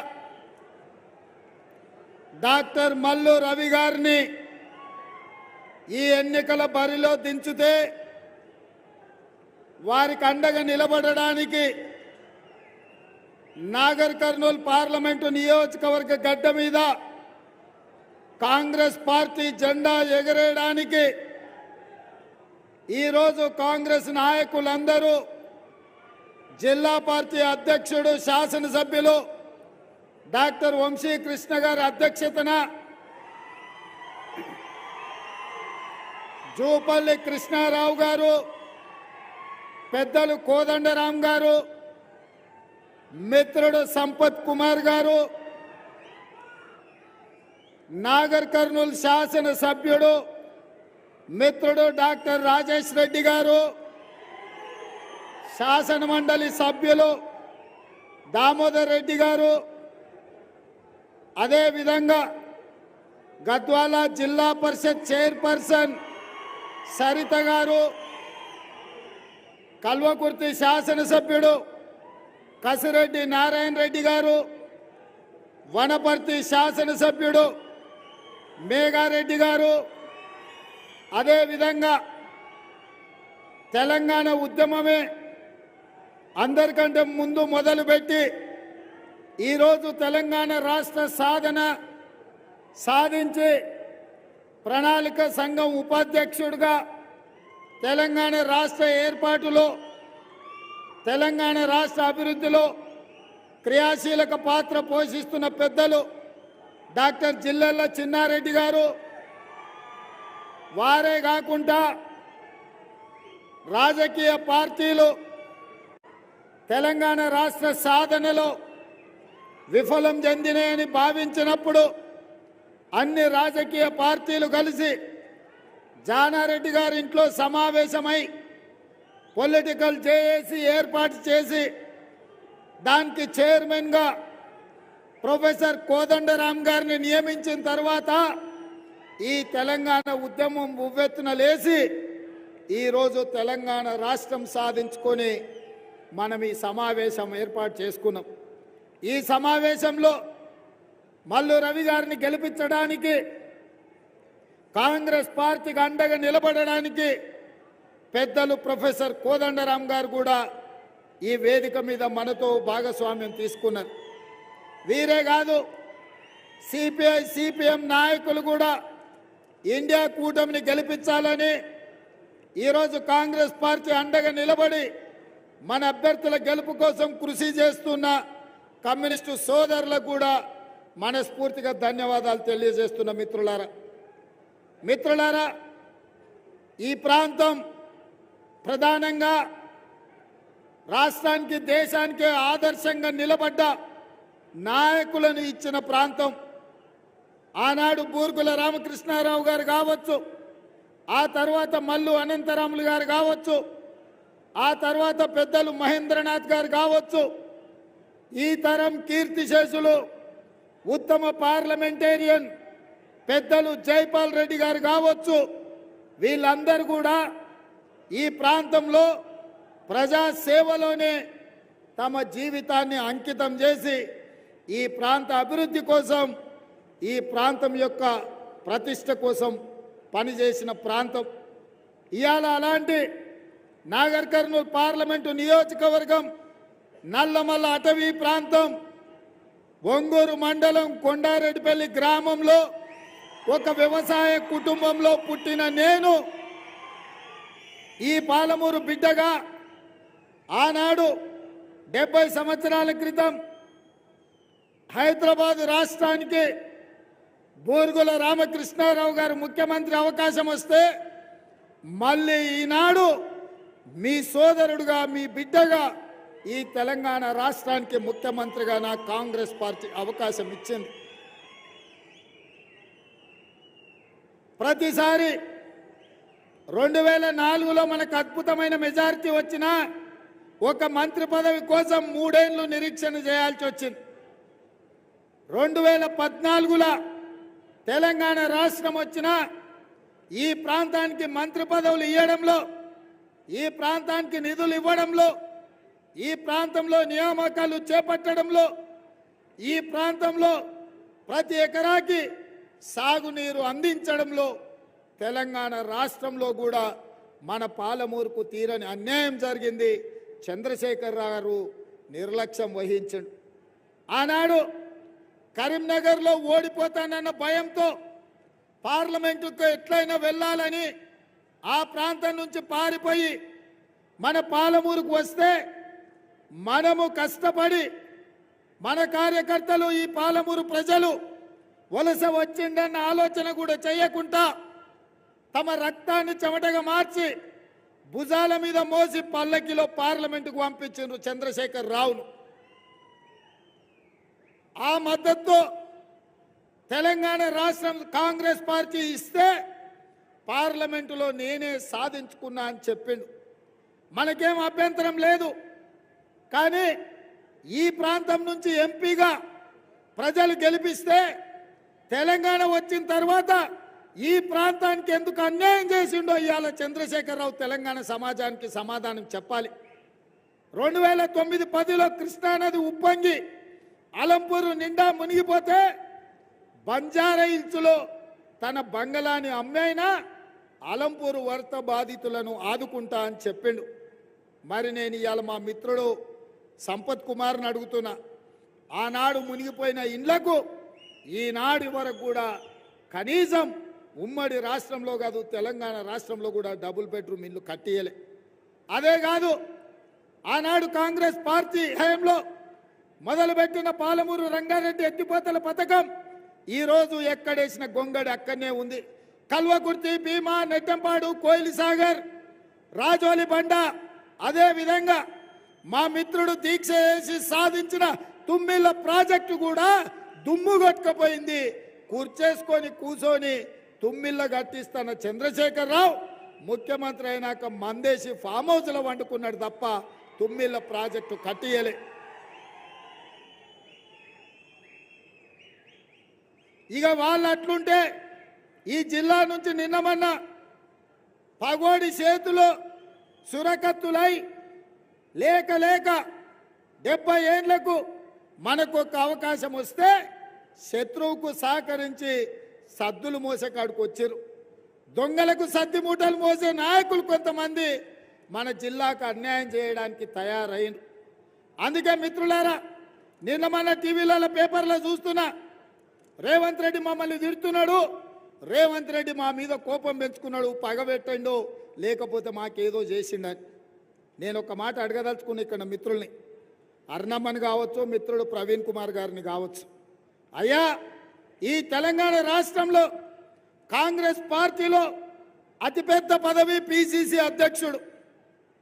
డాక్టర్ మల్లు రవి గారిని ఈ ఎన్నికల బరిలో దించితే వారికి అండగా నిలబడడానికి నాగర్ కర్నూల్ పార్లమెంటు నియోజకవర్గ గడ్డ మీద కాంగ్రెస్ పార్టీ జెండా ఎగరేయడానికి ఈరోజు కాంగ్రెస్ నాయకులందరూ, జిల్లా పార్టీ అధ్యక్షుడు శాసనసభ్యులు డాక్టర్ వంశీకృష్ణ గారి అధ్యక్షతన, జూపల్లి కృష్ణారావు గారు, పెద్దలు కోదండరాం గారు, మిత్రుడు సంపత్ కుమార్ గారు, నాగర్ కర్నూల్ శాసన సభ్యుడు మిత్రుడు డాక్టర్ రాజేష్ రెడ్డి గారు, శాసన మండలి సభ్యులు దామోదర్ రెడ్డి గారు, అదేవిధంగా గద్వాల జిల్లా పరిషత్ చైర్పర్సన్ సరిత గారు, కల్వకుర్తి శాసనసభ్యుడు కసిరెడ్డి నారాయణ రెడ్డి గారు, వనపర్తి శాసనసభ్యుడు మేఘారెడ్డి గారు, అదేవిధంగా తెలంగాణ ఉద్యమమే అందరికంటే ముందు మొదలుపెట్టి ఈరోజు తెలంగాణ రాష్ట్ర సాధించి ప్రణాళిక సంఘం ఉపాధ్యక్షుడిగా తెలంగాణ రాష్ట్ర ఏర్పాటులో, తెలంగాణ రాష్ట్ర అభివృద్ధిలో క్రియాశీలక పాత్ర పోషిస్తున్న పెద్దలు డాక్టర్ జిల్లెళ్ల చిన్నారెడ్డి గారు, వారే కాకుండా రాజకీయ పార్టీలు తెలంగాణ రాష్ట్ర సాధనలో విఫలం చెందినాయని భావించినప్పుడు అన్ని రాజకీయ పార్టీలు కలిసి జానారెడ్డి గారి ఇంట్లో సమావేశమై పొలిటికల్ జేఏసీ ఏర్పాటు చేసి దానికి చైర్మన్గా ప్రొఫెసర్ కోదండరాం గారిని నియమించిన తర్వాత ఈ తెలంగాణ ఉద్యమం ఉవ్వెత్తున లేచి ఈరోజు తెలంగాణ రాష్ట్రం సాధించుకొని మనం ఈ సమావేశం ఏర్పాటు చేసుకున్నాం. ఈ సమావేశంలో మల్లు రవి గారిని గెలిపించడానికి కాంగ్రెస్ పార్టీకి అండగా నిలబడడానికి పెద్దలు ప్రొఫెసర్ కోదండరాం గారు కూడా ఈ వేదిక మీద మనతో భాగస్వామ్యం తీసుకున్నారు. వీరే కాదు, సిపిఐ సిపిఎం నాయకులు కూడా ఇండియా కూటమిని గెలిపించాలని ఈరోజు కాంగ్రెస్ పార్టీ అండగా నిలబడి మన అభ్యర్థుల గెలుపు కోసం కృషి చేస్తున్న కమ్యూనిస్టు సోదరులకు కూడా మనస్ఫూర్తిగా ధన్యవాదాలు తెలియజేస్తున్న మిత్రులారా, ఈ ప్రాంతం ప్రధానంగా రాష్ట్రానికి దేశానికి ఆదర్శంగా నిలబడ్డ నాయకులను ఇచ్చిన ప్రాంతం. ఆనాడు బూర్గుల రామకృష్ణారావు గారు కావచ్చు, ఆ తర్వాత మల్లు అనంతరాములు గారు కావచ్చు, ఆ తర్వాత పెద్దలు మహేంద్రనాథ్ గారు కావచ్చు, ఈ తరం కీర్తిశేషులు ఉత్తమ పార్లమెంటేరియన్ పెద్దలు జైపాల్ రెడ్డి గారు కావచ్చు, వీళ్ళందరూ కూడా ఈ ప్రాంతంలో ప్రజా సేవలోనే తమ జీవితాన్ని అంకితం చేసి ఈ ప్రాంత అభివృద్ధి కోసం, ఈ ప్రాంతం యొక్క ప్రతిష్ట కోసం పనిచేసిన ప్రాంతం. ఇవాళ అలాంటి నాగర్ కర్నూలు పార్లమెంటు నియోజకవర్గం నల్లమల్ల అటవీ ప్రాంతం ఒంగూరు మండలం కొండారెడ్డిపల్లి గ్రామంలో ఒక వ్యవసాయ కుటుంబంలో పుట్టిన నేను ఈ పాలమూరు బిడ్డగా ఆనాడు 70 సంవత్సరాల క్రితం హైదరాబాద్ రాష్ట్రానికి బూర్గుల రామకృష్ణారావు గారు ముఖ్యమంత్రి అవకాశం వస్తే మళ్ళీ ఈనాడు మీ సోదరుడుగా మీ బిడ్డగా ఈ తెలంగాణ రాష్ట్రానికి ముఖ్యమంత్రిగా నాకు కాంగ్రెస్ పార్టీ అవకాశం ఇచ్చింది. ప్రతిసారి 2004లో మనకు అద్భుతమైన మెజారిటీ వచ్చినా ఒక మంత్రి పదవి కోసం 3 ఏళ్లు నిరీక్షణ చేయాల్సి వచ్చింది. 2014లో తెలంగాణ రాష్ట్రం వచ్చినా ఈ ప్రాంతానికి మంత్రి పదవులు ఇవ్వడంలో, ఈ ప్రాంతానికి నిధులు ఇవ్వడంలో, ఈ ప్రాంతంలో నియామకాలు చేపట్టడంలో, ఈ ప్రాంతంలో ప్రతి ఎకరాకి సాగునీరు అందించడంలో తెలంగాణ రాష్ట్రంలో కూడా మన పాలమూరుకు తీరని అన్యాయం జరిగింది. చంద్రశేఖర్ గారు నిర్లక్ష్యం వహించండు. ఆనాడు కరీంనగర్లో ఓడిపోతానన్న భయంతో పార్లమెంటుకు ఎట్లయినా వెళ్ళాలని ఆ ప్రాంతం నుంచి పారిపోయి మన పాలమూరుకు వస్తే మనము కష్టపడి మన కార్యకర్తలు ఈ పాలమూరు ప్రజలు వలస వచ్చిండన్న ఆలోచన కూడా చేయకుండా తమ రక్తాన్ని చెమటగా మార్చి భుజాల మీద మోసి పల్లకిలో పార్లమెంటుకు పంపించారు చంద్రశేఖర్ రావును. ఆ మద్దతు తెలంగాణ రాష్ట్రం కాంగ్రెస్ పార్టీ ఇస్తే పార్లమెంటులో నేనే సాధించుకున్నా అని చెప్పిండు. మనకేం అభ్యంతరం లేదు. కానీ ఈ ప్రాంతం నుంచి ఎంపీగా ప్రజలు గెలిపిస్తే తెలంగాణ వచ్చిన తర్వాత ఈ ప్రాంతానికి ఎందుకు అన్యాయం చేసిండో ఇవాళ చంద్రశేఖరరావు తెలంగాణ సమాజానికి సమాధానం చెప్పాలి. 2009-10లో కృష్ణానది ఉప్పొంగి అలంపూరు నిండా మునిగిపోతే బంజారా హిల్స్లో తన బంగళాని అమ్మైనా అలంపూరు వరద బాధితులను ఆదుకుంటా అని చెప్పిండు. మరి నేను ఇవాళ మా మిత్రుడు సంపత్ కుమార్ని అడుగుతున్నా, ఆనాడు మునిగిపోయిన ఇండ్లకు ఈనాడు వరకు కూడా కనీసం ఉమ్మడి రాష్ట్రంలో కాదు తెలంగాణ రాష్ట్రంలో కూడా డబుల్ బెడ్రూమ్ ఇల్లు కట్టియలే. అదే కాదు, ఆనాడు కాంగ్రెస్ పార్టీ హయాంలో మొదలుపెట్టిన పాలమూరు రంగారెడ్డి ఎత్తిపోతల పథకం ఈరోజు ఎక్కడేసిన గొంగడి అక్కడనే ఉంది. కల్వకుర్తి, భీమా, నెట్టంపాడు, కోయిలి సాగర్, రాజోలి బండ, అదే విధంగా మా మిత్రుడు దీక్ష చేసి సాధించిన తుమ్మిళ్ళ ప్రాజెక్టు కూడా దుమ్ము కొట్టుకుపోయింది. కూర్చేసుకొని కూర్చొని తుమ్మిళ్ళ కట్టిస్తున్న చంద్రశేఖరరావు ముఖ్యమంత్రి అయినాక మందేసి ఫామ్ హౌస్లో వండుకున్నాడు తప్ప తుమ్మిళ్ళ ప్రాజెక్టు కట్టియలే. ఇక వాళ్ళు అట్లుంటే ఈ జిల్లా నుంచి నిన్నమన్న పగోడి చేతులు సురకత్తులై లేక 70 ఏళ్లకు మనకు ఒక అవకాశం వస్తే శత్రువుకు సహకరించి సద్దులు మోసకాడికి వచ్చారు. దొంగలకు సద్ది మూటలు మోసే నాయకులు కొంతమంది మన జిల్లాకు అన్యాయం చేయడానికి తయారైంది. అందుకే మిత్రులారా, నిన్న మన టీవీలలో పేపర్లో చూస్తున్నా, రేవంత్ రెడ్డి మమ్మల్ని తిడుతున్నాడు, రేవంత్ రెడ్డి మా మీద కోపం పెంచుకున్నాడు, పగబెట్టండు, లేకపోతే మాకేదో చేసిండని. నేను ఒక మాట అడగదలుచుకున్న ఇక్కడ మిత్రుల్ని, అర్ణమ్మని కావచ్చు, మిత్రుడు ప్రవీణ్ కుమార్ గారిని కావచ్చు. అయ్యా, ఈ తెలంగాణ రాష్ట్రంలో కాంగ్రెస్ పార్టీలో అతిపెద్ద పదవి పిసిసి అధ్యక్షుడు.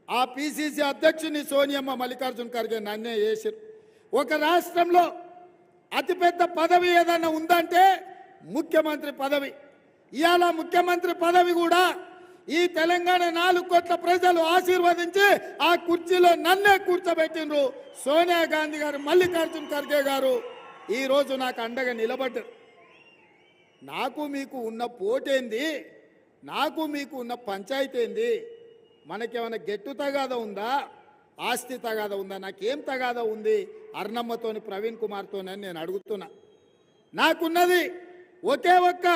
ఆ పిసిసి అధ్యక్షుని సోనియమ్మ మల్లికార్జున ఖర్గే నన్నే చేశారు. ఒక రాష్ట్రంలో అతిపెద్ద పదవి ఏదైనా ఉందంటే ముఖ్యమంత్రి పదవి. ఇవాళ ముఖ్యమంత్రి పదవి కూడా ఈ తెలంగాణ 4 కోట్ల ప్రజలు ఆశీర్వదించి ఆ కుర్చీలో నన్నే కూర్చోబెట్టిండ్రు. సోనియా గాంధీ గారు, మల్లికార్జున ఖర్గే గారు ఈరోజు నాకు అండగా నిలబడ్డారు. నాకు మీకు ఉన్న పోటేంది, నాకు మీకు ఉన్న పంచాయతీ ఏంది? మనకేమైనా గెట్టు తగాదా ఉందా, ఆస్తి తగాదా ఉందా? నాకేం తగాదా ఉంది అర్ణమ్మతోని, ప్రవీణ్ కుమార్తోనని నేను అడుగుతున్నా. నాకున్నది ఒకే ఒక్క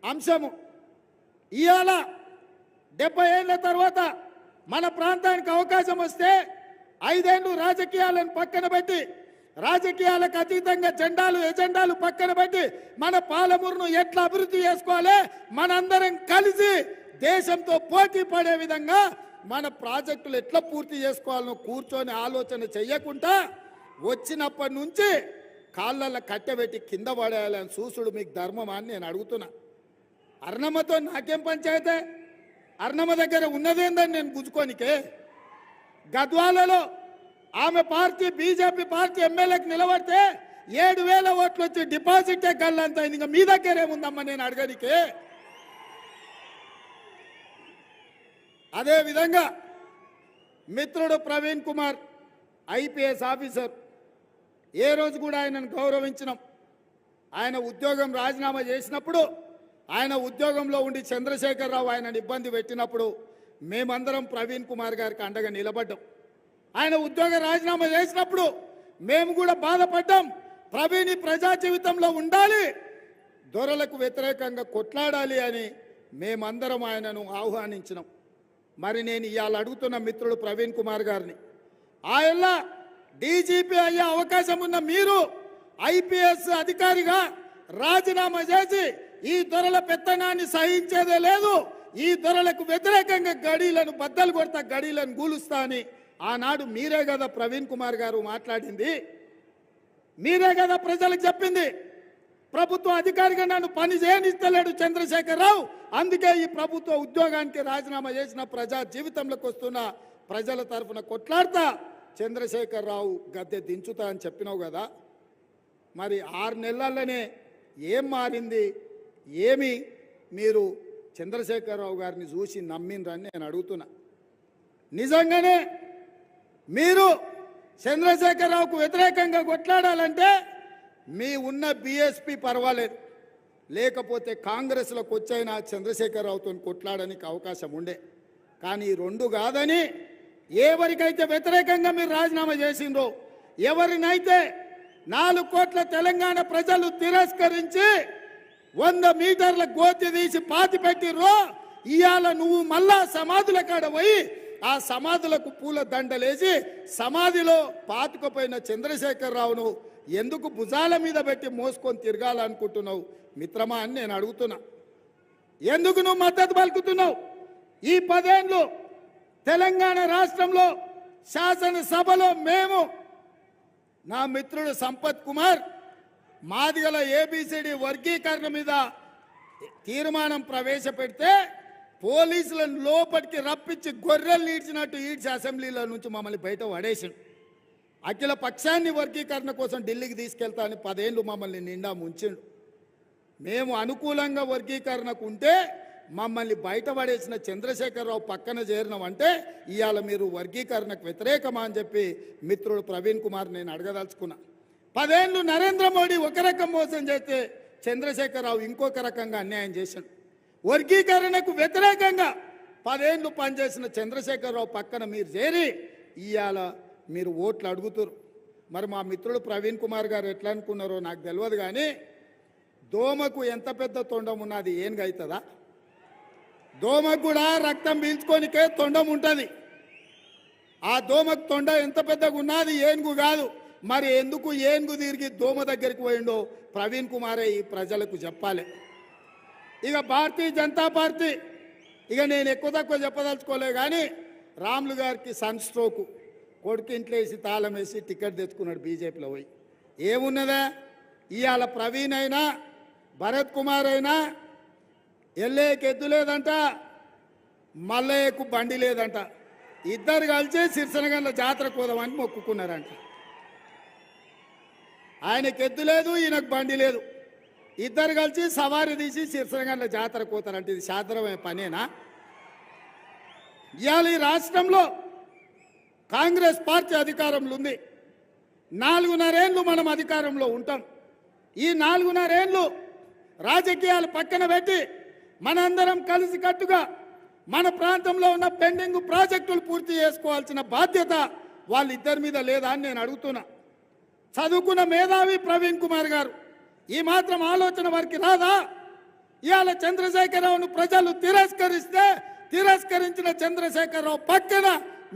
అంశము. ఇవాళ 70 ఏళ్ల తర్వాత మన ప్రాంతానికి అవకాశం వస్తే 5 ఏళ్ళు రాజకీయాలను పక్కన పెట్టి, రాజకీయాలకు అతీతంగా ఎజెండాలు పక్కన పెట్టి మన పాలమూరును ఎట్లా అభివృద్ధి చేసుకోవాలి, మనందరం కలిసి దేశంతో పోటీ పడే విధంగా మన ప్రాజెక్టులు ఎట్లా పూర్తి చేసుకోవాలనో కూర్చొని ఆలోచన చెయ్యకుండా వచ్చినప్పటి నుంచి కాళ్ళల్లో కట్టెబెట్టి కింద పడేయాలని చూసుడు మీకు ధర్మమా అని నేను అడుగుతున్నా. అర్ణమ్మతో నాకేం పంచాయతే? అర్ణమ్మ దగ్గర ఉన్నదేందని నేను గుంజుకోనికే. గద్వాలలో ఆమె పార్టీ, బీజేపీ పార్టీ ఎమ్మెల్యేకి నిలబడితే 7,000 ఓట్లు వచ్చి డిపాజిటే గల్లంత అయింది. ఇంకా మీ దగ్గరేముందమ్మా నేను అడగనికే. అదేవిధంగా మిత్రుడు ప్రవీణ్ కుమార్ ఐపీఎస్ ఆఫీసర్, ఏ రోజు కూడా ఆయనను గౌరవించినాం. ఆయన ఉద్యోగం రాజీనామా చేసినప్పుడు, ఆయన ఉద్యోగంలో ఉండి చంద్రశేఖరరావు ఆయనను ఇబ్బంది పెట్టినప్పుడు మేమందరం ప్రవీణ్ కుమార్ గారికి అండగా నిలబడ్డాం. ఆయన ఉద్యోగ రాజీనామా చేసినప్పుడు మేము కూడా బాధపడ్డాం. ప్రవీణ్ ప్రజా జీవితంలో ఉండాలి, దొరలకు వ్యతిరేకంగా కొట్లాడాలి అని మేమందరం ఆయనను ఆహ్వానించినాం. మరి నేను ఇవాళ అడుగుతున్న మిత్రుడు ప్రవీణ్ కుమార్ గారిని, ఆయన డీజీపీ అయ్యే అవకాశం ఉన్న మీరు ఐపీఎస్ అధికారిగా రాజీనామా చేసి ఈ దొరల పెత్తనాన్ని సహించేదే లేదు, ఈ దొరలకు వ్యతిరేకంగా గడీలను బద్దలు కొడతా, గడీలను గూలుస్తా అని ఆనాడు మీరే కదా ప్రవీణ్ కుమార్ గారు మాట్లాడింది, మీరే కదా ప్రజలకు చెప్పింది. ప్రభుత్వ అధికారిగా నన్ను పని చేయనిస్తలేడు చంద్రశేఖరరావు, అందుకే ఈ ప్రభుత్వ ఉద్యోగానికి రాజీనామా చేసిన, ప్రజా జీవితంలోకి వస్తున్న ప్రజల తరఫున కొట్లాడతా చంద్రశేఖరరావు గద్దె దించుతా అని చెప్పినావు కదా. మరి 6 నెలల్లోనే ఏం మారింది? ఏమి మీరు చంద్రశేఖరరావు గారిని చూసి నమ్మిండ్రని నేను అడుగుతున్నా. నిజంగానే మీరు చంద్రశేఖరరావుకు వ్యతిరేకంగా కొట్లాడాలంటే మీ ఉన్న బీఎస్పీ పర్వాలేదు, లేకపోతే కాంగ్రెస్లోకి వచ్చైనా చంద్రశేఖరరావుతో కొట్లాడడానికి అవకాశం ఉండే. కానీ 2 కాదని ఎవరికైతే వ్యతిరేకంగా మీరు రాజీనామా చేసిండ్రో, ఎవరినైతే 4 కోట్ల తెలంగాణ ప్రజలు తిరస్కరించి 100 మీటర్ల గోతి తీసి పాతి పెట్టిర్రో, ఇవాళ నువ్వు మళ్ళా సమాధుల కాడ పోయి ఆ సమాధులకు పూల దండలేసి సమాధిలో పాతుకుపోయిన చంద్రశేఖరరావును ఎందుకు భుజాల మీద పెట్టి మోసుకొని తిరగాలనుకుంటున్నావు మిత్రమా అని నేను అడుగుతున్నా. ఎందుకు నువ్వు మద్దతు పలుకుతున్నావు? ఈ 10 ఏళ్ళు తెలంగాణ రాష్ట్రంలో శాసనసభలో మేము, నా మిత్రుడు సంపత్ కుమార్, మాదిగల ఏబిసిడి వర్గీకరణ మీద తీర్మానం ప్రవేశపెడితే పోలీసులను లోపలికి రప్పించి గొర్రెలు ఈడ్చినట్టు ఈడ్చి అసెంబ్లీలో నుంచి మమ్మల్ని బయట పడేసిండు. అఖిల పక్షాన్ని వర్గీకరణ కోసం ఢిల్లీకి తీసుకెళ్తా అని 10 ఏళ్ళు మమ్మల్ని నిండా ముంచిండు. మేము అనుకూలంగా వర్గీకరణకు ఉంటే మమ్మల్ని బయట పడేసిన చంద్రశేఖరరావు పక్కన చేరినామంటే ఇవాళ మీరు వర్గీకరణకు వ్యతిరేకమా అని చెప్పి మిత్రుడు ప్రవీణ్ కుమార్ నేను అడగదలుచుకున్నా. 10 ఏళ్ళు నరేంద్ర మోడీ ఒక రకం మోసం చేస్తే చంద్రశేఖరరావు ఇంకొక రకంగా అన్యాయం చేశాడు. వర్గీకరణకు వ్యతిరేకంగా 10 ఏళ్ళు పనిచేసిన చంద్రశేఖరరావు పక్కన మీరు చేరి ఇవాళ మీరు ఓట్లు అడుగుతారు. మరి మా మిత్రుడు ప్రవీణ్ కుమార్ గారు ఎట్లా అనుకున్నారో నాకు తెలియదు, కానీ దోమకు ఎంత పెద్ద తొండం ఉన్నది ఏనుగైతుందా? దోమకు కూడా రక్తం పీల్చుకోనికే తొండం ఉంటుంది. ఆ దోమకు తొండ ఎంత పెద్దగా ఉన్నది, ఏనుగు కాదు. మరి ఎందుకు ఏనుగు తిరిగి దోమ దగ్గరికి పోయిండో ప్రవీణ్ కుమారే ఈ ప్రజలకు చెప్పాలి. ఇక భారతీయ జనతా పార్టీ, ఇక నేను ఎక్కువ తక్కువ చెప్పదలుచుకోలే కానీ రాములు గారికి సన్ స్ట్రోకు, కొడుకు ఇంట్లో వేసి తాళం వేసి టికెట్ తెచ్చుకున్నాడు బీజేపీలో పోయి. ఏమున్నదా ఇవాళ ప్రవీణ్ అయినా భరత్ కుమార్ అయినా ఎల్లేకి ఎద్దు లేదంట, మల్లయ్యకు బండి లేదంట. ఇద్దరు కలిసి సిరిసనగండ్ల జాతరకు పోదామని మొక్కుకున్నారంట. ఆయనకు ఎద్దు లేదు, ఈయనకు బండి లేదు. ఇద్దరు కలిసి సవారి తీసి సిరిసనగండ్ల జాతరకు పోతారంటే ఇది సాధారణమైన పనేనా? ఇవాళ ఈ రాష్ట్రంలో కాంగ్రెస్ పార్టీ అధికారంలో ఉంది. 4.5 ఏళ్ళు మనం అధికారంలో ఉంటాం. ఈ 4.5 ఏళ్ళు రాజకీయాలు పక్కన పెట్టి మనందరం కలిసి కట్టుగా మన ప్రాంతంలో ఉన్న పెండింగ్ ప్రాజెక్టులు పూర్తి చేసుకోవాల్సిన బాధ్యత వాళ్ళిద్దరి మీద లేదా అని నేను అడుగుతున్నా. చదువుకున్న మేధావి ప్రవీణ్ కుమార్ గారు, ఈ మాత్రం ఆలోచన వారికి రాదా? ఇవాళ చంద్రశేఖరరావును ప్రజలు తిరస్కరించిన చంద్రశేఖరరావు పక్కన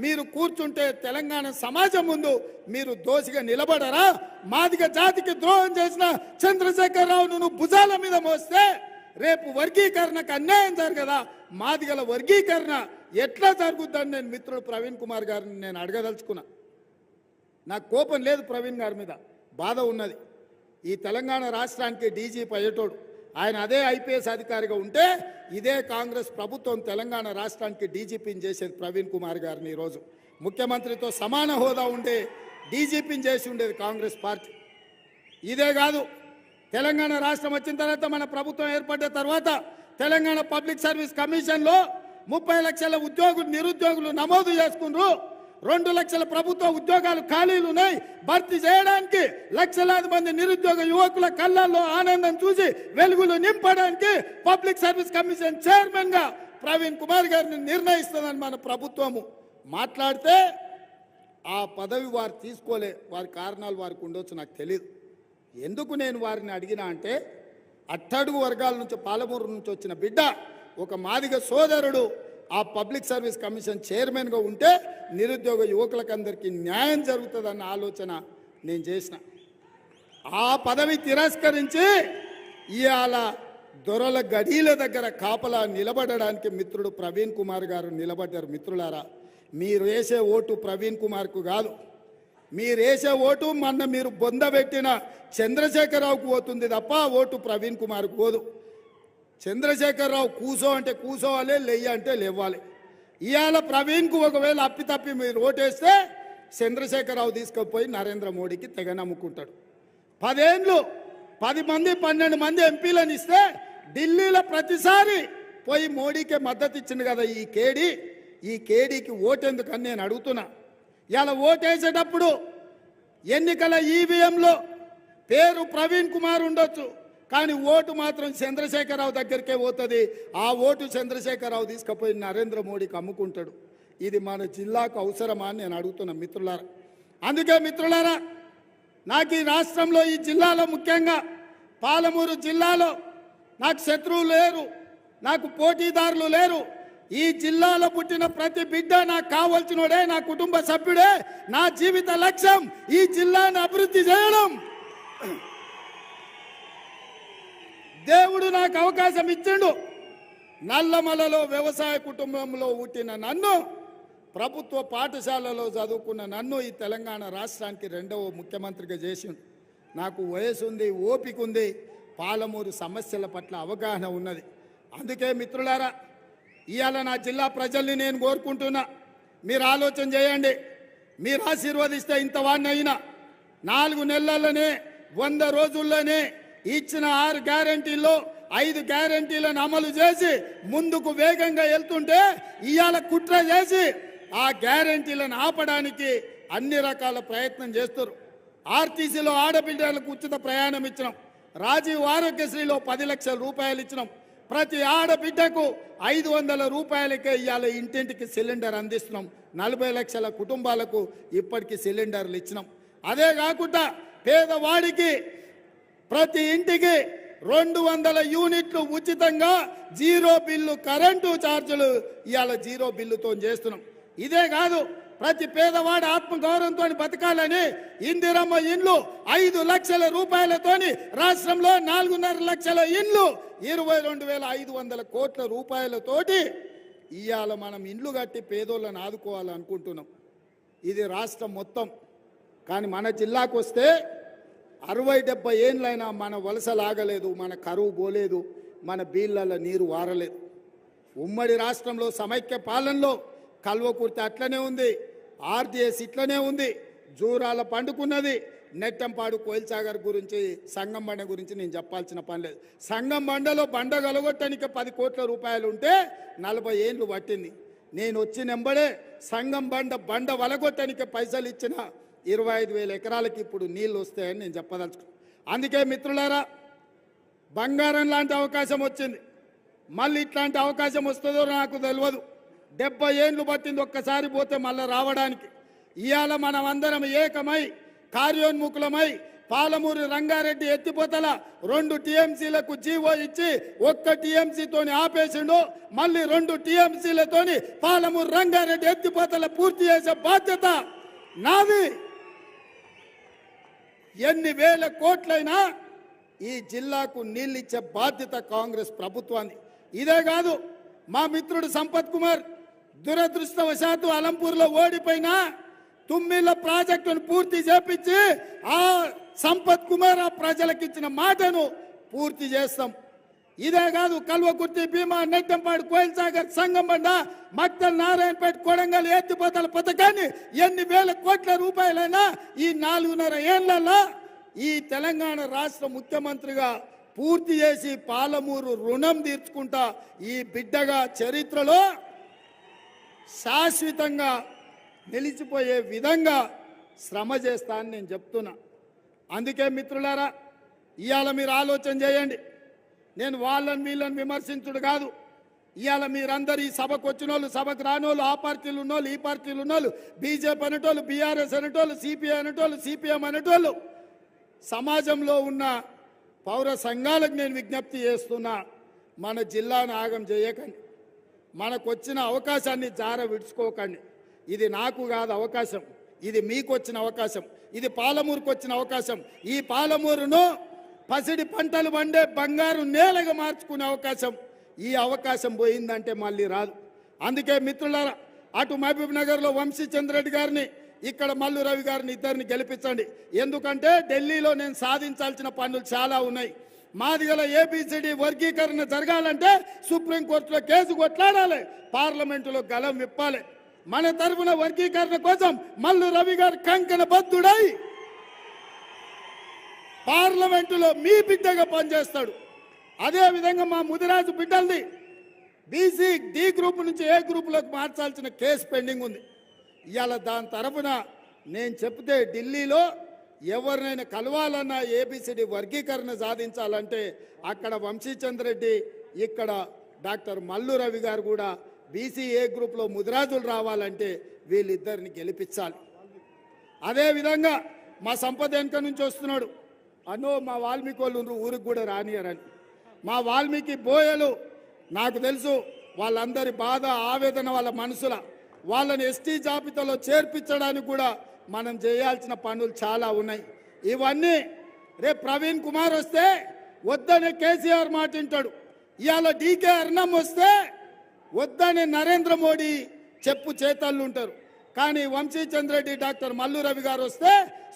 మీరు కూర్చుంటే తెలంగాణ సమాజం ముందు మీరు దోషిగా నిలబడరా? మాదిగ జాతికి ద్రోహం చేసిన చంద్రశేఖరరావును నువ్వు భుజాల మీద మోస్తే రేపు వర్గీకరణకు అన్యాయం జరగదా? మాదిగల వర్గీకరణ ఎట్లా జరుగుద్దని నేను మిత్రుడు ప్రవీణ్ కుమార్ గారిని నేను అడగదలుచుకున్నా. నాకు కోపం లేదు ప్రవీణ్ గారి మీద, బాధ ఉన్నది. ఈ తెలంగాణ రాష్ట్రానికి డీజీపీ అయ్యేటోడు ఆయన అదే ఐపీఎస్ అధికారిగా ఉంటే ఇదే కాంగ్రెస్ ప్రభుత్వం తెలంగాణ రాష్ట్రానికి డీజీపీని చేసేది ప్రవీణ్ కుమార్ గారిని. ఈరోజు ముఖ్యమంత్రితో సమాన హోదా ఉండే డీజీపీని చేసి ఉండేది కాంగ్రెస్ పార్టీ. ఇదే కాదు, తెలంగాణ రాష్ట్రం వచ్చిన తర్వాత మన ప్రభుత్వం ఏర్పడ్డ తర్వాత తెలంగాణ పబ్లిక్ సర్వీస్ కమిషన్లో 30 లక్షల నిరుద్యోగులు నమోదు చేసుకున్నారు. 2 లక్షల ప్రభుత్వ ఉద్యోగాలు ఖాళీలు ఉన్నాయి. భర్తీ చేయడానికి లక్షలాది మంది నిరుద్యోగ యువకుల కళ్ళల్లో ఆనందం చూసి వెలుగులు నింపడానికి పబ్లిక్ సర్వీస్ కమిషన్ చైర్మన్ గా ప్రవీణ్ కుమార్ గారిని నిర్ణయిస్తుందని మన ప్రభుత్వము మాట్లాడితే ఆ పదవి వారు తీసుకోలే. వారి కారణాలు వారికి ఉండొచ్చు, నాకు తెలియదు. ఎందుకు నేను వారిని అడిగినా అంటే అట్టడుగు వర్గాల నుంచి పాలమూరు నుంచి వచ్చిన బిడ్డ, ఒక మాదిగ సోదరుడు ఆ పబ్లిక్ సర్వీస్ కమిషన్ చైర్మన్గా ఉంటే నిరుద్యోగ యువకులకందరికీ న్యాయం జరుగుతుందన్న ఆలోచన నేను చేసిన. ఆ పదవి తిరస్కరించి ఇవాళ దొరల గడీల దగ్గర కాపలా నిలబడడానికి మిత్రుడు ప్రవీణ్ కుమార్ గారు నిలబడ్డారు. మిత్రులారా, మీరు వేసే ఓటు ప్రవీణ్ కుమార్కు కాదు, మీరు వేసే ఓటు మొన్న మీరు బొందబెట్టిన చంద్రశేఖరరావుకు పోతుంది తప్ప ఓటు ప్రవీణ్ కుమార్కు పోదు. చంద్రశేఖరరావు కూసో అంటే కూసోవాలి, లెయ్య అంటే లేవాలి. ఇవాళ ప్రవీణ్కు ఒకవేళ అప్పితప్పి మీరు ఓటేస్తే చంద్రశేఖరరావు తీసుకుపోయి నరేంద్ర మోడీకి తెగ నమ్ముకుంటాడు. 10 ఏళ్ళు 10 మంది 12 మంది ఎంపీలను ఇస్తే ఢిల్లీలో ప్రతిసారి పోయి మోడీకే మద్దతు ఇచ్చింది కదా ఈ కేడీకి ఓటెందుకని నేను అడుగుతున్నా. ఇలా ఓటేసేటప్పుడు ఎన్నికల ఈవీఎంలో పేరు ప్రవీణ్ కుమార్ ఉండొచ్చు, కానీ ఓటు మాత్రం చంద్రశేఖరరావు దగ్గరికే పోతుంది. ఆ ఓటు చంద్రశేఖరరావు తీసుకుపోయి నరేంద్ర మోడీకి అమ్ముకుంటాడు. ఇది మన జిల్లాకు అవసరమా అని నేను అడుగుతున్నా మిత్రులారా. అందుకే మిత్రులారా, నాకు ఈ రాష్ట్రంలో ఈ జిల్లాలో ముఖ్యంగా పాలమూరు జిల్లాలో నాకు శత్రువులు లేరు, నాకు పోటీదారులు లేరు. ఈ జిల్లాలో పుట్టిన ప్రతి బిడ్డ నాకు కావాల్సినోడే, నా కుటుంబ సభ్యుడే. నా జీవిత లక్ష్యం ఈ జిల్లాను అభివృద్ధి చేయడం. దేవుడు నాకు అవకాశం ఇచ్చిండు. నల్లమలలో వ్యవసాయ కుటుంబంలో పుట్టిన నన్ను, ప్రభుత్వ పాఠశాలలో చదువుకున్న నన్ను ఈ తెలంగాణ రాష్ట్రానికి 2వ ముఖ్యమంత్రిగా చేసిండు. నాకు వయసు ఉంది, ఓపిక ఉంది, పాలమూరు సమస్యల పట్ల అవగాహన ఉన్నది. అందుకే మిత్రులారా, ఇవాళ నా జిల్లా ప్రజల్ని నేను కోరుకుంటున్నా, మీరు ఆలోచన చేయండి. మీరు ఆశీర్వదిస్తే ఇంతవాడిని అయినా 4 నెలల్లోనే 100 రోజుల్లోనే ఇచ్చిన 6 గ్యారెంటీల్లో 5 గ్యారెంటీలను అమలు చేసి ముందుకు వేగంగా వెళ్తుంటే ఇవాళ కుట్ర చేసి ఆ గ్యారెంటీలను ఆపడానికి అన్ని రకాల ప్రయత్నం చేస్తారు. ఆర్టీసీలో ఆడబిడ్డలకు ఉచిత ప్రయాణం ఇచ్చినాం. రాజీవ్ ఆరోగ్యశ్రీలో 10 లక్షల రూపాయలు ఇచ్చినాం. ప్రతి ఆడబిడ్డకు 500 రూపాయలకే ఇవాళ ఇంటింటికి సిలిండర్ అందిస్తున్నాం. 40 లక్షల కుటుంబాలకు ఇప్పటికీ సిలిండర్లు ఇచ్చినాం. అదే కాకుండా పేదవాడికి ప్రతి ఇంటికి 200 యూనిట్లు ఉచితంగా జీరో బిల్లు కరెంటు ఛార్జీలు ఇవాళ జీరో బిల్లుతో చేస్తున్నాం. ఇదే కాదు, ప్రతి పేదవాడు ఆత్మగౌరవంతో బతకాలని ఇందిరమ్మ ఇండ్లు 5 లక్షల రూపాయలతోని రాష్ట్రంలో 4.5 లక్షల ఇండ్లు 22,500 కోట్ల రూపాయలతోటి ఇవాళ మనం ఇండ్లు కట్టి పేదోళ్ళని ఆదుకోవాలనుకుంటున్నాం. ఇది రాష్ట్రం మొత్తం. కానీ మన జిల్లాకు వస్తే 60-70 ఏళ్ళైనా మన వలసలాగలేదు, మన కరువు పోలేదు, మన బీళ్ళ నీరు వారలేదు. ఉమ్మడి రాష్ట్రంలో సమైక్య పాలనలో కల్వకుర్తి అట్లనే ఉంది, ఆర్జీఎస్ ఇట్లనే ఉంది, జూరాల పండుకున్నది. నెట్టంపాడు కోయిల్సాగర్ గురించి, సంగం బండ గురించి నేను చెప్పాల్సిన పని లేదు. సంగం బండలో బండ గలగొట్టడానికి 10 కోట్ల రూపాయలు ఉంటే 40 ఏళ్ళు పట్టింది. నేను వచ్చినెంబడే సంగం బండ వలగొట్టడానికి పైసలు ఇచ్చిన 25,000 ఎకరాలకి ఇప్పుడు నీళ్ళు వస్తాయని నేను చెప్పదలుచుకున్నాను. అందుకే మిత్రులారా, బంగారం లాంటి అవకాశం వచ్చింది. మళ్ళీ ఇట్లాంటి అవకాశం వస్తుందో నాకు తెలియదు. 70 ఏళ్ళు పట్టింది ఒక్కసారి పోతే మళ్ళీ రావడానికి. ఇవాళ మనం అందరం ఏకమై కార్యోన్ముఖులమై పాలమూరు రంగారెడ్డి ఎత్తిపోతల 2 టీఎంసీలకు జీవో ఇచ్చి 1 టీఎంసీతోని ఆపేసిండు. మళ్ళీ 2 టీఎంసీలతోని పాలమూరు రంగారెడ్డి ఎత్తిపోతల పూర్తి చేసే బాధ్యత నాది. ఎన్ని వేల కోట్లైనా ఈ జిల్లాకు నీళ్ళిచ్చే బాధ్యత కాంగ్రెస్ ప్రభుత్వాన్ని. ఇదే కాదు, మా మిత్రుడు సంపత్ కుమార్ దురదృష్టవశాత్తు అలంపూర్లో ఓడిపోయినా తుమ్మిళ్ళ ప్రాజెక్టును పూర్తి చేపించి ఆ సంపత్ కుమార్ ఆ ప్రజలకు ఇచ్చిన మాటను పూర్తి చేస్తాం. ఇదే కాదు, కల్వకుర్తి, భీమా, నెట్టంపాడు, కోయిల్సాగర్, సంగంబండ, మక్తల్, నారాయణపేట, కొడంగల్ ఎత్తిపోతల పథకాన్ని ఎన్ని వేల కోట్ల రూపాయలైనా ఈ 4.5 ఏళ్లలో ఈ తెలంగాణ రాష్ట్ర ముఖ్యమంత్రిగా పూర్తి చేసి పాలమూరు రుణం తీర్చుకుంటా ఈ బిడ్డగా చరిత్రలో శాశ్వతంగా నిలిచిపోయే విధంగా శ్రమ చేస్తా అని నేను చెప్తున్నా. అందుకే మిత్రులారా, ఇవాళ మీరు ఆలోచన చేయండి. నేను వాళ్ళని వీళ్ళని విమర్శించుడు కాదు. ఇవాళ మీరందరూ ఈ సభకు వచ్చిన వాళ్ళు, సభకు రానోళ్ళు, ఆ పార్టీలు ఉన్నోళ్ళు, ఈ పార్టీలు ఉన్నోళ్ళు, బీజేపీ అనేటోళ్ళు, బీఆర్ఎస్ అనేటోళ్ళు, సిపిఐ అనేటోళ్ళు, సిపిఎం అనేటోళ్ళు, సమాజంలో ఉన్న పౌర సంఘాలకు నేను విజ్ఞప్తి చేస్తున్నా, మన జిల్లాను ఆగం చేయకండి. మనకు వచ్చిన అవకాశాన్ని జార విడుచుకోకండి. ఇది నాకు కాదు అవకాశం, ఇది మీకు వచ్చిన అవకాశం, ఇది పాలమూరుకు వచ్చిన అవకాశం. ఈ పాలమూరును పసిడి పంటలు పండే బంగారు నేలగా మార్చుకునే అవకాశం. ఈ అవకాశం పోయిందంటే మళ్ళీ రాదు. అందుకే మిత్రులారా, అటు మహబూబ్ నగర్లో వంశీచంద్రెడ్డి గారిని, ఇక్కడ మల్లు రవి గారిని, ఇద్దరిని గెలిపించండి. ఎందుకంటే ఢిల్లీలో నేను సాధించాల్సిన పనులు చాలా ఉన్నాయి. మాదిగల ఏబిసిడి వర్గీకరణ జరగాలంటే సుప్రీంకోర్టులో కేసు కొట్లాడాలి, పార్లమెంటులో గలం విప్పాలి. మన తరఫున వర్గీకరణ కోసం మల్లు రవి గారు కంకణ బద్దుడై పార్లమెంటులో మీ బిడ్డగా పనిచేస్తాడు. అదేవిధంగా మా ముదిరాజు బిడ్డల్ని బీసీ డి గ్రూప్ నుంచి ఏ గ్రూపులోకి మార్చాల్సిన కేసు పెండింగ్ ఉంది. ఇవాళ దాని తరఫున నేను చెప్తే ఢిల్లీలో ఎవరినైనా కలవాలన్నా ఏబిసిడి వర్గీకరణ సాధించాలంటే అక్కడ వంశీచంద్రెడ్డి, ఇక్కడ డాక్టర్ మల్లు రవి గారు కూడా బీసీ ఏ గ్రూప్లో ముదిరాజులు రావాలంటే వీళ్ళిద్దరిని గెలిపించాలి. అదేవిధంగా మా సంపద వెనుక నుంచి వస్తున్నాడు, అనో మా వాల్మీకి వాళ్ళు ఊరికి కూడా రానియరని. మా వాల్మీకి బోయలు నాకు తెలుసు, వాళ్ళందరి బాధ ఆవేదన వాళ్ళ మనసుల, వాళ్ళని ఎస్టీ జాబితాలో చేర్పించడానికి కూడా మనం చేయాల్సిన పనులు చాలా ఉన్నాయి. ఇవన్నీ రేపు ప్రవీణ్ కుమార్ వస్తే వద్దనే కేసీఆర్ మాట వింటాడు. ఇవాళ డీకే అర్ణం వస్తే వద్దనే నరేంద్ర మోడీ చెప్పు చేతళ్ళు ఉంటారు. కానీ వంశీచంద్రెడ్డి, డాక్టర్ మల్లు రవి గారు వస్తే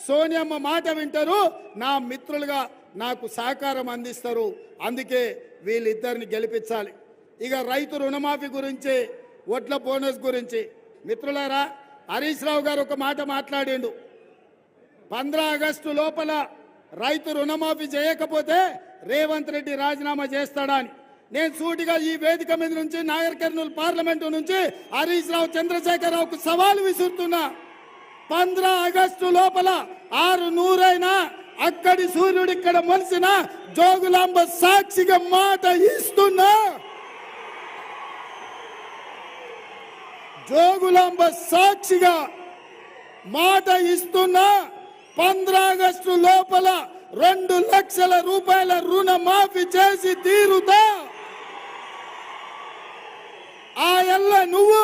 సోనియమ్మ మాట వింటారు, నా మిత్రులుగా నాకు సహకారం అందిస్తారు. అందుకే వీళ్ళిద్దరిని గెలిపించాలి. ఇక రైతు రుణమాఫీ గురించి, వడ్ల బోనస్ గురించి మిత్రులారా, హరీష్ రావు గారు ఒక మాట మాట్లాడిండు. 15 ఆగస్టు లోపల రైతు రుణమాఫీ చేయకపోతే రేవంత్ రెడ్డి రాజీనామా చేస్తాడా అని. నేను సూటిగా ఈ వేదిక మీద నుంచి, నాగర్ కర్నూలు పార్లమెంటు నుంచి హరీష్ రావు, చంద్రశేఖరరావుకు సవాలు విసురుతున్నా. 15 ఆగస్టు లోపల 600 అయినా అక్కడి సూర్యుడు ఇక్కడ మొలిసిన జోగులాంబ సాక్షిగా మాట ఇస్తున్నా. జోగులాంబ సాక్షిగా మాట ఇస్తున్నా. 15 ఆగస్టు లోపల 2 లక్షల రూపాయల రుణమాఫీ చేసి తీరుతా. ఆ ఎల్ల నువ్వు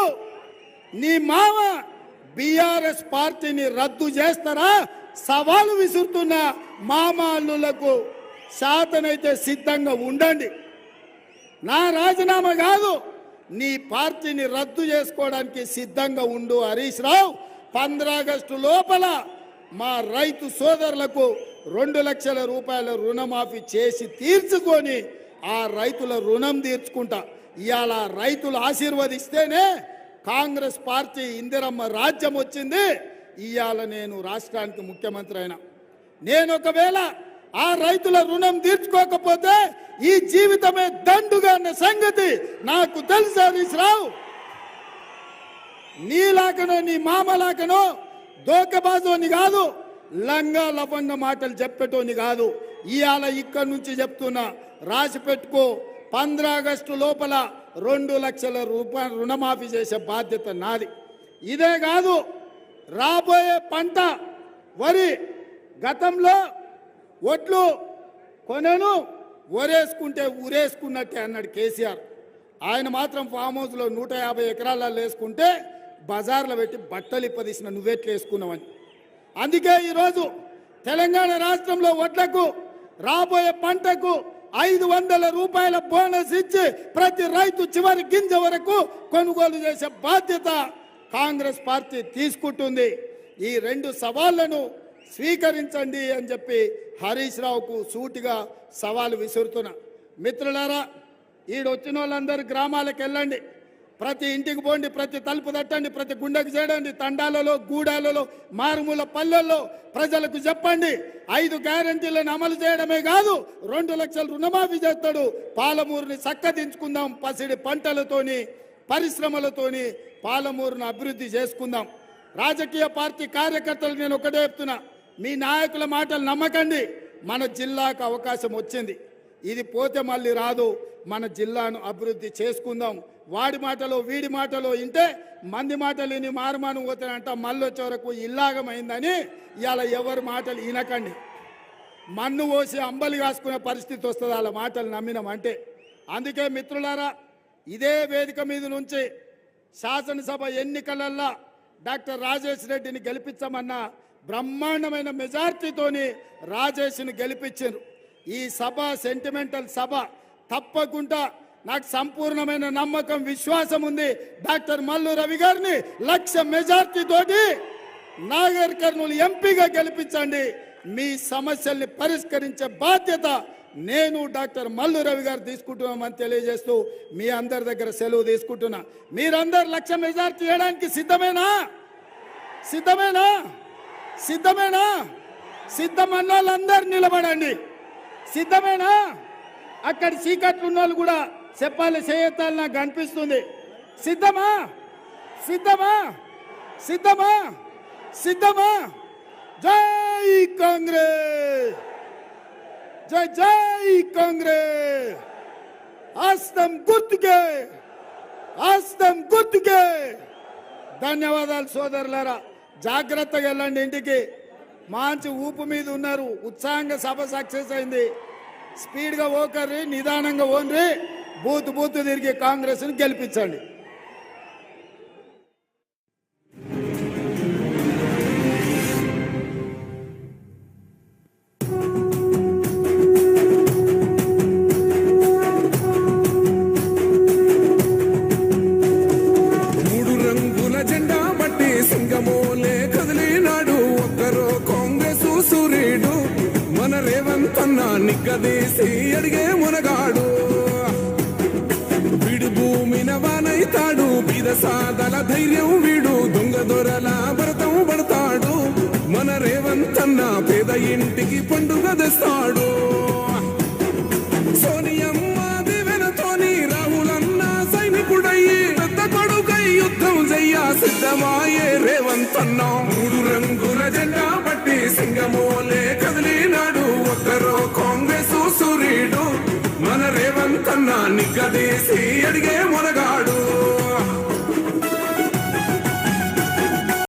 నీ మామ బీఆర్ఎస్ పార్టీని రద్దు చేస్తారా? సవాలు విసురుతున్న మామ అల్లులకు శాతనైతే సిద్ధంగా ఉండండి. నా రాజీనామా కాదు, నీ పార్టీని రద్దు చేసుకోవడానికి సిద్ధంగా ఉండు హరీష్ రావు. 15 ఆగస్టు లోపల మా రైతు సోదరులకు 2 లక్షల రూపాయల రుణమాఫీ చేసి తీర్చుకొని ఆ రైతుల రుణం తీర్చుకుంటా. ఇవాళ రైతులు ఆశీర్వదిస్తేనే కాంగ్రెస్ పార్టీ ఇందిరమ్మ రాజ్యం వచ్చింది. ఇవాళ నేను రాష్ట్రానికి ముఖ్యమంత్రి అయినా. నేను ఒకవేళ ఆ రైతుల రుణం తీర్చుకోకపోతే ఈ జీవితమే దండుగా అన్న సంగతి నాకు తెలుసు హరీష్ రావు. నీలాకనో నీ మామలాకనో దోకబాజోని కాదు, లంగా లవంగ మాటలు చెప్పేటోని కాదు. ఇవాళ ఇక్కడి నుంచి చెప్తున్నా, రాసి పెట్టుకో. 15 ఆగస్టు లోపల 2 లక్షల రూపాయలు రుణమాఫీ చేసే బాధ్యత నాది. ఇదే కాదు, రాబోయే పంట వరి, గతంలో ఒట్లు కొనను ఒరేసుకుంటే ఊరేసుకున్నట్టే అన్నాడు కేసీఆర్. ఆయన మాత్రం ఫామ్ హౌస్లో 150 ఎకరాలలో వేసుకుంటే బజార్లో పెట్టి బట్టలు ఇప్పదీసిన నువ్వెట్లు వేసుకున్నావని. అందుకే ఈరోజు తెలంగాణ రాష్ట్రంలో వడ్లకు రాబోయే పంటకు 500 రూపాయల బోనస్ ఇచ్చి ప్రతి రైతు చివరి గింజ వరకు కొనుగోలు చేసే బాధ్యత కాంగ్రెస్ పార్టీ తీసుకుంటుంది. ఈ 2 సవాళ్లను స్వీకరించండి అని చెప్పి హరీష్ రావుకు సూటిగా సవాలు విసురుతున్నా. మిత్రులారా, ఈడొచ్చిన వాళ్ళందరూ గ్రామాలకు వెళ్ళండి, ప్రతి ఇంటికి పోండి, ప్రతి తలుపు తట్టండి, ప్రతి గుండెకు చేయండి, తండాలలో గూడాలలో మారుమూల పల్లెల్లో ప్రజలకు చెప్పండి. 5 గ్యారంటీలను అమలు చేయడమే కాదు, 2 లక్షల రుణమాఫీ చేస్తాడు. పాలమూరుని చక్కదించుకుందాం, పసిడి పంటలతోని పరిశ్రమలతోని పాలమూరును అభివృద్ధి చేసుకుందాం. రాజకీయ పార్టీ కార్యకర్తలు నేను ఒకటే చెప్తున్నా, మీ నాయకుల మాటలు నమ్మకండి. మన జిల్లాకు అవకాశం వచ్చింది, ఇది పోతే మళ్ళీ రాదు. మన జిల్లాను అభివృద్ధి చేసుకుందాం. వాడి మాటలో వీడి మాటలో ఇంటే మంది మాటలు విని మారుమానం పోతానంట, మళ్ళీ వచ్చే వరకు ఇల్లాగమైందని ఇవాళ ఎవరి మాటలు వినకండి. మన్ను పోసి అంబలి కాసుకునే పరిస్థితి వస్తుంది వాళ్ళ మాటలు నమ్మినామంటే. అందుకే మిత్రులారా, ఇదే వేదిక మీద నుంచి శాసనసభ ఎన్నికలల్లో డాక్టర్ రాజేష్ రెడ్డిని గెలిపించమన్న బ్రహ్మాండమైన మెజార్టీతోని రాజేష్ని గెలిపించారు. ఈ సభ సెంటిమెంటల్ సభ. తప్పకుండా నాకు సంపూర్ణమైన నమ్మకం, విశ్వాసం ఉంది. డాక్టర్ మల్లు రవి గారిని 1,00,000 మెజార్టీ తోటి నాగర్ కర్నూలు ఎంపీగా గెలిపించండి. మీ సమస్యల్ని పరిష్కరించే బాధ్యత నేను డాక్టర్ మల్లు రవి గారు తీసుకుంటున్నామని తెలియజేస్తూ మీ అందరి దగ్గర సెలవు తీసుకుంటున్నా. మీరందరు 1,00,000 మెజార్టీ చేయడానికి సిద్ధమేనా? సిద్ధమేనా? సిద్ధమేనా? సిద్ధమన్న వాళ్ళందరూ నిలబడండి. సిద్ధమేనా? అక్కడ చీకట్లు ఉన్న వాళ్ళు కూడా చెప్పాలి, చేయతాలు నాకు కనిపిస్తుంది. సిద్ధమా? సిద్ధమా? సిద్ధమా? సిద్ధమా? జై కాంగ్రెస్, జై జై కాంగ్రెస్. హస్తం గుర్తుకే, హస్తం గుర్తుకే. ధన్యవాదాలు సోదరులారా. జాగ్రత్తగా వెళ్ళండి ఇంటికి. మంచి ఊపు మీద ఉన్నారు, ఉత్సాహంగా సభ సక్సెస్ అయింది. స్పీడ్గా ఓకర్రి, నిదానంగా ఓన్రి, బూత్ బూత్ తిరిగి కాంగ్రెస్ని గెలిపించండి. నిగ్గదీసి అడిగే మునగాడు, వీడు భూమిన వానైతాడు. బీద సాదల ధైర్యం వీడు, దొంగ దొరల భరతం పడతాడు. మన రేవంతన్న పేద ఇంటికి పండుగ తెస్తాడు. సోనియమ్మ దివెనతోని రాహులన్న సైనికుడయ్యి పెద్ద కొడుకై యుద్ధం చెయ్య సిద్ధమాయే రేవంతన్న. 3 రంగుల జెండా పట్టి సింగమోలే కదిలినాడు. ఒక్కరో కాంగ్రెస్ సూర్యుడు, మన రేవంతన్న నిగ్గదీసి అడిగే మునగా